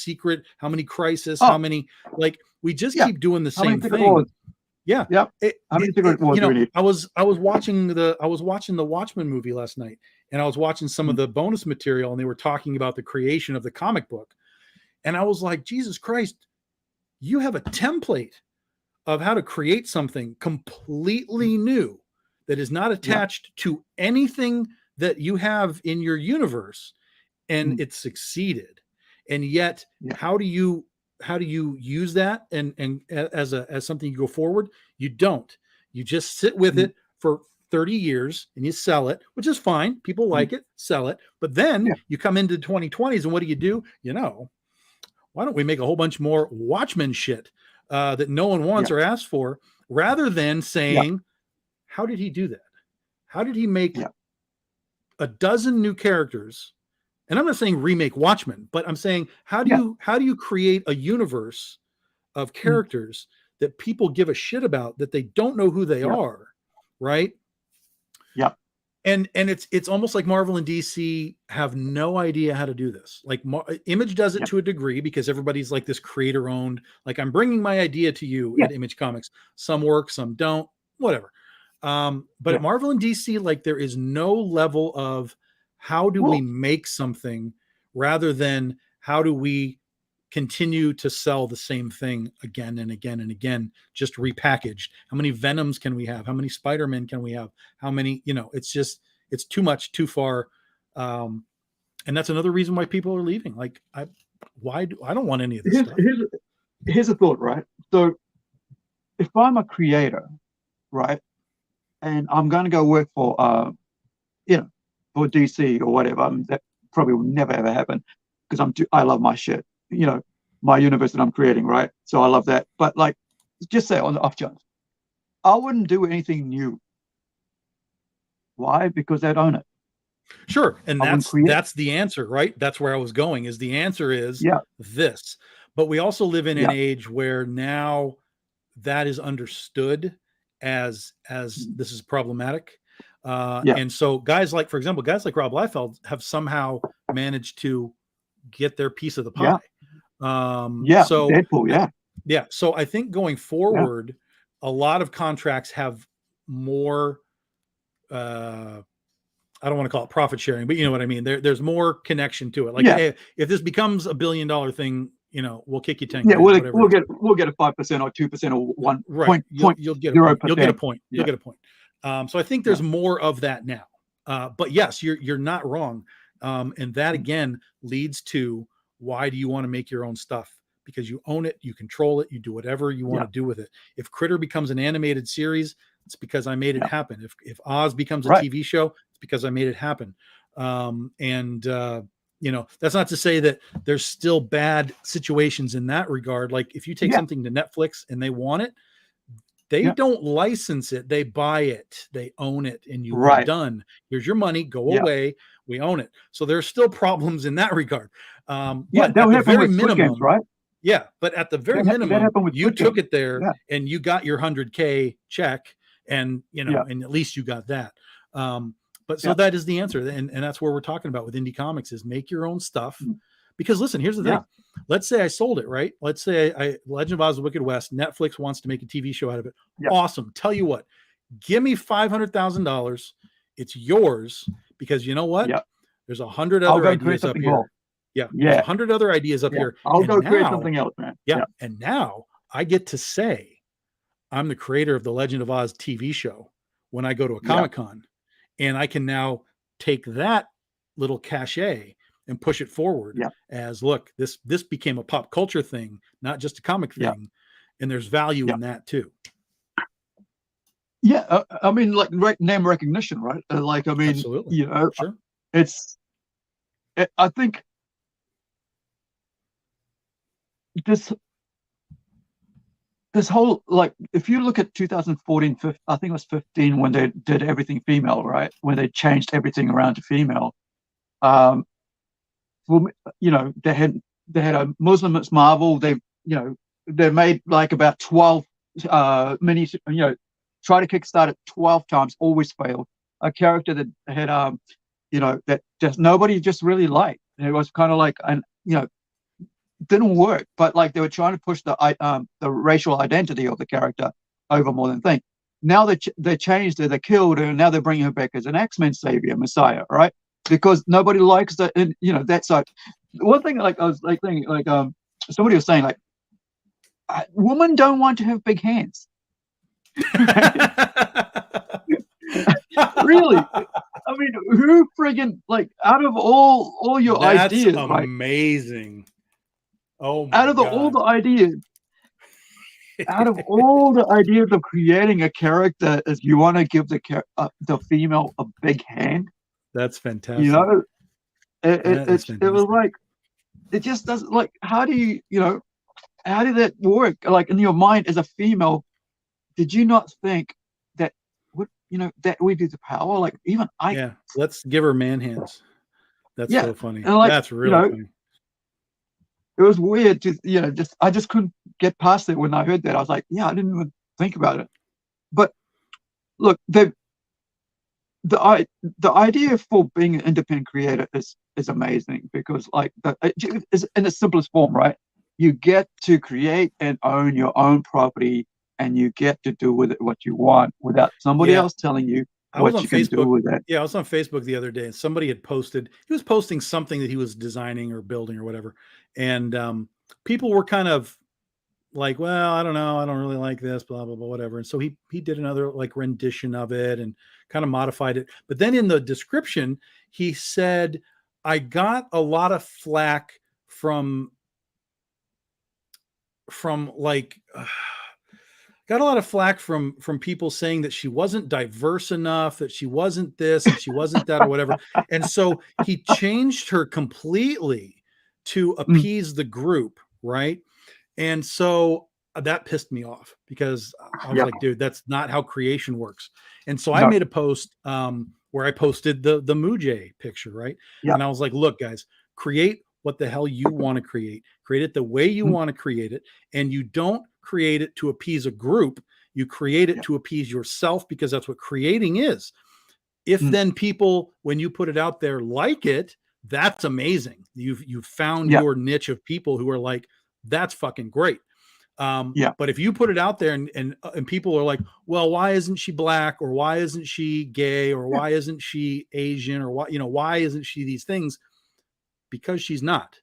crisis? How many, like, we just keep doing the same thing. How many secret wars do we need? I was watching the Watchmen movie last night, and I was watching some of the bonus material, and they were talking about the creation of the comic book. And I was like, Jesus Christ, you have a template of how to create something completely new that is not attached to anything that you have in your universe, and it succeeded. And yet, how do you use that and as something you go forward? You don't. You just sit with it for 30 years and you sell it, which is fine. People like it, sell it. But then you come into 2020s, and what do? You know, why don't we make a whole bunch more Watchmen shit that no one wants or asks for, rather than saying, how did he do that? How did he make a dozen new characters? And I'm not saying remake Watchmen, but I'm saying, how do you create a universe of characters that people give a shit about, that they don't know who they are, right? And it's almost like Marvel and DC have no idea how to do this. Like Image does it to a degree, because everybody's like this creator owned, like, I'm bringing my idea to you at Image Comics. Some work, some don't, whatever. But at Marvel and DC, like, there is no level of how do we make something, rather than how do we continue to sell the same thing again and again and again, just repackaged. How many Venoms can we have? How many Spider-Men can we have? How many, it's just, it's too much, too far. And that's another reason why people are leaving. Like, I don't want any of this stuff. Here's a thought, right? So if I'm a creator, right, and I'm going to go work for, for DC or whatever, that probably will never ever happen, because I love my shit, my universe that I'm creating, right? So I love that. But like, just say on the off chance, I wouldn't do anything new. Why? Because they'd own it. Sure. And that's the answer, right? That's where I was going, is the answer is this. But we also live in an age where now that is understood as this is problematic. And so guys like, for example, guys like Rob Liefeld have somehow managed to get their piece of the pie. So Deadpool, so I think going forward, a lot of contracts have more, I don't want to call it profit sharing, but you know what I mean? There's more connection to it. Like, hey, if this becomes $1 billion thing, you know, we'll kick you 10 grand, whatever. We'll get a 5% or 2% or 1 right. You'll get a point. You'll get a point. You'll get a point. So I think there's more of that now. But yes, you're not wrong. And that again leads to, why do you want to make your own stuff? Because you own it, you control it, you do whatever you want to do with it. If Critter becomes an animated series, it's because I made it happen. If Oz becomes a TV show, it's because I made it happen. You know, that's not to say that there's still bad situations in that regard. Like if you take something to Netflix and they want it, they don't license it. They buy it, they own it, and you are done. Here's your money, go away. We own it. So there's still problems in that regard. But at the very minimum, games, right? Yeah, but at the very minimum, you took it there and you got your 100K check, and you know, and at least you got that. But so that is the answer, and that's where we're talking about with indie comics is make your own stuff. Because listen, here's the thing. Let's say I sold it, right? Let's say Legend of Oz: The Wicked West, Netflix wants to make a TV show out of it. Awesome. Tell you what, give me $500,000. It's yours, because you know what? There's 100 other ideas up here. There's 100 other ideas up here. I'll go create something else, man. And now I get to say I'm the creator of the Legend of Oz TV show when I go to a Comic-Con, and I can now take that little cachet and push it forward as, look, this became a pop culture thing, not just a comic thing, and there's value in that too. I mean, like name recognition, right? Like, I mean, absolutely. You know, sure. I think this whole, like, if you look at 2014, I think it was 15 when they did everything female, right? When they changed everything around to female. You know, they had a Muslim Miss Marvel. They made like about 12 mini, you know, try to kickstart it 12 times, always failed. A character that had you know, that just nobody just really liked. And it was kind of like, and you know, didn't work. But like they were trying to push the racial identity of the character over more than thing. Now they changed her, they killed her, and now they're bringing her back as an X-Men savior, Messiah, right? Because nobody likes that. And you know, that's like one thing. Like I was like thinking, like somebody was saying, like, women don't want to have big hands. Really? I mean, who friggin', like, out of all your ideas, amazing. Right? Oh my God. All the ideas, out of all the ideas of creating a character, is you want to give the female a big hand. That's fantastic. You know, it was like, it just doesn't, like, how do you know, how did that work? Like, in your mind as a female, did you not think that you know, that would be the power? Like, even let's give her man hands. That's so funny. Like, that's really funny. It was weird to, you know, I just couldn't get past it when I heard that. I was like, I didn't even think about it. But look, the idea for being an independent creator is amazing, because like is in the simplest form, right? You get to create and own your own property, and you get to do with it what you want without somebody else telling you what you can do with it. Yeah, I was on Facebook the other day, and somebody had posted, he was posting something that he was designing or building or whatever. And people were kind of like, well, I don't know, I don't really like this, blah, blah, blah, whatever. And so he did another like rendition of it and kind of modified it. But then in the description, he said, I got a lot of flack from like, got a lot of flack from people saying that she wasn't diverse enough, that she wasn't this and she wasn't that or whatever. And so he changed her completely to appease the group, right? And so that pissed me off, because I was like, dude, that's not how creation works. And so I made a post where I posted the Mujay picture, right? And I was like, look, guys, create what the hell you want to create. Create it the way you want to create it. And you don't create it to appease a group. You create it to appease yourself, because that's what creating is. If then people, when you put it out there, like it, that's amazing. You've found Yeah. your niche of people who are like, that's fucking great. Yeah. But if you put it out there and people are like, well, why isn't she black, or why isn't she gay, or Yeah. why isn't she Asian, or why isn't she these things? Because she's not.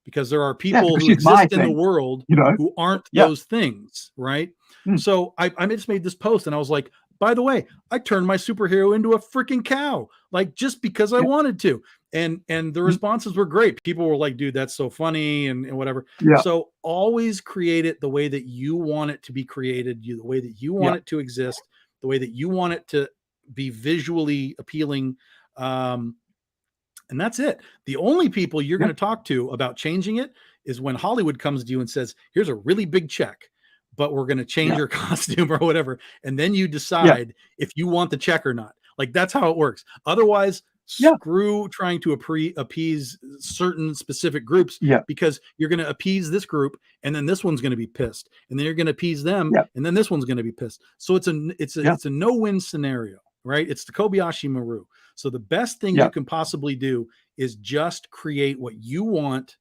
Because there are Yeah. people Because who she's my exist in the thing, world you know? who aren't Yeah. those things, right? Mm. So I just made this post and I was like, by the way, I turned my superhero into a freaking cow, like just because I Yeah. wanted to. And the Mm. responses were great. People were like, dude, that's so funny, and whatever. Yeah. So always create it the way that you want it to be created, the way that you want Yeah. it to exist, the way that you want it to be visually appealing. And that's it. The only people you're Yeah. going to talk to about changing it is when Hollywood comes to you and says, here's a really big check, but we're going to change Yeah. your costume or whatever. And then you Yeah. decide if you want the check or not. Like, that's how it works. Otherwise, Yeah. screw trying to appease certain specific groups, Yeah. because you're going to appease this group and then this one's going to be pissed, and then you're going to appease them Yeah. and then this one's going to be pissed. So it's Yeah. a no-win scenario, right? It's the Kobayashi Maru. So the best thing Yeah. you can possibly do is just create what you want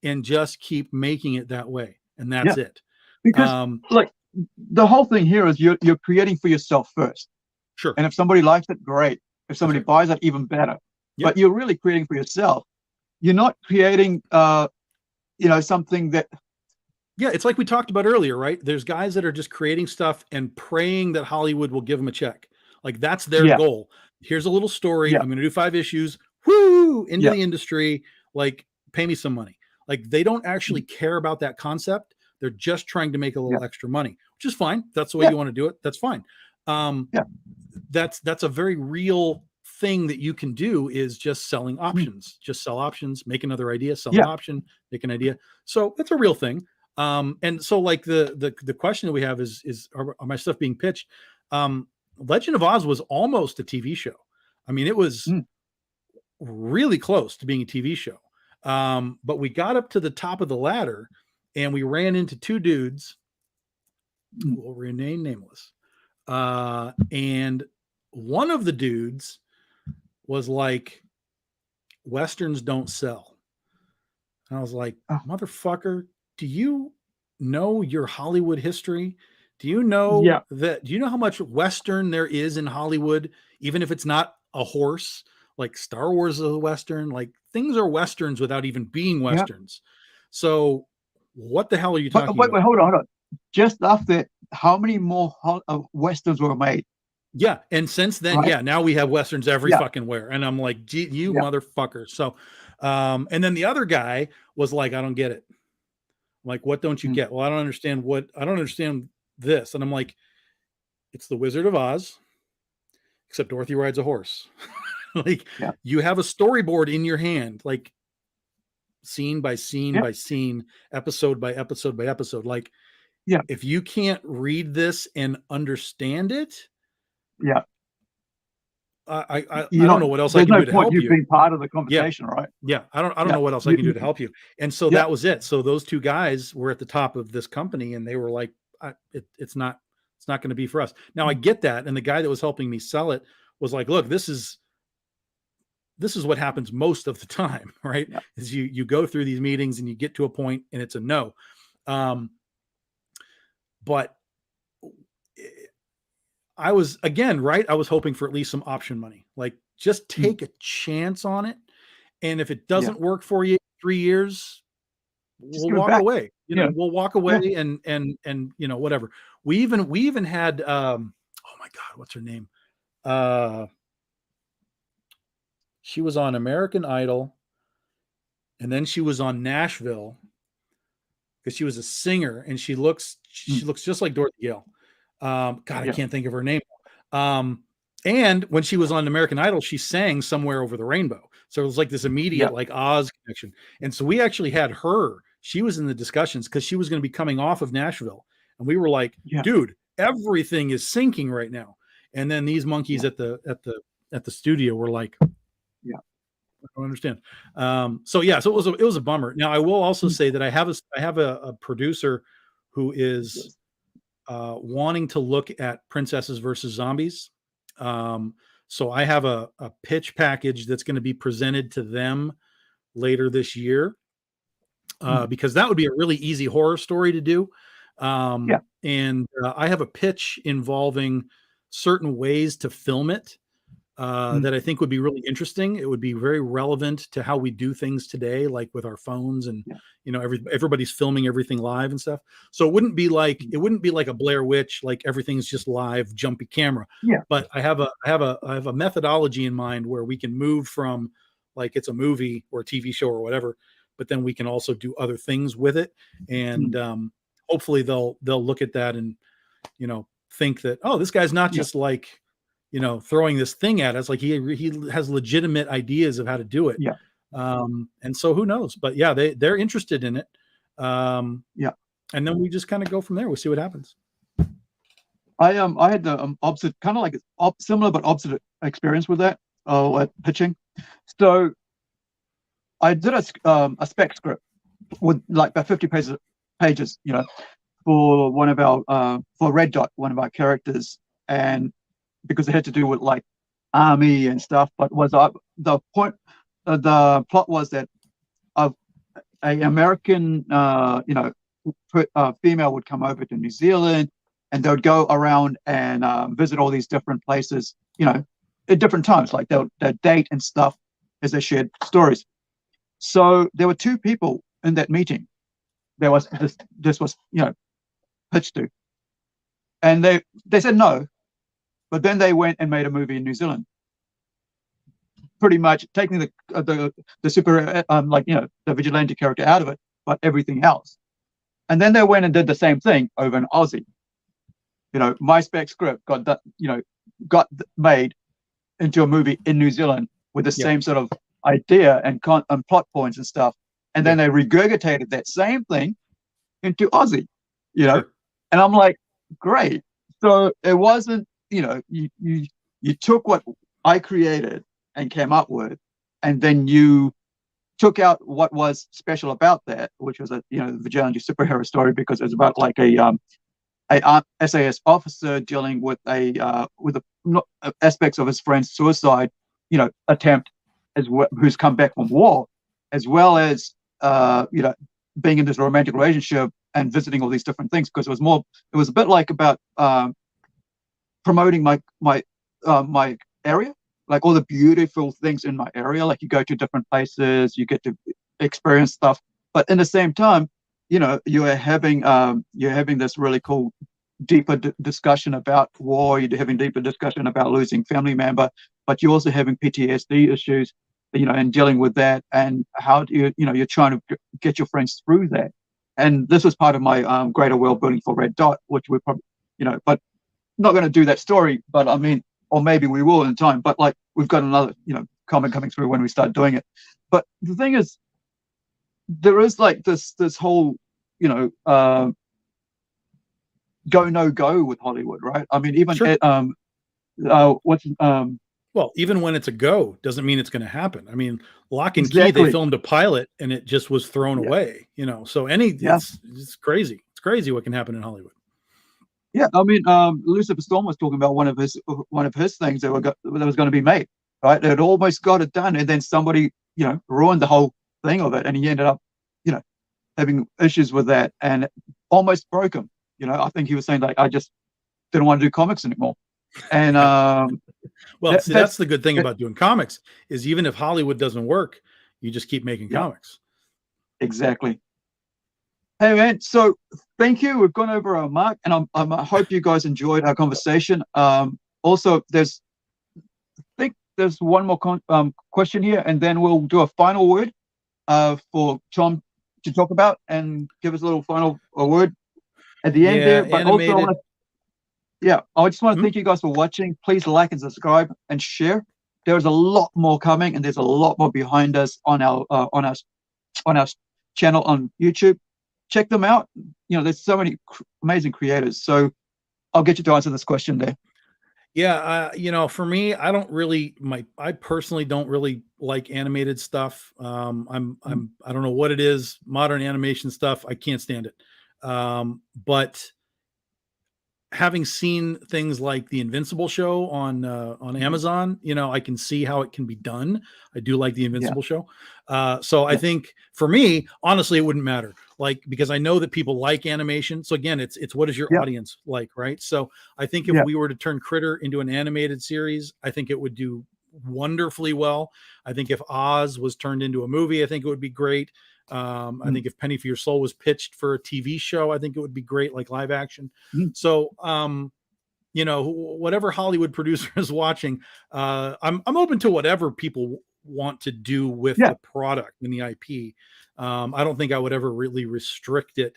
and just keep making it that way. And that's Yeah. it. Because like the whole thing here is you're creating for yourself first. Sure. And if somebody likes it, great. If somebody right. buys it, even better. Yeah. But you're really creating for yourself. You're not creating something that. Yeah, it's like we talked about earlier, right? There's guys that are just creating stuff and praying that Hollywood will give them a check. Like, that's their Yeah. goal. Here's a little story. Yeah. I'm going to do 5 issues. Woo! Into Yeah. the industry. Like, pay me some money. Like, they don't actually care about that concept. They're just trying to make a little extra money, which is fine. That's the way you want to do it. That's fine. That's a very real thing that you can do, is just selling options. Just sell options, make another idea, sell an option, make an idea. So it's a real thing. And so, like, the question that we have is are my stuff being pitched? Legend of Oz was almost a TV show. I mean, it was really close to being a TV show. But we got up to the top of the ladder and we ran into 2 dudes who will remain nameless. And one of the dudes was like, Westerns don't sell. And I was like, motherfucker, do you know your Hollywood history? Do you know do you know how much Western there is in Hollywood, even if it's not a horse? Like, Star Wars is a Western. Like, things are Westerns without even being Westerns. So what the hell are you talking about? Wait, hold on. Just after, how many more Westerns were made? Yeah. And since then, now we have Westerns every fucking where. And I'm like, gee, you motherfucker. So, and then the other guy was like, I don't get it. I'm like, what don't you get? Well, I don't understand this. And I'm like, it's the Wizard of Oz, except Dorothy rides a horse. Like, you have a storyboard in your hand, like scene by scene by scene, episode by episode by episode. Like, if you can't read this and understand it, I don't know what else I can do to help you. You've been part of the conversation, right? Yeah. I don't know what else I can do to help you. And so that was it. So those 2 guys were at the top of this company and they were like, it's not going to be for us. Now I get that. And the guy that was helping me sell it was like, look, this is what happens most of the time, right? Is you go through these meetings and you get to a point and it's a no. But I was, again, right, I was hoping for at least some option money. Like, just take a chance on it. And if it doesn't work for you 3 years, we'll walk away. We'll walk away and whatever. We even had oh my God, what's her name? She was on American Idol, and then she was on Nashville because she was a singer, and she looks just like Dorothy Gale. God, I can't think of her name. And when she was on American Idol, she sang Somewhere Over the Rainbow. So it was like this immediate like Oz connection. And so we actually had her. She was in the discussions because she was going to be coming off of Nashville. And we were like, dude, everything is sinking right now. And then these monkeys at the studio were like, I don't understand. So it was a bummer. Now I will also say that I have a producer who is wanting to look at Princesses versus Zombies. So I have a pitch package that's going to be presented to them later this year, because that would be a really easy horror story to do. And I have a pitch involving certain ways to film it that I think would be really interesting. It would be very relevant to how we do things today, like with our phones, and everybody's filming everything live and stuff. So it wouldn't be like a Blair Witch, like everything's just live, jumpy camera. But I have a methodology in mind where we can move from like it's a movie or a TV show or whatever, but then we can also do other things with it. And hopefully they'll look at that and think that, oh, this guy's not just like throwing this thing at us. Like he has legitimate ideas of how to do it. And so who knows, but they're interested in it. And then we just kind of go from there. We'll see what happens. I had the opposite, kind of like similar but opposite experience with that at pitching. So I did a spec script with like about 50 pages, for one of our for Red Dot, one of our characters, and because it had to do with like army and stuff. But the plot was that a American female would come over to New Zealand, and they would go around and visit all these different places, at different times, like they'll date and stuff as they shared stories. So there were two people in that meeting. There was this was pitched to, and they said no. But then they went and made a movie in New Zealand, pretty much taking the super the vigilante character out of it, but everything else. And then they went and did the same thing over in Aussie. My spec script got made into a movie in New Zealand with the same sort of idea and plot points and stuff. And then they regurgitated that same thing into Aussie, and I'm like, great. So it wasn't. You took what I created and came up with, and then you took out what was special about that, which was a vigilante superhero story, because it was about like a SAS officer dealing with aspects of his friend's suicide, attempt, who's come back from war, as well as being in this romantic relationship and visiting all these different things, because it was a bit like about promoting my area, like all the beautiful things in my area. Like you go to different places, you get to experience stuff, but in the same time, you're having this really cool, deeper discussion about war. You're having deeper discussion about losing family member, but you're also having PTSD issues, and dealing with that, and how do you're trying to get your friends through that. And this was part of my greater world building for Red Dot, which we probably, but not going to do that story, but I mean, or maybe we will in time, but like we've got another, comment coming through when we start doing it. But the thing is, there is like this whole, go, no go with Hollywood, right? I mean, even well, even when it's a go, doesn't mean it's going to happen. I mean, Lock and Key, they filmed a pilot and it just was thrown away, so it's crazy. It's crazy what can happen in Hollywood. Yeah, I mean, Lucifer Storm was talking about one of his things that was going to be made, right? They had almost got it done, and then somebody, ruined the whole thing of it, and he ended up, having issues with that, and it almost broke him. I think he was saying like, I just didn't want to do comics anymore. And well, that's the good thing about doing comics, is even if Hollywood doesn't work, you just keep making comics. Exactly. Hey man, so thank you. We've gone over our mark, and I hope you guys enjoyed our conversation. Also, I think there's one more question here, and then we'll do a final word for Tom to talk about and give us a little final word at the end there. But animated. Also, I just want to thank you guys for watching. Please like and subscribe and share. There is a lot more coming, and there's a lot more behind us on our channel on YouTube. Check them out. There's so many amazing creators. So I'll get you to answer this question there. Yeah, for me, I personally don't really like animated stuff. I don't know what it is. Modern animation stuff, I can't stand it. But having seen things like the Invincible show on Amazon, you know, I can see how it can be done. I do like the Invincible show. So I think for me, honestly, it wouldn't matter, like, because I know that people like animation. So again, it's what is your audience like, right? So I think if we were to turn Critter into an animated series, I think it would do wonderfully well. I think if Oz was turned into a movie, I think it would be great. I think if Penny for Your Soul was pitched for a TV show, I think it would be great, like live action. So, you know, whatever Hollywood producer is watching, I'm open to whatever people want to do with the product and the IP. I don't think I would ever really restrict it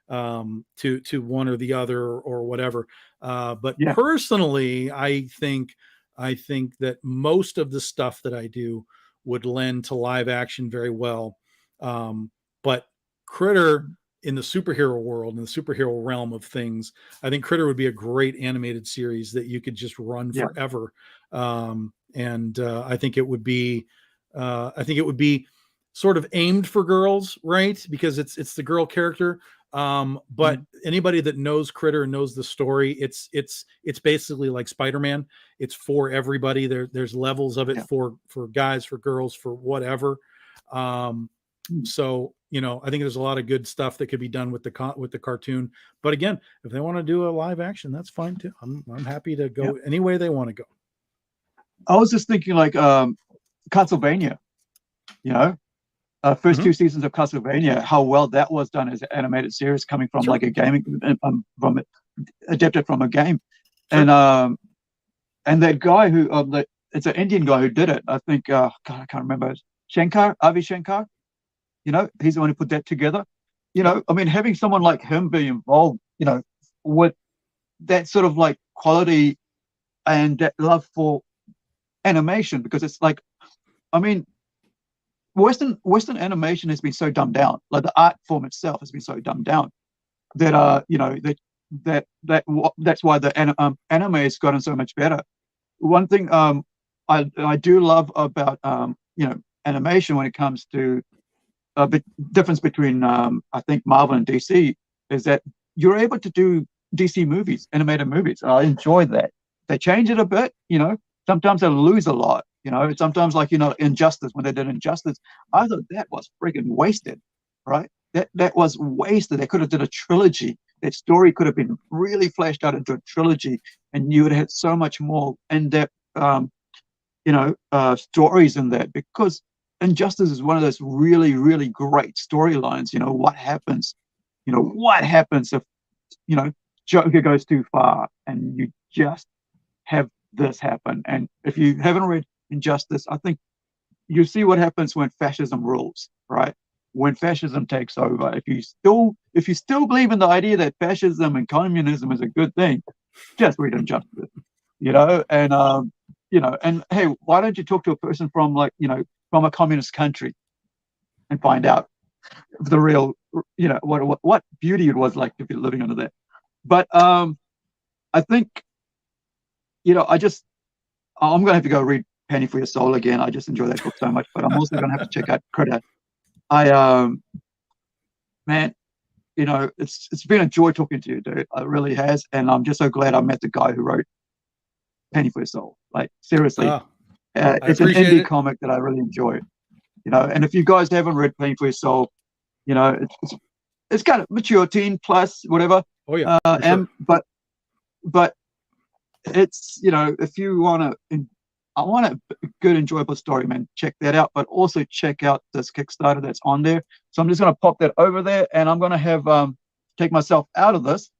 to one or the other or whatever. But personally, I think that most of the stuff that I do would lend to live action very well. But Critter, in the superhero world, in the superhero realm of things, I think Critter would be a great animated series that you could just run forever. I think it would be sort of aimed for girls, right? Because it's the girl character. But anybody that knows Critter and knows the story, it's basically like Spider-Man. It's for everybody. There's levels of it for guys, for girls, for whatever. So, you know, I think there's a lot of good stuff that could be done with the cartoon. But again, if they want to do a live action, that's fine too. I'm happy to go any way they want to go. I was just thinking like Castlevania, you know, first two seasons of Castlevania, how well that was done as an animated series coming from like a gaming from adapted from a game. And that guy who it's an Indian guy who did it. I think God, I can't remember. Avi Shankar. You know, he's the one who put that together. You know, I mean, having someone like him be involved, you know, with that sort of like quality and that love for animation, because it's like, I mean, Western animation has been so dumbed down. Like the art form itself has been so dumbed down that you know, that's why the anime has gotten so much better. One thing I do love about you know, animation when it comes to the difference between I think Marvel and DC is that you're able to do DC movies, animated movies. I enjoy that. They change it a bit, you know. Sometimes they lose a lot, you know. Sometimes, like, you know, Injustice, when they did Injustice, I thought that was friggin' wasted, right? That was wasted. They could have did a trilogy. That story could have been really fleshed out into a trilogy, and you would have had so much more in-depth, you know, stories in that, because Injustice is one of those really, really great storylines. You know, what happens? You know, what happens if, you know, Joker goes too far, and you just have this happen. And if you haven't read Injustice, I think you see what happens when fascism rules, right? When fascism takes over. If you still believe in the idea that fascism and communism is a good thing, just read Injustice. You know, and you know, and hey, why don't you talk to a person from, like, you know, from a communist country and find out the real, you know, what beauty it was like to be living under that. But I think, you know, I'm gonna have to go read Penny for Your Soul again. I just enjoy that book so much. But I'm also gonna have to check out Critter. Man, you know, it's been a joy talking to you, dude. It really has, and I'm just so glad I met the guy who wrote Penny for Your Soul. Like, seriously, it's an indie comic that I really enjoy. You know, and if you guys haven't read Penny for Your Soul, you know, it's kind of mature, teen plus, whatever. Oh yeah, sure. But it's, you know, if you want a good, enjoyable story, man, check that out. But also check out this Kickstarter that's on there. So I'm just going to pop that over there, and I'm going to have take myself out of this,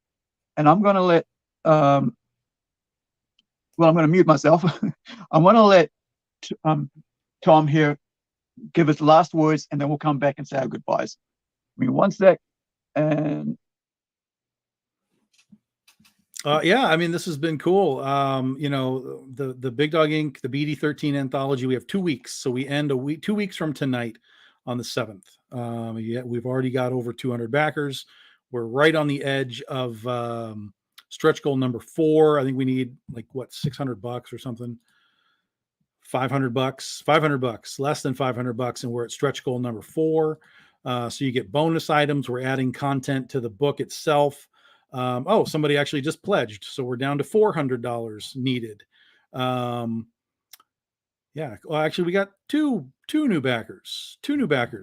and I'm going to let I'm going to mute myself. I'm going to let Tom here give his last words, and then we'll come back and say our goodbyes. I mean, one sec, and yeah, I mean, this has been cool. You know, the Big Dog Inc., the BD13 anthology, we have 2 weeks. So we end 2 weeks from tonight on the 7th. Yeah, we've already got over 200 backers. We're right on the edge of stretch goal number 4. I think we need, like, what, $600 or something. $500, less than $500. And we're at stretch goal number 4. So you get bonus items. We're adding content to the book itself. Oh, somebody actually just pledged, so we're down to $400 needed. Yeah, well, actually, we got two new backers,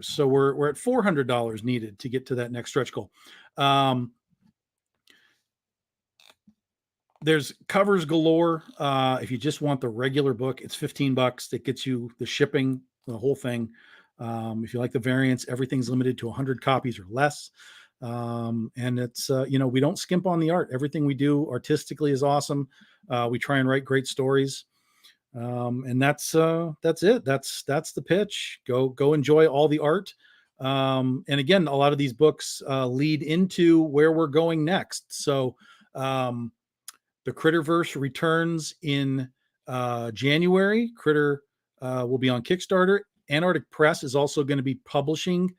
so we're at $400 needed to get to that next stretch goal. There's covers galore. If you just want the regular book, it's $15. That gets you the shipping, the whole thing. If you like the variants, everything's limited to 100 copies or less. And it's, we don't skimp on the art. Everything we do artistically is awesome. We try and write great stories. And that's it. That's the pitch. Go enjoy all the art. And again, a lot of these books lead into where we're going next. So, the Critterverse returns in January. Critter will be on Kickstarter. Antarctic Press is also going to be publishing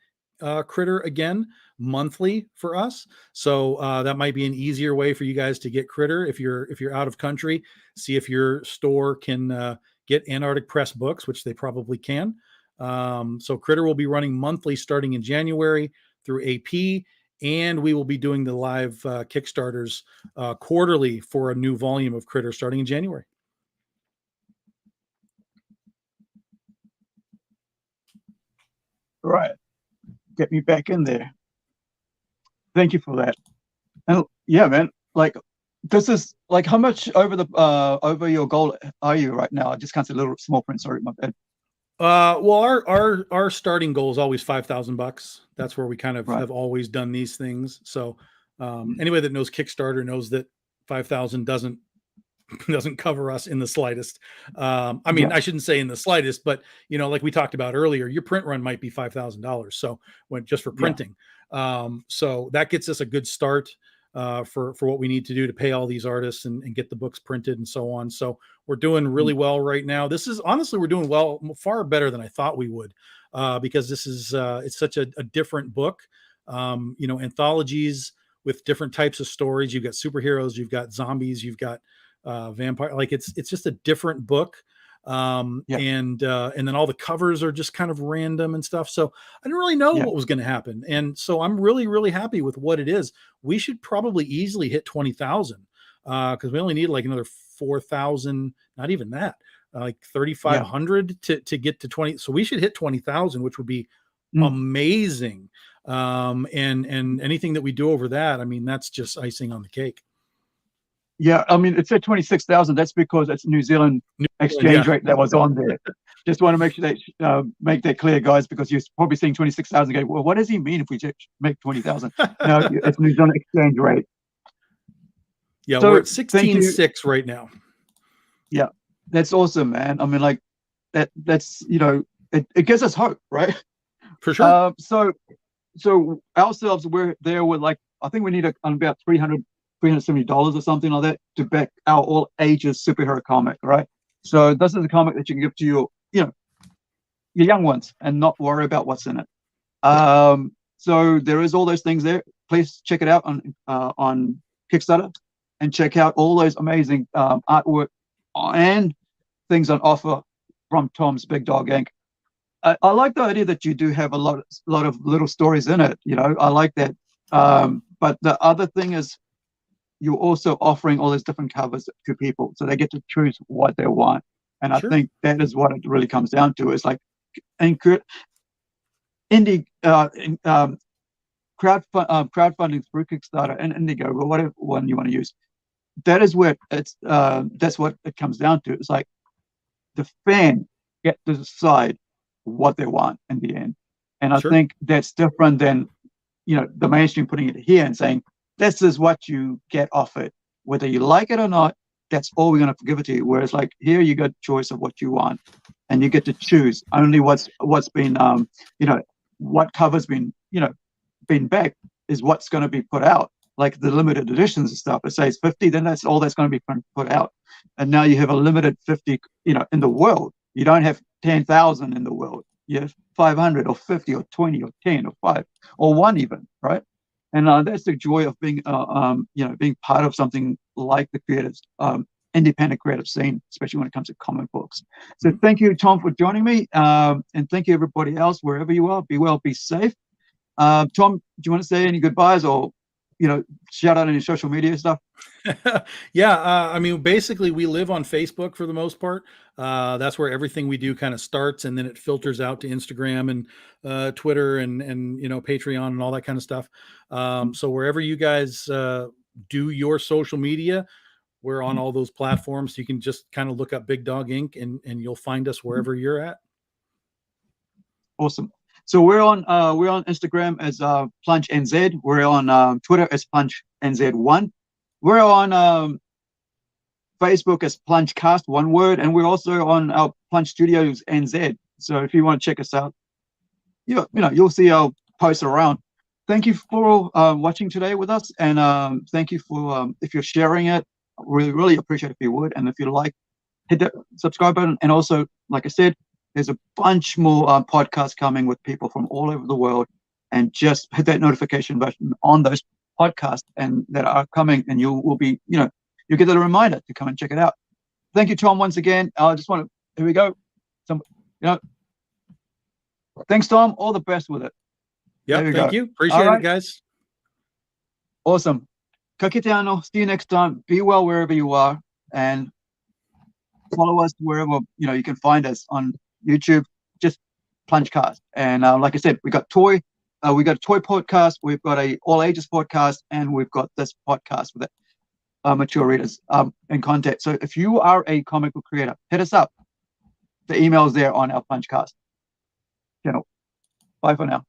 Critter again monthly for us. So that might be an easier way for you guys to get Critter if you're out of country. See if your store can get Antarctic Press books, which they probably can. So Critter will be running monthly starting in January through AP. And we will be doing the live Kickstarters quarterly for a new volume of Critter starting in January. Right. Get me back in there. Thank you for that. And yeah, man, like this is like how much over your goal are you right now? I just can't see a little small print. Sorry, my bad. Well, our starting goal is always $5,000. That's where we kind of have always done these things. So anybody that knows Kickstarter knows that 5,000 doesn't cover us in the slightest. I mean, I shouldn't say in the slightest, but like we talked about earlier, your print run might be $5,000. So just for printing, so that gets us a good start for what we need to do to pay all these artists and get the books printed and so on. So we're doing really well right now. This is honestly, we're doing well, far better than I thought we would, because this is, it's such a different book, anthologies with different types of stories. You've got superheroes, you've got zombies, you've got vampire, like it's just a different book. And then all the covers are just kind of random and stuff. So I didn't really know what was going to happen. And so I'm really, really happy with what it is. We should probably easily hit 20,000 because we only need like another 4,000, not even that, like 3,500 to get to 20. So we should hit 20,000, which would be amazing. And anything that we do over that, I mean, that's just icing on the cake. Yeah, I mean, it said 26,000. That's because it's New Zealand exchange rate that was on there. Just want to make sure that make that clear, guys, because you're probably seeing 26,000. Go, well, what does he mean if we make 20,000? No, it's New Zealand exchange rate. Yeah, so we're at 16.6 right now. Yeah, that's awesome, man. I mean, like that's it gives us hope, right? For sure. So ourselves, we're there with like I think we need about $370 or something like that to back our all ages superhero comic, right? So this is a comic that you can give to your young ones and not worry about what's in it. So there is all those things there. Please check it out on Kickstarter and check out all those amazing artwork and things on offer from Tom's Big Dog Inc. I like the idea that you do have a lot of little stories in it. I like that. But the other thing is, you're also offering all these different covers to people, so they get to choose what they want. And I think that is what it really comes down to. It's like indie crowdfunding through Kickstarter and Indiegogo, whatever one you want to use. That is where it's. That's what it comes down to. It's like the fan get to decide what they want in the end. And I think that's different than the mainstream putting it here and saying, this is what you get off it. Whether you like it or not, that's all we're going to give it to you. Whereas like here, you got choice of what you want, and you get to choose only what's been, what cover's been backed is what's going to be put out. Like the limited editions and stuff, it says 50, then that's all that's going to be put out. And now you have a limited 50, in the world. You don't have 10,000 in the world. You have 500 or 50 or 20 or 10 or 5 or 1 even, right? And that's the joy of being, being part of something like the creative, independent creative scene, especially when it comes to comic books. So thank you, Tom, for joining me. And thank you, everybody else, wherever you are. Be well, be safe. Tom, do you want to say any goodbyes or? shout out any social media stuff? Yeah, I mean, basically, we live on Facebook for the most part. That's where everything we do kind of starts, and then it filters out to Instagram and Twitter and Patreon and all that kind of stuff. So wherever you guys do your social media, we're on all those platforms. You can just kind of look up Big Dog Inc. and you'll find us wherever you're at. Awesome. So we're on Instagram as PlungeNZ. We're on Twitter as PlungeNZ1. We're on Facebook as PlungeCast, one word, and we're also on our Plunge Studios NZ. So if you want to check us out, you'll see our posts around. Thank you for watching today with us, and thank you for if you're sharing it. Really, really appreciate it if you would, and if you like, hit that subscribe button. And also, like I said, there's a bunch more podcasts coming with people from all over the world, and just hit that notification button on those podcasts and that are coming, and you will be, you'll get a reminder to come and check it out. Thank you, Tom, once again. I just want to, here we go. Thanks, Tom. All the best with it. Yeah, thank you. Appreciate it, guys. Awesome. Ka kite anō. See you next time. Be well wherever you are, and follow us wherever you can find us on YouTube. Just PlungeCast. And like I said, we got a toy podcast, we've got a all ages podcast, and we've got this podcast with mature readers and content. So if you are a comic book creator, hit us up. The email is there on our PlungeCast channel. Bye for now.